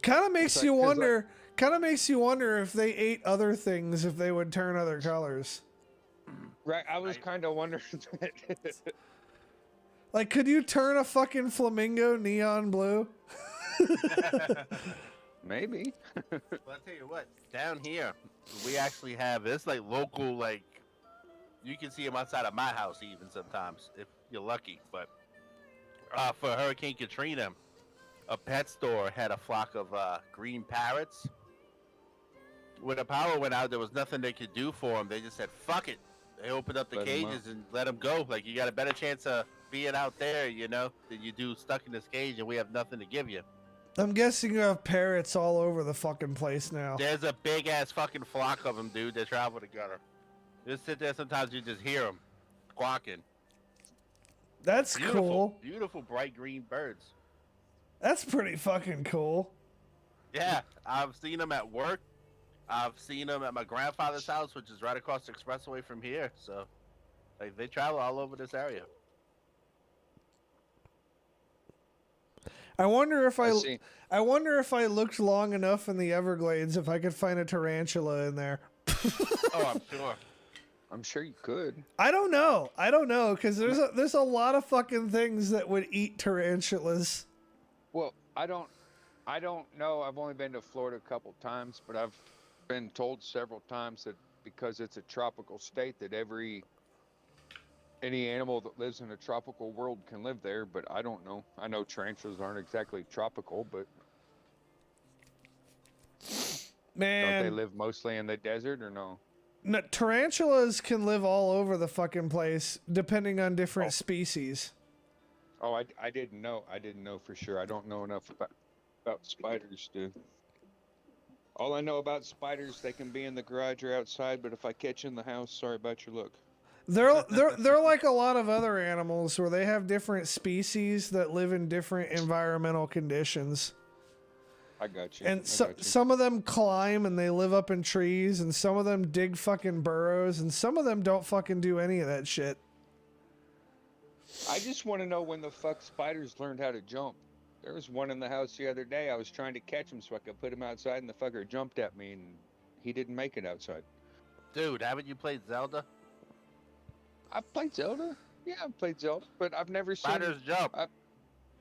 Kind of makes you wonder. Kind of makes you wonder if they ate other things, if they would turn other colors. Right, I was kind of wondering that. Like, could you turn a fucking flamingo neon blue? Maybe. Well, I'll tell you what, down here, we actually have, it's like local, like, you can see them outside of my house even sometimes, if you're lucky. But for Hurricane Katrina, a pet store had a flock of green parrots. When the power went out, there was nothing they could do for them. They just said, fuck it. They opened up the cages and let them go. Like, you got a better chance of being out there, you know, than you do stuck in this cage, and we have nothing to give you. I'm guessing you have parrots all over the fucking place now. There's a big ass fucking flock of them, dude. They travel together. Just sit there. Sometimes you just hear them squawking. That's cool. Beautiful bright green birds. That's pretty fucking cool. Yeah, I've seen them at work. I've seen them at my grandfather's house, which is right across the expressway from here. So, like, they travel all over this area. I wonder if I looked long enough in the Everglades if I could find a tarantula in there. Oh, I'm sure. I'm sure you could. I don't know, because there's a lot of fucking things that would eat tarantulas. Well, I don't know. I've only been to Florida a couple times, but I've been told several times that because it's a tropical state, that any animal that lives in a tropical world can live there, but I don't know. I know tarantulas aren't exactly tropical, but man, don't they live mostly in the desert or no? No, tarantulas can live all over the fucking place, depending on different species. Oh, I didn't know. I didn't know for sure. I don't know enough about spiders, dude. All I know about spiders, they can be in the garage or outside, but if I catch in the house, sorry about your look. They're like a lot of other animals where they have different species that live in different environmental conditions. I got you. And some of them climb and they live up in trees, and some of them dig fucking burrows, and some of them don't fucking do any of that shit. I just want to know when the fuck spiders learned how to jump. There was one in the house the other day. I was trying to catch him so I could put him outside, and the fucker jumped at me, and he didn't make it outside. Dude, haven't you played Zelda? I've played Zelda. Yeah, I've played Zelda, but I've never seen. Spiders jump.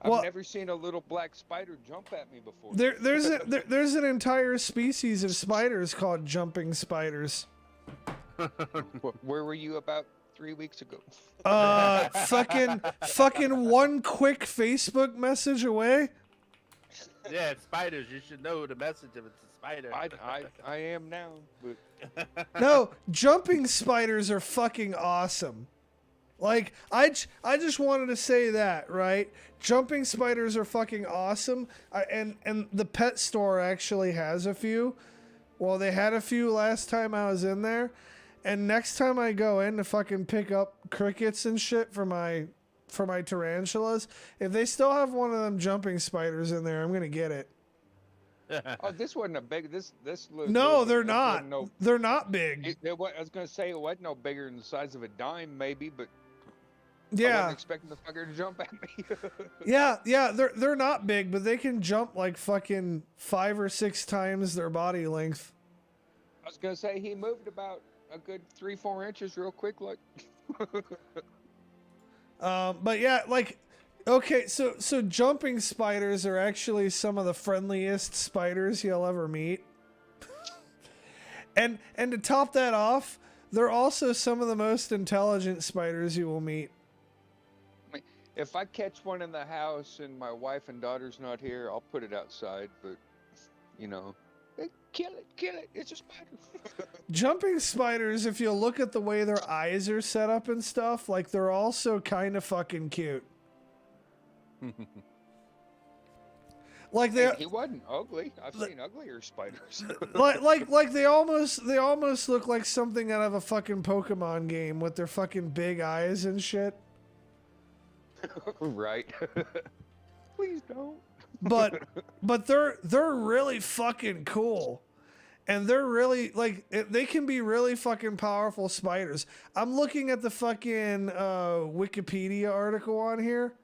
I've never seen a little black spider jump at me before. There's an entire species of spiders called jumping spiders. Where were you about 3 weeks ago? Fucking one quick Facebook message away. Yeah, it's spiders. You should know the message if it's a spider. I am now, but No, jumping spiders are fucking awesome. Like, I just wanted to say that, right? Jumping spiders are fucking awesome. And the pet store actually has a few. Well, they had a few last time I was in there. And next time I go in to fucking pick up crickets and shit for my tarantulas, if they still have one of them jumping spiders in there, I'm gonna get it. Oh, this wasn't a big. This No, they're not. They're not big. I was gonna say it wasn't no bigger than the size of a dime, maybe, but I Yeah, wasn't expecting the fucker to jump at me. yeah. They're not big, but they can jump like fucking 5 or 6 times their body length. I was gonna say he moved about a good 3-4 inches real quick, like. But yeah, like, okay, so jumping spiders are actually some of the friendliest spiders you'll ever meet. and to top that off, they're also some of the most intelligent spiders you will meet. If I catch one in the house and my wife and daughter's not here, I'll put it outside. But, you know, kill it. It's a spider. Jumping spiders, if you look at the way their eyes are set up and stuff, like, they're also kind of fucking cute. Like he wasn't ugly. I've seen uglier spiders. like they almost look like something out of a fucking Pokemon game with their fucking big eyes and shit. Right. Please don't. But they're really fucking cool. And they're really, like, they can be really fucking powerful spiders. I'm looking at the fucking Wikipedia article on here.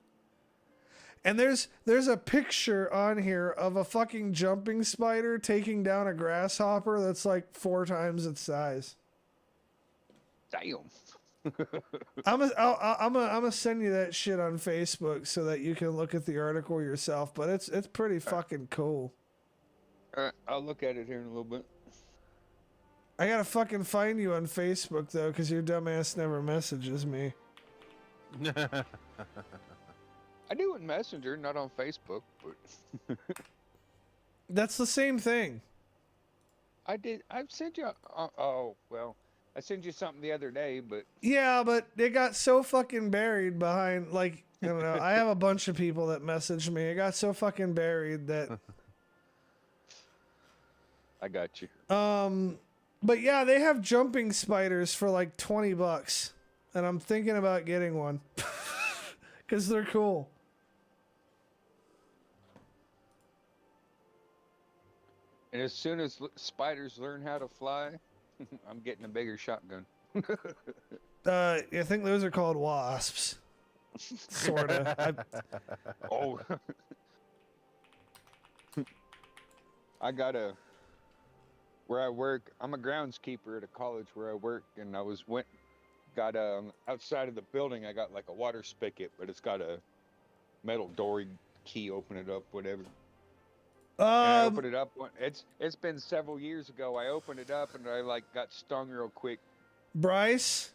And there's a picture on here of a fucking jumping spider taking down a grasshopper that's like 4 times its size. Damn. I'm gonna send you that shit on Facebook so that you can look at the article yourself. But it's pretty fucking cool. All right, I'll look at it here in a little bit. I gotta fucking find you on Facebook though, because your dumbass never messages me. I do in Messenger, not on Facebook, but That's the same thing. I sent you. Oh well, I sent you something the other day, but Yeah, but it got so fucking buried behind, like, I don't know. I have a bunch of people that messaged me. It got so fucking buried that. I got you. But yeah, they have jumping spiders for like $20, and I'm thinking about getting one because they're cool. And as soon as spiders learn how to fly, I'm getting a bigger shotgun. I think those are called wasps. Sorta. Oh. I got where I work, I'm a groundskeeper at a college where I work, and I got outside of the building, I got like a water spigot, but it's got a metal door key, open it up, whatever. And I opened it up. It's been several years ago. I opened it up and I like got stung real quick. Bryce?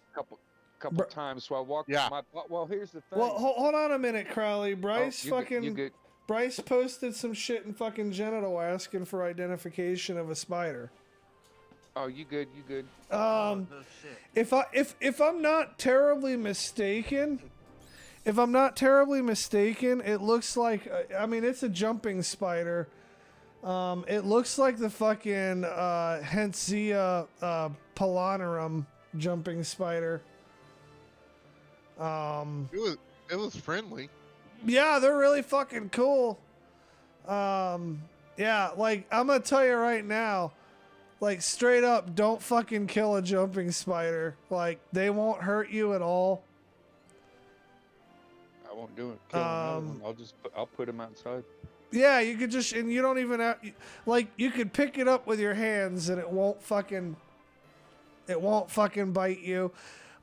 Couple times. So I walked. Yeah. Well, here's the thing. Well, hold on a minute, Crowley. Bryce you good. Bryce posted some shit in fucking Genital asking for identification of a spider. Oh, you good? You good? No shit. If I'm not terribly mistaken, it looks like I mean it's a jumping spider. It looks like the fucking Hentzia Polanarum jumping spider. It was friendly. Yeah, they're really fucking cool. Yeah, like, I'm gonna tell you right now, like, straight up, don't fucking kill a jumping spider. Like, they won't hurt you at all. I won't do it. Kill another one. I'll put him outside. Yeah, you could just, and you don't even have, like, you could pick it up with your hands and it won't fucking bite you.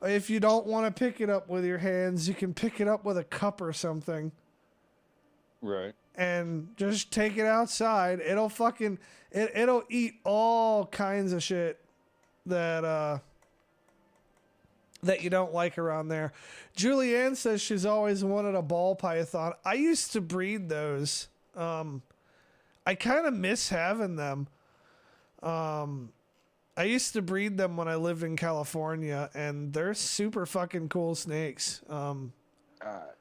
If you don't want to pick it up with your hands, you can pick it up with a cup or something. Right. And just take it outside. It'll fucking, it'll eat all kinds of shit that you don't like around there. Julianne says she's always wanted a ball python. I used to breed those. I kind of miss having them. I used to breed them when I lived in California, and they're super fucking cool snakes. I'm not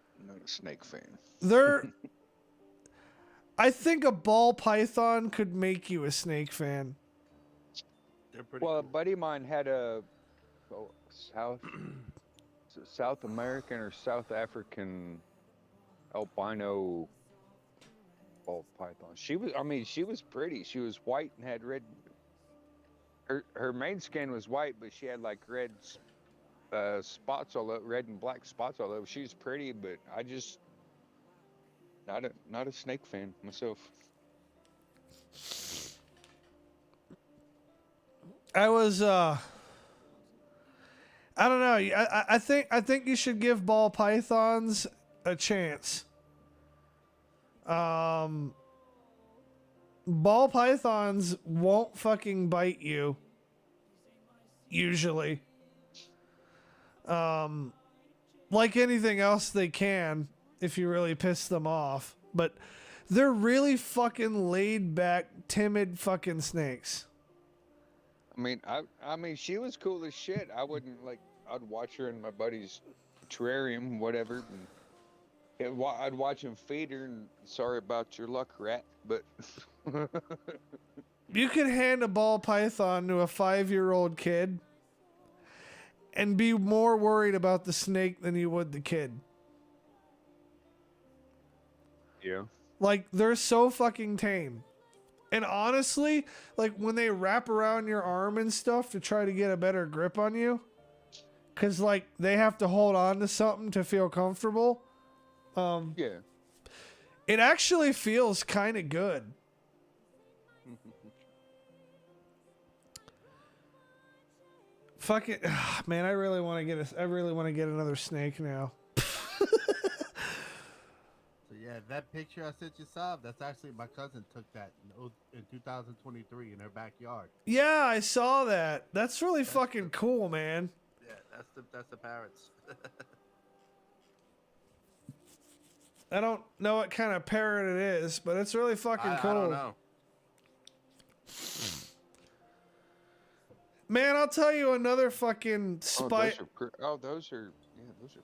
a snake fan. I think a ball python could make you a snake fan. They're pretty Well, a cool. buddy of mine had a South American or South African albino ball python. She was pretty. She was white and had red. Her main skin was white, but she had like red spots all over, red and black spots all over. She was pretty, but I just not a snake fan myself. I was I don't know. I think you should give ball pythons a chance. Ball pythons won't fucking bite you. Usually. Like anything else they can if you really piss them off. But they're really fucking laid back, timid fucking snakes. I mean, she was cool as shit. I wouldn't I'd watch her in my buddy's terrarium, whatever. And I'd watch him feed her. And sorry about your luck, rat. But you could hand a ball python to a 5-year-old kid and be more worried about the snake than you would the kid. yeah, Like, they're so fucking tame. And honestly, like, when they wrap around your arm and stuff to try to get a better grip on you, because, like, they have to hold on to something to feel comfortable, yeah. it actually feels kind of good. Fuck it. Man, I really want to get another snake now. So yeah, that picture I sent you, Sav, that's actually my cousin took that in 2023 in her backyard. Yeah, I saw that. That's really fucking cool, man. Yeah, that's the parrots. I don't know what kind of parrot it is, but it's really fucking cool. I don't know. Man, I'll tell you another fucking spider. Those are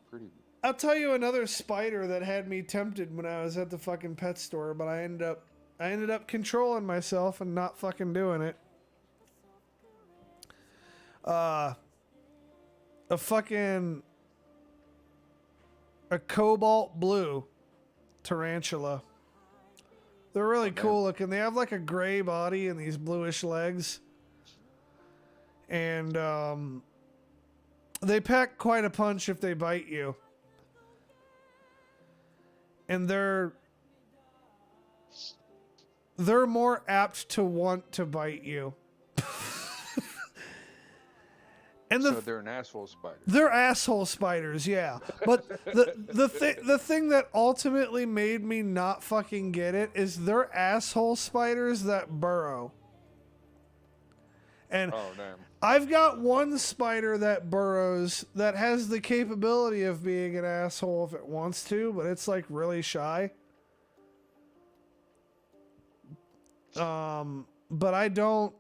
pretty. I'll tell you another spider that had me tempted when I was at the fucking pet store, but I ended up controlling myself and not fucking doing it. A cobalt blue tarantula. They're really cool looking. They have like a gray body and these bluish legs. And they pack quite a punch if they bite you. And they're more apt to want to bite you. And So they're an asshole spider. They're asshole spiders, yeah. But the thing that ultimately made me not fucking get it is they're asshole spiders that burrow. And Oh damn. I've got one spider that burrows that has the capability of being an asshole if it wants to, but it's like really shy. But I don't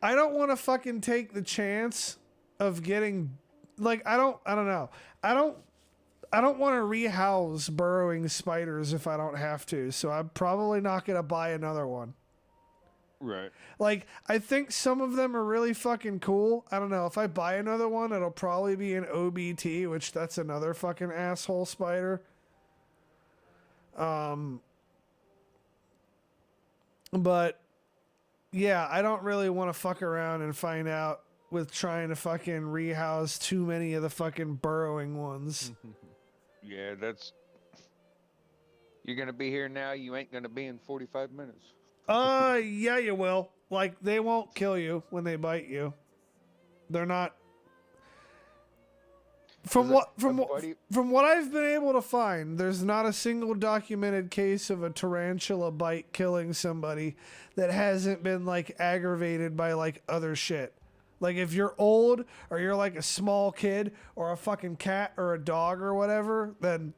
want to fucking take the chance of getting, like, I don't know. I don't want to rehouse burrowing spiders if I don't have to, so I'm probably not going to buy another one. Right. Like, I think some of them are really fucking cool. I don't know. If I buy another one, it'll probably be an OBT, which that's another fucking asshole spider. But yeah, I don't really want to fuck around and find out with trying to fucking rehouse too many of the fucking burrowing ones. Yeah, that's. You're gonna be here now. You ain't gonna be in 45 minutes. Yeah, you will. Like, they won't kill you when they bite you. They're not. From what I've been able to find, there's not a single documented case of a tarantula bite killing somebody that hasn't been like aggravated by like other shit. Like, if you're old or you're like a small kid or a fucking cat or a dog or whatever, then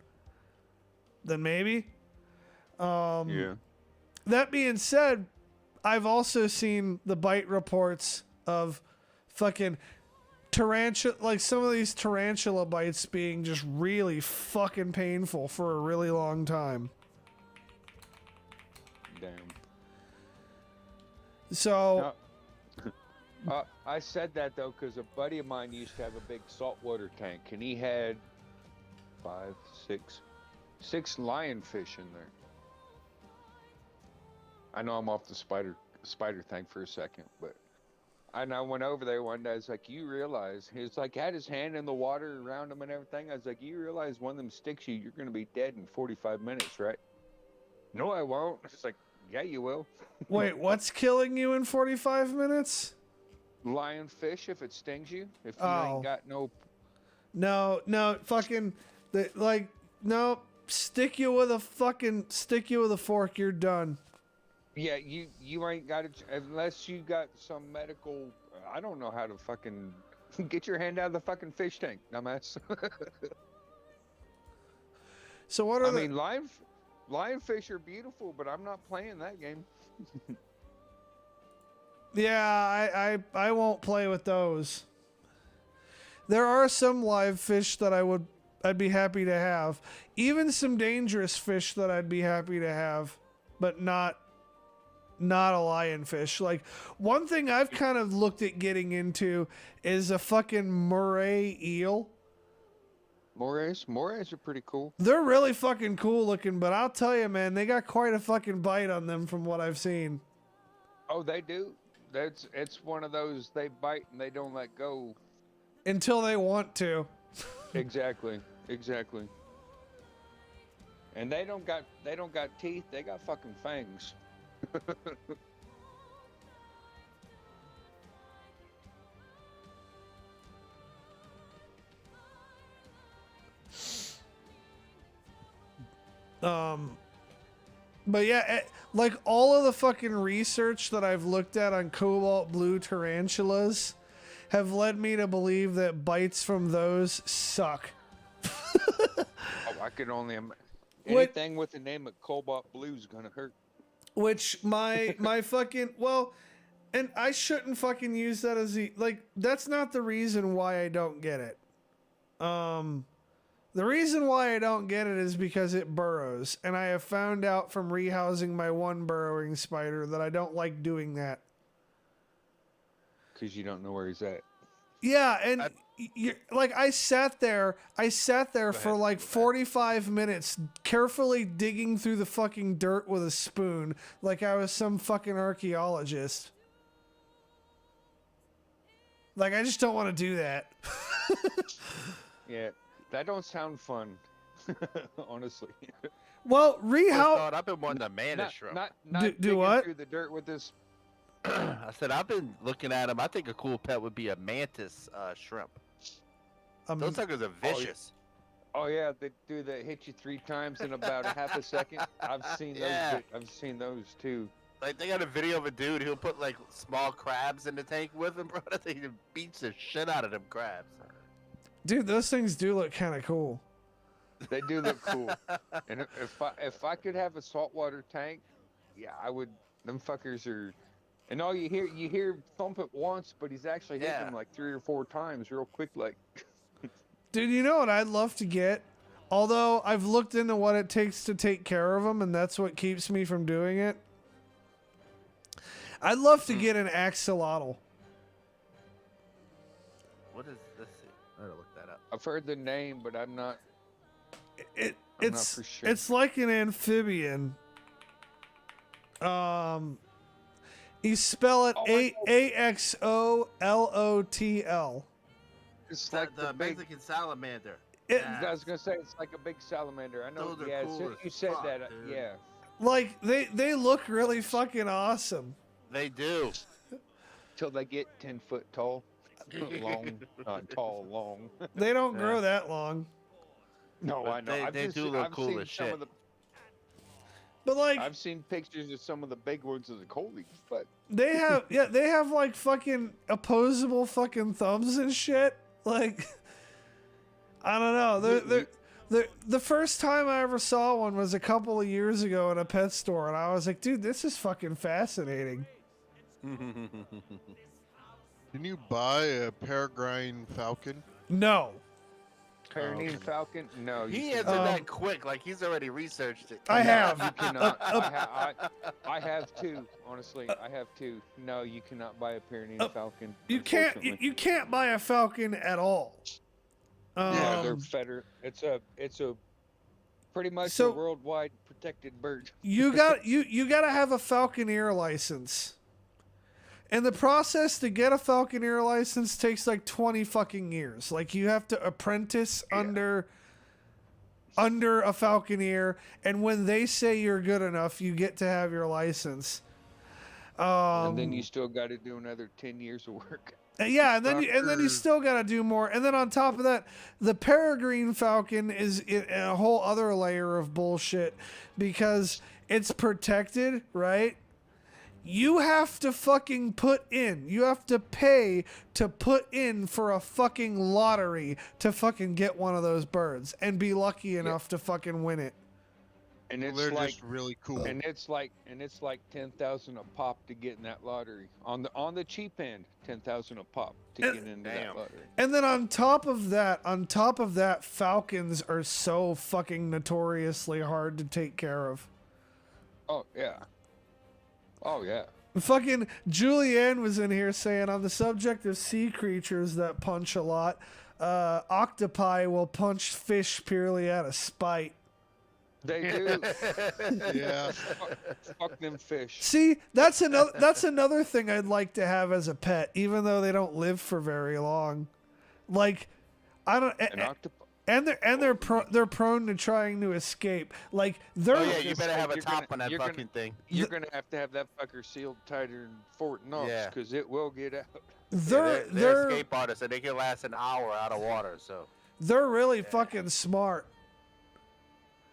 maybe. Yeah. That being said, I've also seen the bite reports of fucking tarantula, like some of these tarantula bites being just really fucking painful for a really long time. Damn. So I said that though because a buddy of mine used to have a big saltwater tank, and he had 6 lionfish in there. I know I'm off the spider thing for a second, but I went over there one day. I was like, "You realize?" He was like, had his hand in the water around him and everything. I was like, "You realize one of them sticks you, you're gonna be dead in 45 minutes, right?" No, I won't. It's like, yeah, you will. wait, what's killing you in 45 minutes? Lionfish, if it stings you, if you ain't got no. No, fucking, no, stick you with a fork, you're done. Yeah, you ain't got it unless you got some medical. I don't know how to fucking get your hand out of the fucking fish tank, dumbass. So what are I mean, lionfish are beautiful, but I'm not playing that game. Yeah, I won't play with those. There are some live fish that I'd be happy to have. Even some dangerous fish that I'd be happy to have, but not a lionfish. Like, one thing I've kind of looked at getting into is a fucking moray eel. Morays are pretty cool. They're really fucking cool looking, but I'll tell you, man, they got quite a fucking bite on them from what I've seen. Oh, they do. It's one of those, they bite and they don't let go until they want to. Exactly. And they don't got teeth. They got fucking fangs. But yeah, like all of the fucking research that I've looked at on cobalt blue tarantulas have led me to believe that bites from those suck. I could only anything with the name of cobalt blue is gonna hurt. Which my fucking, well, and I shouldn't fucking use that as that's not the reason why I don't get it. The reason why I don't get it is because it burrows, and I have found out from rehousing my one burrowing spider that I don't like doing that. Because you don't know where he's at. Yeah, and I sat there for like 45 minutes carefully digging through the fucking dirt with a spoon like I was some fucking archaeologist. Like, I just don't want to do that. Yeah, that don't sound fun, honestly. Well, I've been wanting a mantis shrimp. Not do what? Through the dirt with this. I said I've been looking at them. I think a cool pet would be a mantis shrimp. Those suckers are vicious. Oh yeah, they do that. Hit you 3 times in about a half a second. I've seen those. Yeah. I've seen those too. Like, they got a video of a dude who'll put like small crabs in the tank with him, bro. That thing beats the shit out of them crabs. Dude, those things do look kind of cool. They do look cool. And if I could have a saltwater tank, yeah, I would. Them fuckers are. And all you hear thump it once, but he's actually hitting them like 3 or 4 times real quick, like. Dude, you know what I'd love to get? Although I've looked into what it takes to take care of them, and that's what keeps me from doing it. I'd love to get an axolotl. What is this? I gotta look that up. I've heard the name, but I'm not. I'm not for sure. It's like an amphibian. You spell it Axolotl. It's The, like the big. Mexican salamander. It, I was gonna say it's like a big salamander. I know. Those are Yeah, as cool soon as as you said fuck, that. dude. Yeah. like they look really fucking awesome. They do. Till they get 10 foot tall, long, tall, long. They don't Yeah. grow that long. No, But I know. they do look cool seen as some shit. of the. But like I've seen pictures of some of the big ones of the Coley, but they have like fucking opposable fucking thumbs and shit. Like I don't know. The first time I ever saw one was a couple of years ago at a pet store, and I was like, dude, this is fucking fascinating. Can you buy a peregrine falcon? No. Pyrenean okay. falcon. No, He you answered cannot. that quick, like he's already researched it. I have. You cannot. I have two. Honestly, I have two. No, you cannot buy a Pyrenean falcon. You can't unfortunately. you can't buy a falcon at all. Yeah, they're feder. It's a pretty much So- a worldwide protected bird. you got to have a falconeer license. And the process to get a falconeer license takes like 20 fucking years. Like you have to apprentice under a falconeer, and when they say you're good enough, you get to have your license. And then you still got to do another 10 years of work. Yeah, and then you still got to do more. And then on top of that, the peregrine falcon is a whole other layer of bullshit because it's protected, right? You have to fucking you have to pay to put in for a fucking lottery to fucking get one of those birds and be lucky enough to fucking win it. And Well, it's they're like just really cool. and it's like 10,000 a pop to get in that lottery. On the cheap end, 10,000 a pop to get into that Damn. lottery. And then on top of that, falcons are so fucking notoriously hard to take care of. Oh yeah. Oh yeah. Fucking Julianne was in here saying on the subject of sea creatures that punch a lot, octopi will punch fish purely out of spite. They do. Yeah. Fuck them fish. See, that's another thing I'd like to have as a pet, even though they don't live for very long. Like, I don't. An octopus. And they're prone to trying to escape. Like they're Oh yeah, you better have a You're top gonna- on that you're gonna- fucking thing. You're gonna have to have that fucker sealed tighter than Fort Knox Yeah. because it will get out. they're They're escape artists, and they can last an hour out of water. So they're really fucking smart.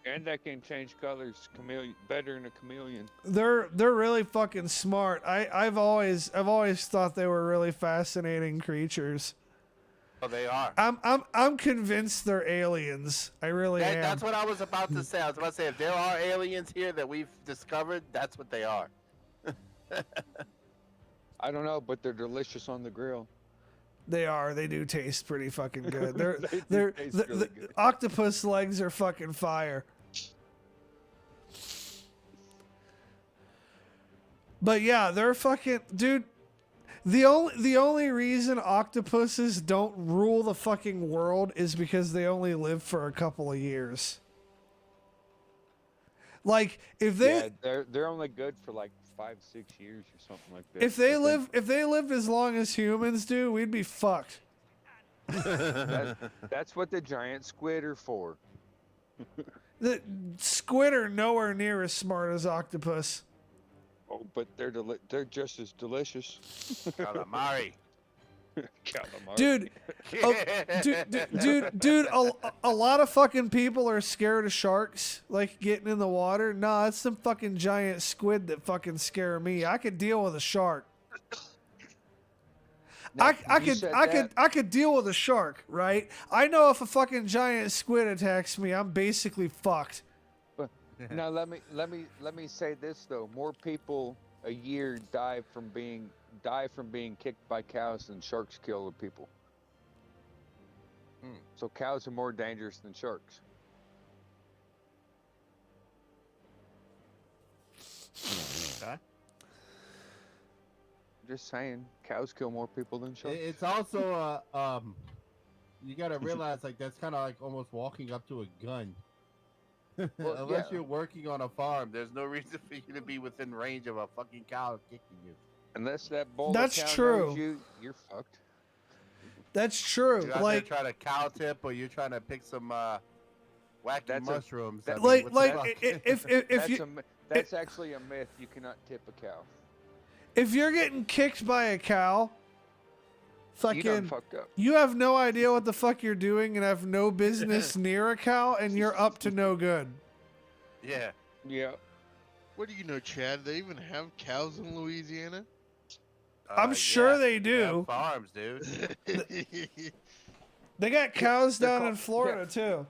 And that can change colors, chameleon, better than a chameleon. They're really fucking smart. I've always thought they were really fascinating creatures. oh, they are. I'm convinced they're aliens. I really am. That's what I was about to say. I was about to say if there are aliens here that we've discovered, that's what they are. I don't know, but they're delicious on the grill. They are. They do taste pretty fucking good. They do They're taste the really good. octopus legs are fucking fire. But yeah, they're fucking dude. The only reason octopuses don't rule the fucking world is because they only live for a couple of years. Like if they They're only good for like 5-6 years or something like that. if they lived as long as humans do, we'd be fucked. That's what the giant squid are for. The squid are nowhere near as smart as octopus. Oh, but they're just as delicious. Calamari. Calamari. Dude, a lot of fucking people are scared of sharks, like getting in the water. Nah, it's some fucking giant squid that fucking scare me. I could deal with a shark. Now, I you said that- could deal with a shark, right? I know if a fucking giant squid attacks me, I'm basically fucked. Now let me say this though: more people a year die from being kicked by cows than sharks kill the people. So cows are more dangerous than sharks. Okay. Just saying, cows kill more people than sharks. It's also you gotta realize like that's kind of like almost walking up to a gun. Well, Unless yeah. you're working on a farm, there's no reason for you to be within range of a fucking cow kicking you. Unless that bull That's cow true. knows you, you're fucked. That's true. You're out there trying to cow tip, or you're trying to pick some wacky That's a- mushrooms. that- I mean, what the fuck? if That's you that's actually a myth. You cannot tip a cow. if you're getting kicked by a cow, You done fucking fucked up. you have no idea what the fuck you're doing and have no business near a cow, and you're up to no good. Yeah. Yeah. What do you know, Chad? They even have cows in Louisiana? I'm sure they They have do. farms, dude. They got cows They're down called- in Florida too.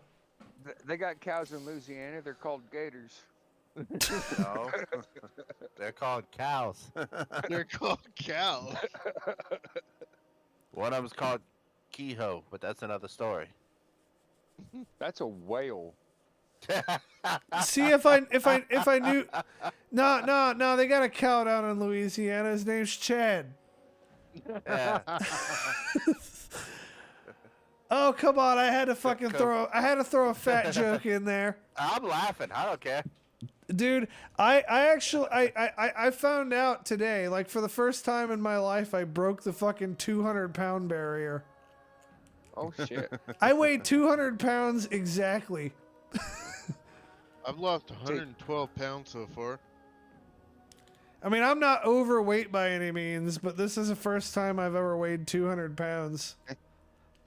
They got cows in Louisiana. They're called gators. No. They're called cows. They're called cows. One of them's called Kehoe, but that's another story. That's a whale. See if I knew. No. They got a cow down in Louisiana. His name's Chad. Yeah. Oh come on! I had to fucking throw a fat joke in there, I'm laughing. I don't care. dude. I found out today, like for the first time in my life, I broke the fucking 200-pound barrier. Oh shit. I weigh 200 pounds exactly. I've lost 112 pounds so far. I mean, I'm not overweight by any means, but this is the first time I've ever weighed 200 pounds.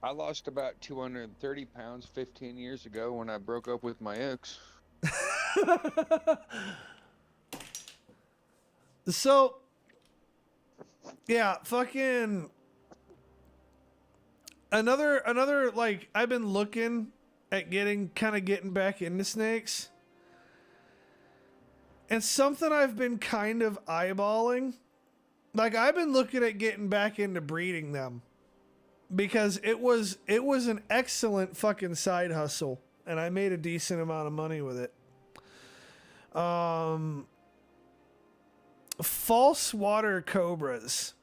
I lost about 230 pounds 15 years ago when I broke up with my ex. So, yeah, fucking another like I've been looking at getting back into snakes. And something I've been kind of eyeballing, like I've been looking at getting back into breeding them because it was an excellent fucking side hustle and I made a decent amount of money with it. False water cobras.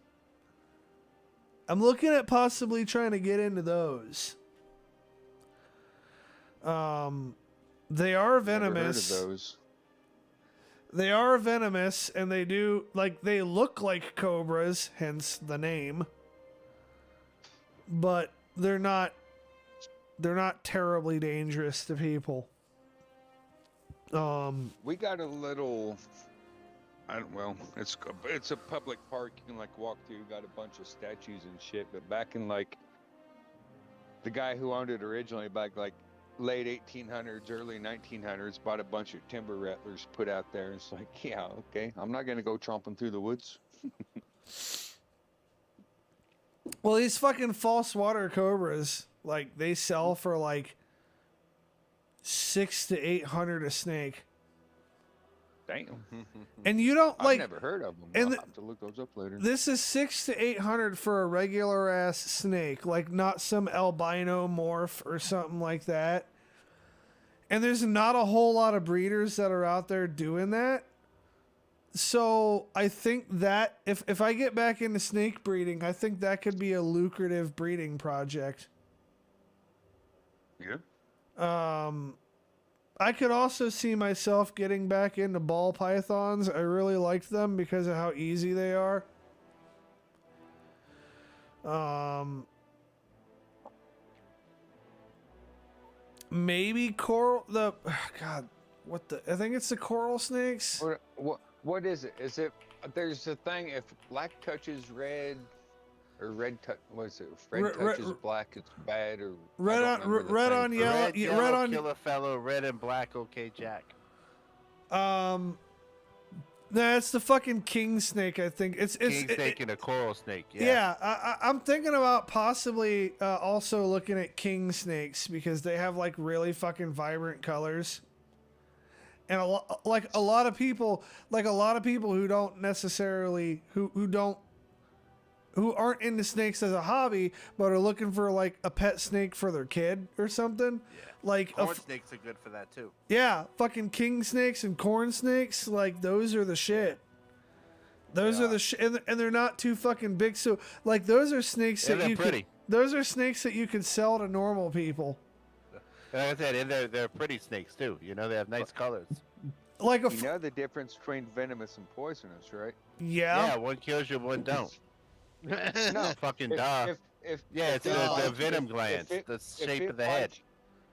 I'm looking at possibly trying to get into those. They are Never venomous. heard of those. They are venomous, and they look like cobras, hence the name. But they're not terribly dangerous to people. We got a little. It's a public park. You can like walk through. Got a bunch of statues and shit. But back in like the guy who owned it originally, back like late 1800s, early 1900s, bought a bunch of timber rattlers put out there. It's like, yeah, okay, I'm not gonna go chomping through the woods. Well, these fucking false water cobras, like they sell for like $600 to $800 a snake, Damn. and you don't I've like. never heard of them. and I'll the- have to look those up later. This is $600 to $800 for a regular ass snake, like not some albino morph or something like that. And there's not a whole lot of breeders that are out there doing that. So I think that if I get back into snake breeding, I think that could be a lucrative breeding project. Yeah. I could also see myself getting back into ball pythons. I really liked them because of how easy they are. Maybe coral. God, what the? I think it's the coral snakes. What is it? Is it? There's a thing. If black touches red, or red touch, what is it? If red touches black, it's bad. Or Red I don't on remember the red thing. on yellow. Red, Yeah, yellow, red on. killer fellow, red and black, okay, Jack. No, it's the fucking king snake. I think it's King snake and a coral snake. Yeah. Yeah, I'm thinking about possibly also looking at king snakes because they have like really fucking vibrant colors. And a lot of people who don't necessarily who aren't into snakes as a hobby but are looking for like a pet snake for their kid or something. Yeah. Like Corn snakes are good for that too. yeah, fucking king snakes and corn snakes, like those are the shit. Those are the shit, and they're not too fucking big. So like those are snakes Yeah, that they're you pretty. could, those are snakes that you could sell to normal people. Like I said, and they're pretty snakes too. You know, they have nice colors. Like a You know the difference between venomous and poisonous, right? Yeah, one kills you, one don't. No. Fucking If, duh. if Yeah, if it's it the bites- venom if glands, it- the if shape it of the head. bites-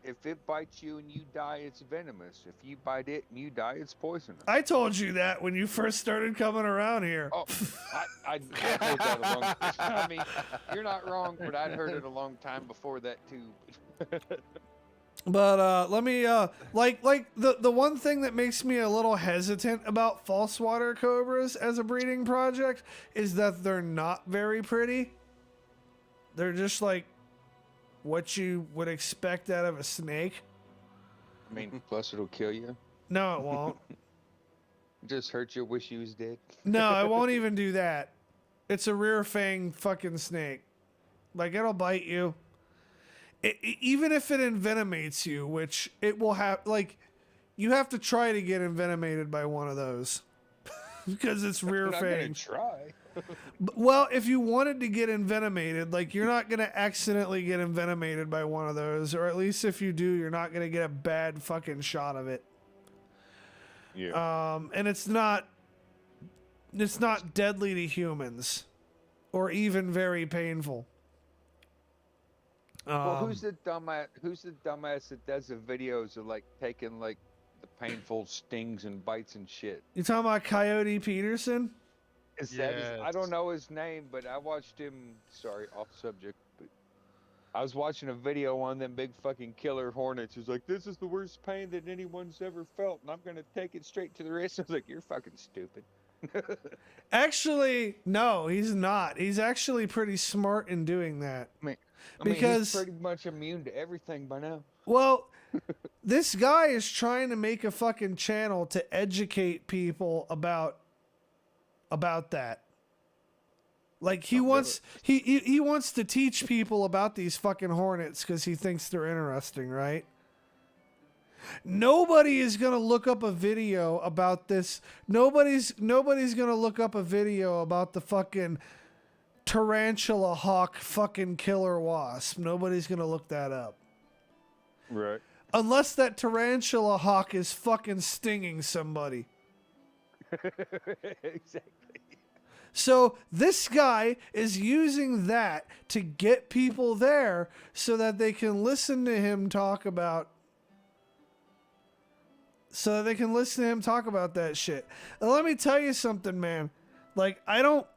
If it bites you and you die, it's venomous. If you bite it and you die, it's poisonous. I told you that when you first started coming around here. Oh, I heard that a long. I mean, you're not wrong, but I'd heard it a long time before that too. But let me like the one thing that makes me a little hesitant about false water cobras as a breeding project is that they're not very pretty. They're just like what you would expect out of a snake. I mean, plus it'll kill you. No, it won't. Just hurt you. Wish you was dead. No, it won't even do that. It's a rear fang fucking snake. Like, it'll bite you. Even if it envenomates you, which it will have, like, you have to try to get envenomated by one of those. Because it's rear I'm not gonna fang. try. Well, if you wanted to get envenomated, like, you're not going to accidentally get envenomated by one of those. Or at least if you do, you're not going to get a bad fucking shot of it. Yeah. And it's not deadly to humans or even very painful. Well, who's the dumbass that does the videos of like taking like the painful stings and bites and shit? You talking about Coyote Peterson? Is that I don't know his name, but I watched him. Sorry, off subject. But I was watching a video on them big fucking killer hornets. He's like, "This is the worst pain that anyone's ever felt, and I'm gonna take it straight to the wrist." I was like, "You're fucking stupid." Actually, no, he's not. He's actually pretty smart in doing that. I mean, because he's pretty much immune to everything by now. well, this guy is trying to make a fucking channel to educate people about that. Like he wants he wants to teach people about these fucking hornets because he thinks they're interesting, right? Nobody is gonna look up a video about this. Nobody's gonna look up a video about the fucking tarantula hawk fucking killer wasp. Nobody's gonna look that up. Right. Unless that tarantula hawk is fucking stinging somebody. Exactly. So this guy is using that to get people there so that they can listen to him talk about that shit. And let me tell you something, man. Like, I don't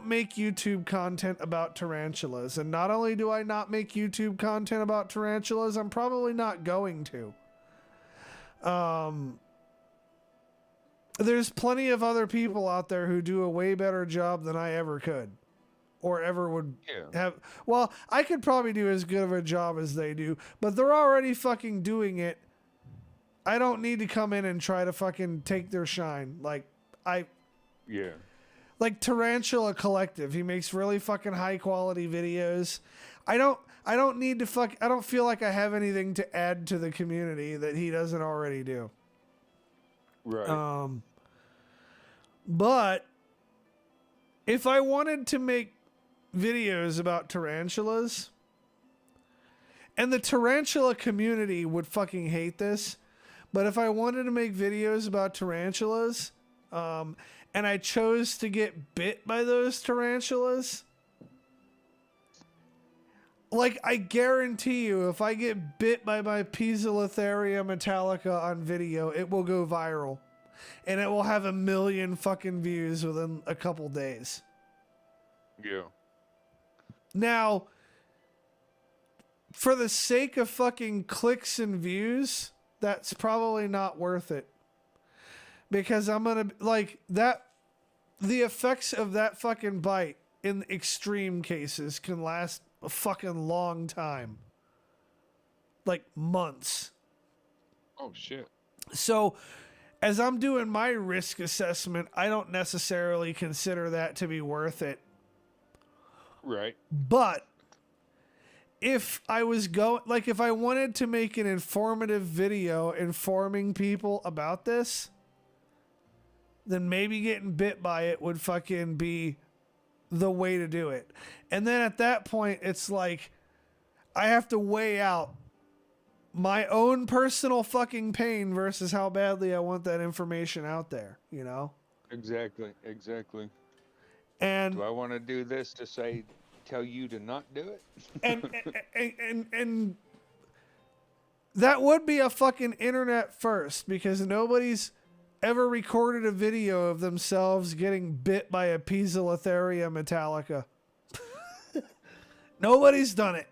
make YouTube content about tarantulas. And not only do I not make YouTube content about tarantulas, I'm probably not going to. There's plenty of other people out there who do a way better job than I ever could. Or ever would have. Well, I could probably do as good of a job as they do. But they're already fucking doing it. I don't need to come in and try to fucking take their shine. Like Tarantula Collective. He makes really fucking high quality videos. I don't need to I don't feel like I have anything to add to the community that he doesn't already do. Right. But if I wanted to make videos about tarantulas, and the tarantula community would fucking hate this, but if I wanted to make videos about tarantulas, and I chose to get bit by those tarantulas, like, I guarantee you, if I get bit by my Pisolitharia metallica on video, it will go viral. And it will have 1 million fucking views within a couple days. Yeah. Now, for the sake of fucking clicks and views, that's probably not worth it. Because I'm gonna, like, the effects of that fucking bite in extreme cases can last a fucking long time. Like months. Oh, shit. So, as I'm doing my risk assessment, I don't necessarily consider that to be worth it. Right. But if I was if I wanted to make an informative video informing people about this, then maybe getting bit by it would fucking be the way to do it. And then at that point, it's like, I have to weigh out my own personal fucking pain versus how badly I want that information out there, you know? Exactly. Exactly. And Do I want to do this to say, tell you to not do it? and that would be a fucking internet first, because nobody's ever recorded a video of themselves getting bit by a Piezolatheria metallica. Nobody's done it.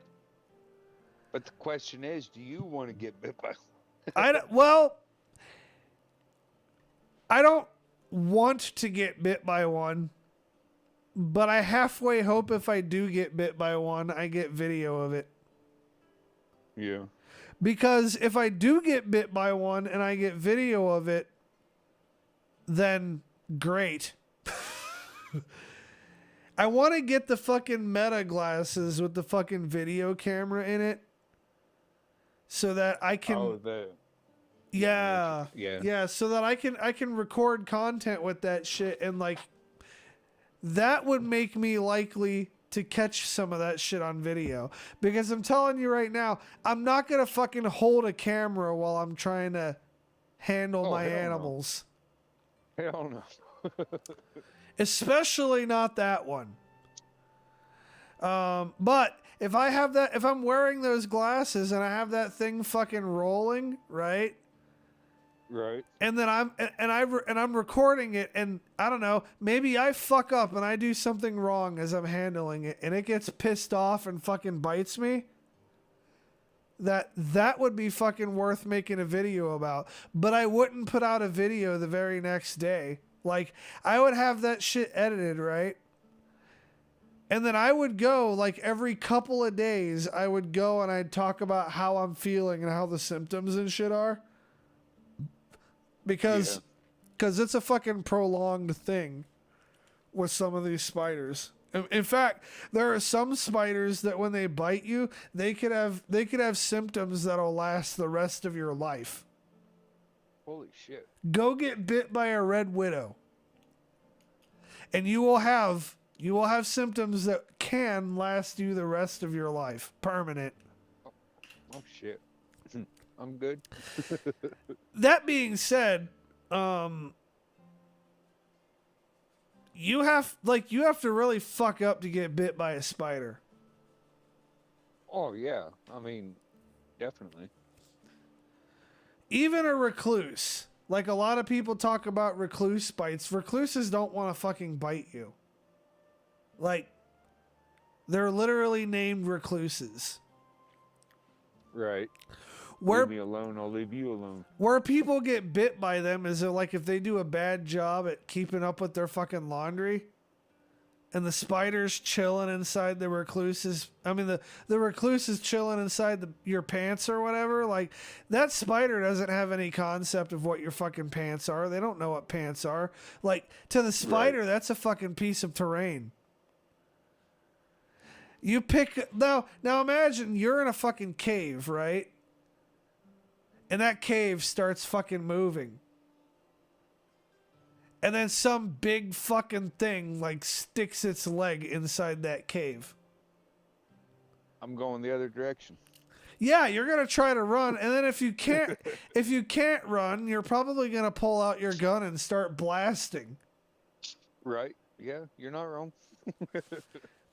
But the question is, do you want to get bit by? Well, I don't want to get bit by one, but I halfway hope if I do get bit by one, I get video of it. Yeah. Because if I do get bit by one and I get video of it, then great. I want to get the fucking Meta glasses with the fucking video camera in it so that I can yeah, so that I can record content with that shit, and like that would make me likely to catch some of that shit on video, because I'm telling you right now, I'm not going to fucking hold a camera while I'm trying to handle my animals. No. Hell no. Especially not that one. But if I'm wearing those glasses and I have that thing fucking rolling, right? Right. And then I'm recording it, and I don't know, maybe I fuck up and I do something wrong as I'm handling it, and it gets pissed off and fucking bites me. That would be fucking worth making a video about. But I wouldn't put out a video the very next day. Like, I would have that shit edited, right? And then I would go, like, every couple of days, I would go and I'd talk about how I'm feeling and how the symptoms and shit are. Because it's a fucking prolonged thing with some of these spiders. In fact, there are some spiders that when they bite you, they could have symptoms that'll last the rest of your life. Holy shit. Go get bit by a red widow, and you will have symptoms that can last you the rest of your life, permanent. Oh shit. I'm good. That being said, you have to really fuck up to get bit by a spider. Oh yeah, I mean, definitely. Even a recluse. Like, a lot of people talk about recluse bites. Recluses don't want to fucking bite you. Like, they're literally named recluses. Right. Where, leave me alone, I'll leave you alone. Where people get bit by them is like if they do a bad job at keeping up with their fucking laundry, and the spider's chilling inside the recluse's. I mean, the recluse is chilling inside your pants or whatever. Like, that spider doesn't have any concept of what your fucking pants are. They don't know what pants are. Like, to the spider, that's a fucking piece of terrain. You pick now imagine you're in a fucking cave, right? And that cave starts fucking moving. And then some big fucking thing like sticks its leg inside that cave. I'm going the other direction. Yeah, you're going to try to run, and then if you can't run, you're probably going to pull out your gun and start blasting. Right. Yeah, you're not wrong.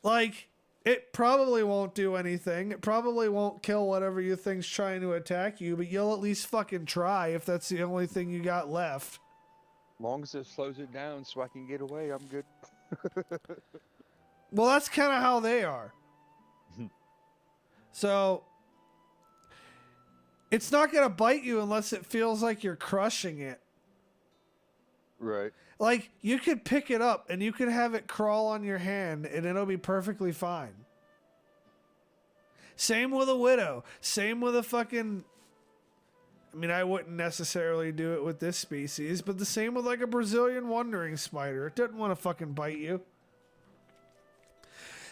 Like, it probably won't do anything. It probably won't kill whatever you think's trying to attack you, but you'll at least fucking try if that's the only thing you got left. Long as it slows it down so I can get away, I'm good. Well, that's kind of how they are. So, it's not going to bite you unless it feels like you're crushing it. Right. Like, you could pick it up and you could have it crawl on your hand and it'll be perfectly fine. Same with a widow. Same with a fucking... I mean, I wouldn't necessarily do it with this species, but the same with like a Brazilian wandering spider. It doesn't want to fucking bite you.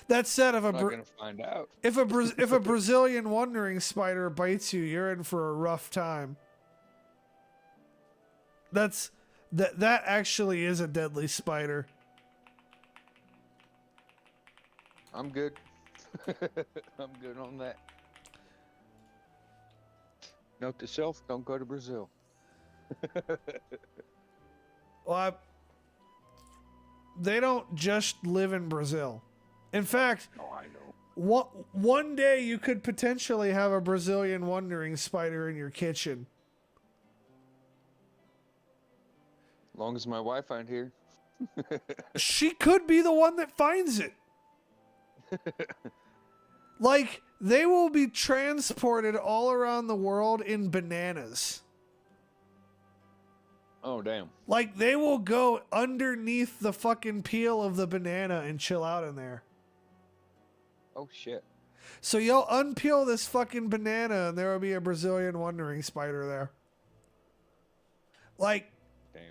That said, if I'm not gonna find out. if a Brazilian wandering spider bites you, you're in for a rough time. That actually is a deadly spider. I'm good. I'm good on that. Note to self: don't go to Brazil. Well, they don't just live in Brazil. In fact, Oh, I know. one day you could potentially have a Brazilian wandering spider in your kitchen. As long as my wife ain't here. She could be the one that finds it. Like, they will be transported all around the world in bananas. Oh, damn. Like, they will go underneath the fucking peel of the banana and chill out in there. Oh, shit. So you'll unpeel this fucking banana and there will be a Brazilian wandering spider there. Like, Damn.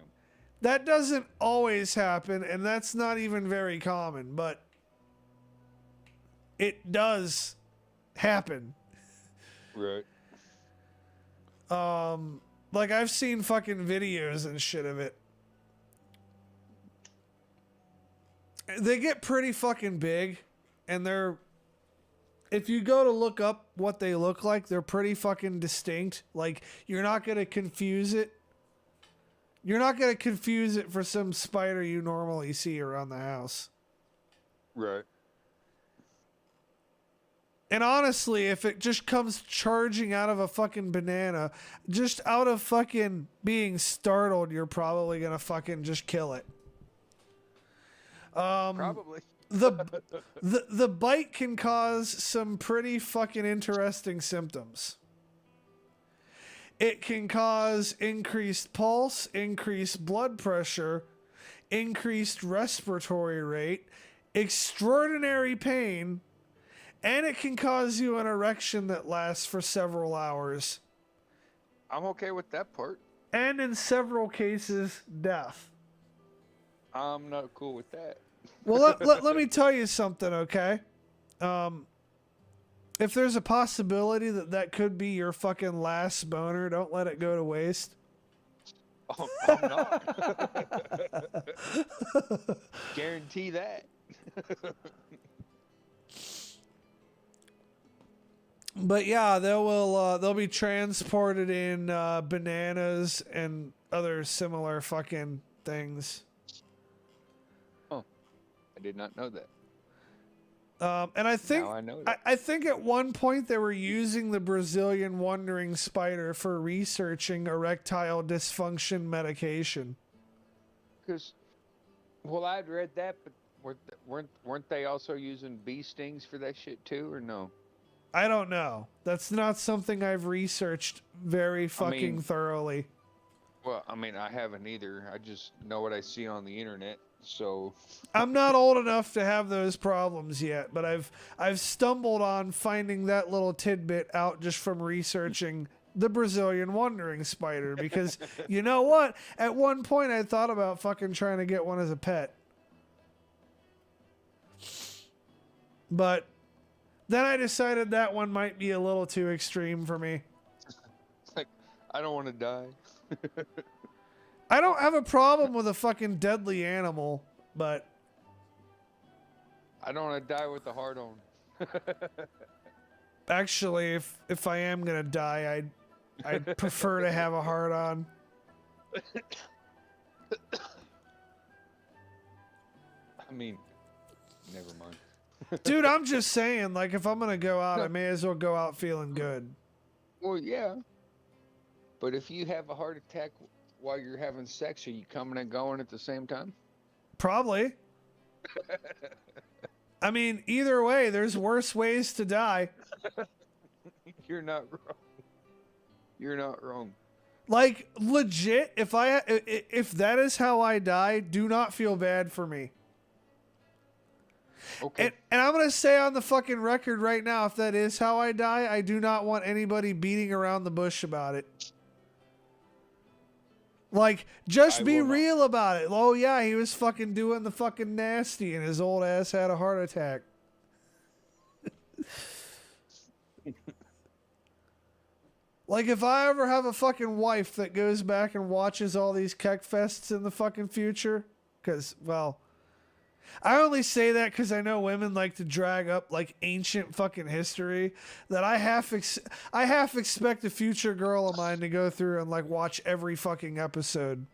that doesn't always happen, and that's not even very common, but it does happen. Right. Like, I've seen fucking videos and shit of it. They get pretty fucking big, and if you go to look up what they look like, they're pretty fucking distinct. Like, you're not gonna confuse it. You're not gonna confuse it for some spider you normally see around the house. Right. And honestly, if it just comes charging out of a fucking banana, just out of fucking being startled, you're probably gonna fucking just kill it. Probably. The bite can cause some pretty fucking interesting symptoms. It can cause increased pulse, increased blood pressure, increased respiratory rate, extraordinary pain, and it can cause you an erection that lasts for several hours. I'm okay with that part. And in several cases, death. I'm not cool with that. Well, let me tell you something, okay? If there's a possibility that could be your fucking last boner, don't let it go to waste. Oh, I'm not. Guarantee that. But yeah, they'll be transported in bananas and other similar fucking things. Oh, I did not know that. And I think Now I know that. I think at one point they were using the Brazilian wandering spider for researching erectile dysfunction medication. Because, well, I'd read that, but weren't they also using bee stings for that shit too, or no? I don't know. That's not something I've researched very fucking thoroughly. Well, I mean, I haven't either. I just know what I see on the internet. So I'm not old enough to have those problems yet, but I've stumbled on finding that little tidbit out just from researching the Brazilian wandering spider, because you know what? At one point I thought about fucking trying to get one as a pet. But then I decided that one might be a little too extreme for me. like, I don't want to die. I don't have a problem with a fucking deadly animal, but I don't want to die with a heart on. actually, if I am gonna die, I'd prefer to have a heart on. I mean, never mind. Dude, I'm just saying, like, if I'm gonna go out, I may as well go out feeling good. Well, yeah. But if you have a heart attack while you're having sex, are you coming and going at the same time? Probably. I mean, either way, there's worse ways to die. You're not wrong. You're not wrong. Like, legit, if that is how I die, do not feel bad for me. Okay. And I'm going to say on the fucking record right now, if that is how I die, I do not want anybody beating around the bush about it. Like, just be real about it. Oh, yeah, he was fucking doing the fucking nasty and his old ass had a heart attack. Like, if I ever have a fucking wife that goes back and watches all these Kekfests in the fucking future, because, well, I only say that because I know women like to drag up like ancient fucking history that I half expect a future girl of mine to go through and like watch every fucking episode.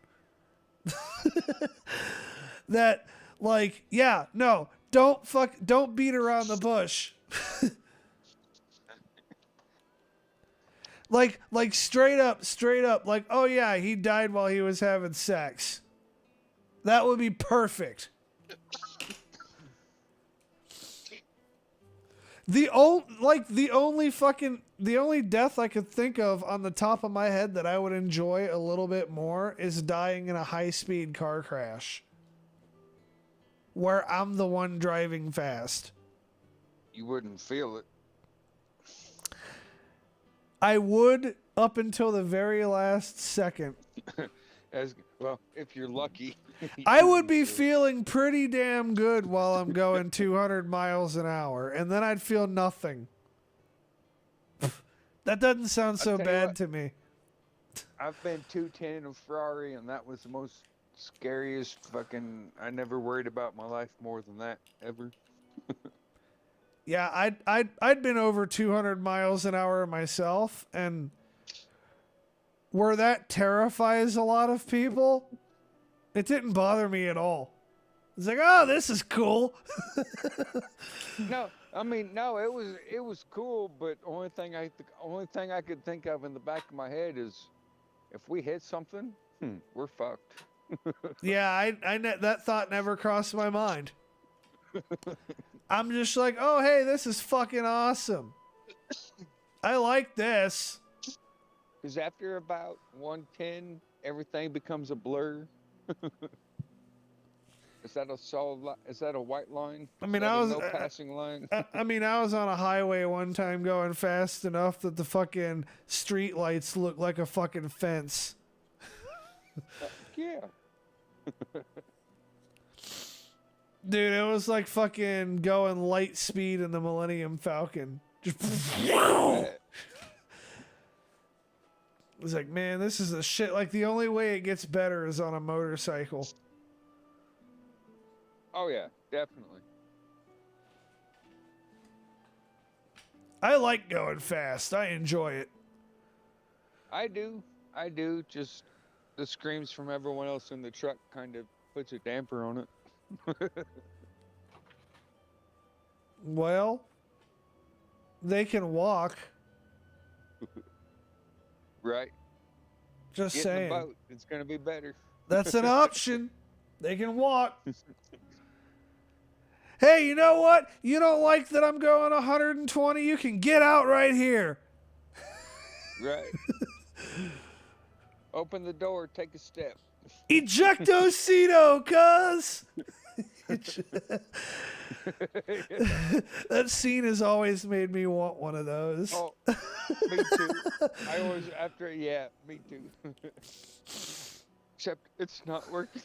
That like, yeah, no, don't beat around the bush. like straight up, like, oh yeah, he died while he was having sex. That would be perfect. The only death I could think of on the top of my head that I would enjoy a little bit more is dying in a high-speed car crash where I'm the one driving fast. You wouldn't feel it. I would up until the very last second. As well, if you're lucky. I would be feeling pretty damn good while I'm going 200 miles an hour, and then I'd feel nothing. That doesn't sound so bad to me. I've been 210 in a Ferrari, and that was the most scariest fucking. I never worried about my life more than that ever. Yeah, I'd been over 200 miles an hour myself, and where that terrifies a lot of people, it didn't bother me at all. It's like, oh, this is cool. No, I mean, no, it was cool, but only thing I could think of in the back of my head is, if we hit something, we're fucked. Yeah, that thought never crossed my mind. I'm just like, oh, hey, this is fucking awesome. I like this. Because after about 110, everything becomes a blur. Is that a solid line? Is that a white line? I mean, no passing line. I mean, I was on a highway one time going fast enough that the fucking street lights looked like a fucking fence. Yeah. Dude, it was like fucking going light speed in the Millennium Falcon. Just It was like, man, this is a shit. Like, the only way it gets better is on a motorcycle. Oh, yeah, definitely. I like going fast. I enjoy it. I do. Just the screams from everyone else in the truck kind of puts a damper on it. Well, they can walk. Right. Just Get saying. in the boat. It's going to be better. That's an option. They can walk. Hey, you know what? You don't like that I'm going 120? You can get out right here. Right. Open the door. Take a step. Ejectocito, cuz. That scene has always made me want one of those. Oh, me too. I always, me too. Except it's not working.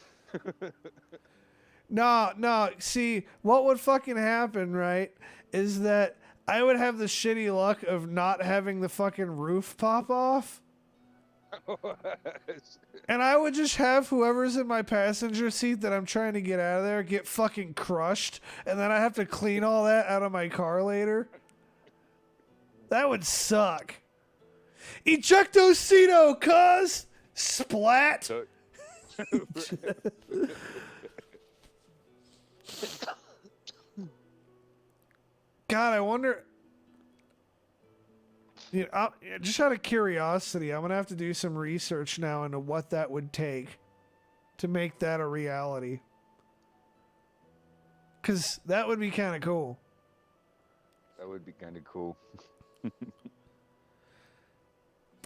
No. See, what would fucking happen, right, is that I would have the shitty luck of not having the fucking roof pop off. And I would just have whoever's in my passenger seat that I'm trying to get out of there get fucking crushed, and then I have to clean all that out of my car later. That would suck. Ejectocito, cuz! Splat! God, I wonder... You know, just out of curiosity, I'm going to have to do some research now into what that would take to make that a reality. Because that would be kind of cool. That would be kind of cool.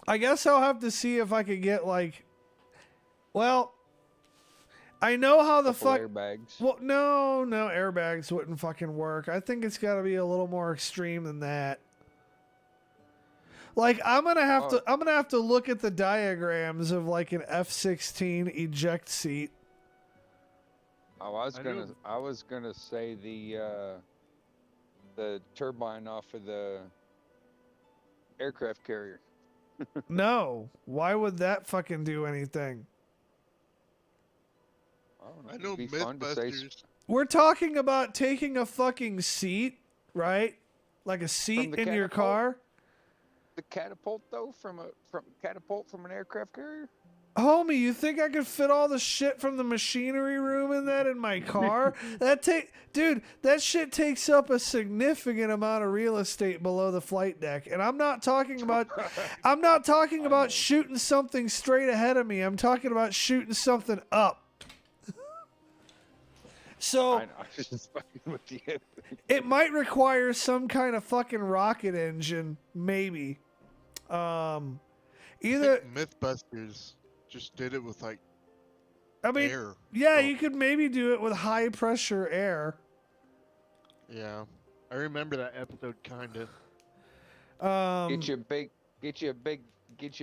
I guess I'll have to see if I could get, like... Well, I know how the fuck... Airbags. Well, no, airbags wouldn't fucking work. I think it's got to be a little more extreme than that. Like, I'm gonna have to look at the diagrams of like an F-16 eject seat. Oh, I was gonna say the turbine off of the aircraft carrier. No, why would that fucking do anything? I know It'd be fun to say Mythbusters. We're talking about taking a fucking seat, right? Like a seat the in your catapult? car. The catapult though, from an aircraft carrier. Homie, you think I could fit all the shit from the machinery room in that in my car? Dude, that shit takes up a significant amount of real estate below the flight deck. And I'm not talking about shooting something straight ahead of me. I'm talking about shooting something up. So I know, I was just fucking with you. it might require some kind of fucking rocket engine, maybe. I Either think Mythbusters just did it with like I mean, air. yeah, So, you could maybe do it with high pressure air. yeah, I remember that episode kind of. Get you a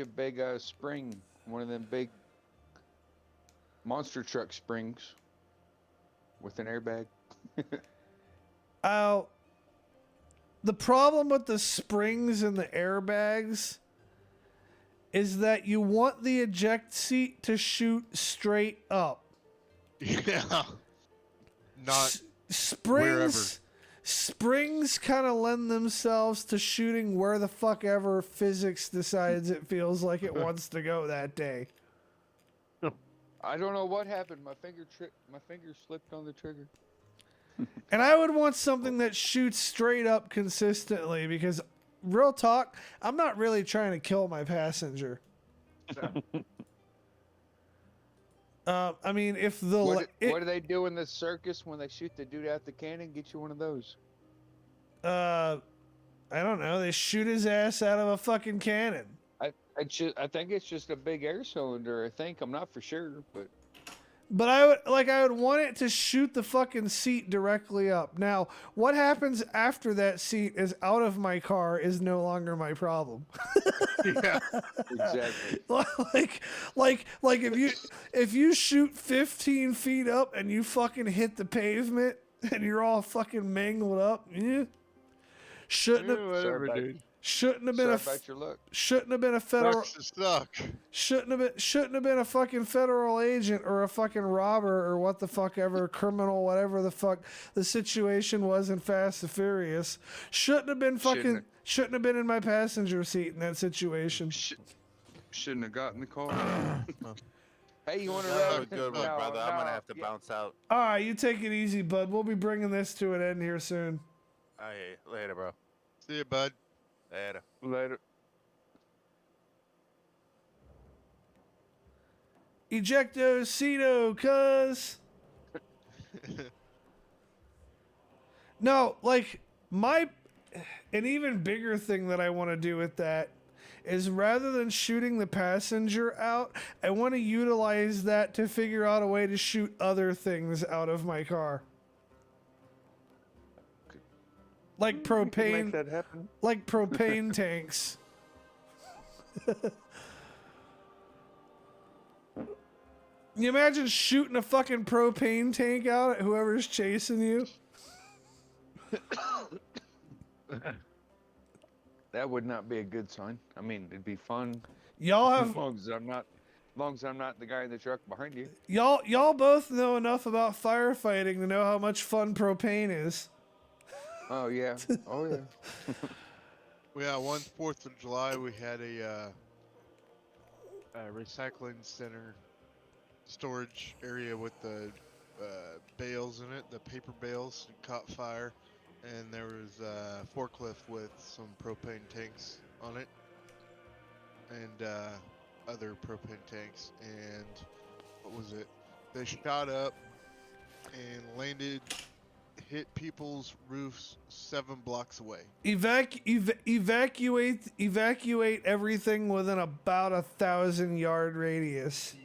big spring, one of them big monster truck springs with an airbag. The problem with the springs and the airbags is that you want the eject seat to shoot straight up. Yeah. Not Springs kind of lend themselves to shooting where the fuck ever physics decides it feels like it wants to go that day. I don't know what happened. My finger slipped on the trigger. And I would want something that shoots straight up consistently because, real talk, I'm not really trying to kill my passenger. I mean, if the What do they do in the circus when they shoot the dude out the cannon? Get you one of those. I don't know, they shoot his ass out of a fucking cannon. I think it's just a big air cylinder. I'm not for sure, But I would want it to shoot the fucking seat directly up. Now, what happens after that seat is out of my car is no longer my problem. yeah. exactly. like if you shoot 15 feet up and you fucking hit the pavement and you're all fucking mangled up, shouldn't have Whatever, dude. shouldn't have been About your luck. shouldn't have been a federal Sucks to suck. shouldn't have been a fucking federal agent or a fucking robber or what the fuck ever, criminal, whatever the fuck the situation was in Fast and Furious. Shouldn't have been in my passenger seat in that situation. Shouldn't have gotten the car. Hey, you want to Have a good one, brother. I'm gonna have to bounce out. All right, you take it easy, bud. We'll be bringing this to an end here soon. All right, later, bro. See you, bud. Later. Ejecto Cedo, cuz. No, like, an even bigger thing that I want to do with that is rather than shooting the passenger out, I want to utilize that to figure out a way to shoot other things out of my car. Like propane, Make that happen. like propane tanks. You imagine shooting a fucking propane tank out at whoever's chasing you? That would not be a good sign. I mean, it'd be fun Y'all as have long as I'm not the guy in the truck behind you. y'all both know enough about firefighting to know how much fun propane is. Oh yeah. Oh yeah. Yeah, one 4th of July we had a recycling center storage area with the bales in it, the paper bales, and caught fire, and there was a forklift with some propane tanks on it, and other propane tanks, and what was it? They shot up and landed, hit people's roofs 7 blocks away. Evacuate everything within about 1,000-yard radius.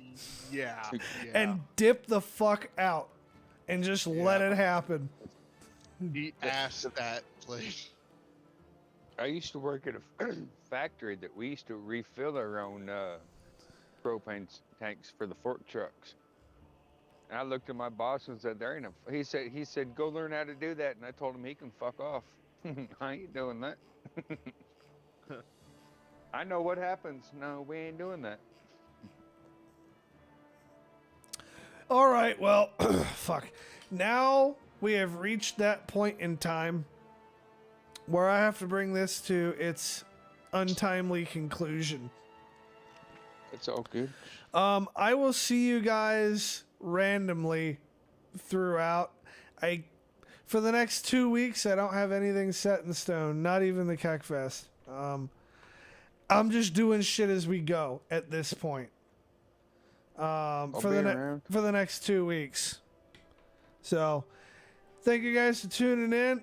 Yeah. And dip the fuck out and just let it happen. He asked that place. I used to work at a factory that we used to refill our own propane tanks for the fork trucks. And I looked at my boss and said, "There ain't a." He said, "Go learn how to do that." And I told him he can fuck off. I ain't doing that. I know what happens. No, we ain't doing that. All right, well, fuck. now we have reached that point in time where I have to bring this to its untimely conclusion. It's all good. I will see you guys randomly throughout. For the next 2 weeks, I don't have anything set in stone, not even the Kekfest. I'm just doing shit as we go at this point. For the next 2 weeks. So, thank you guys for tuning in.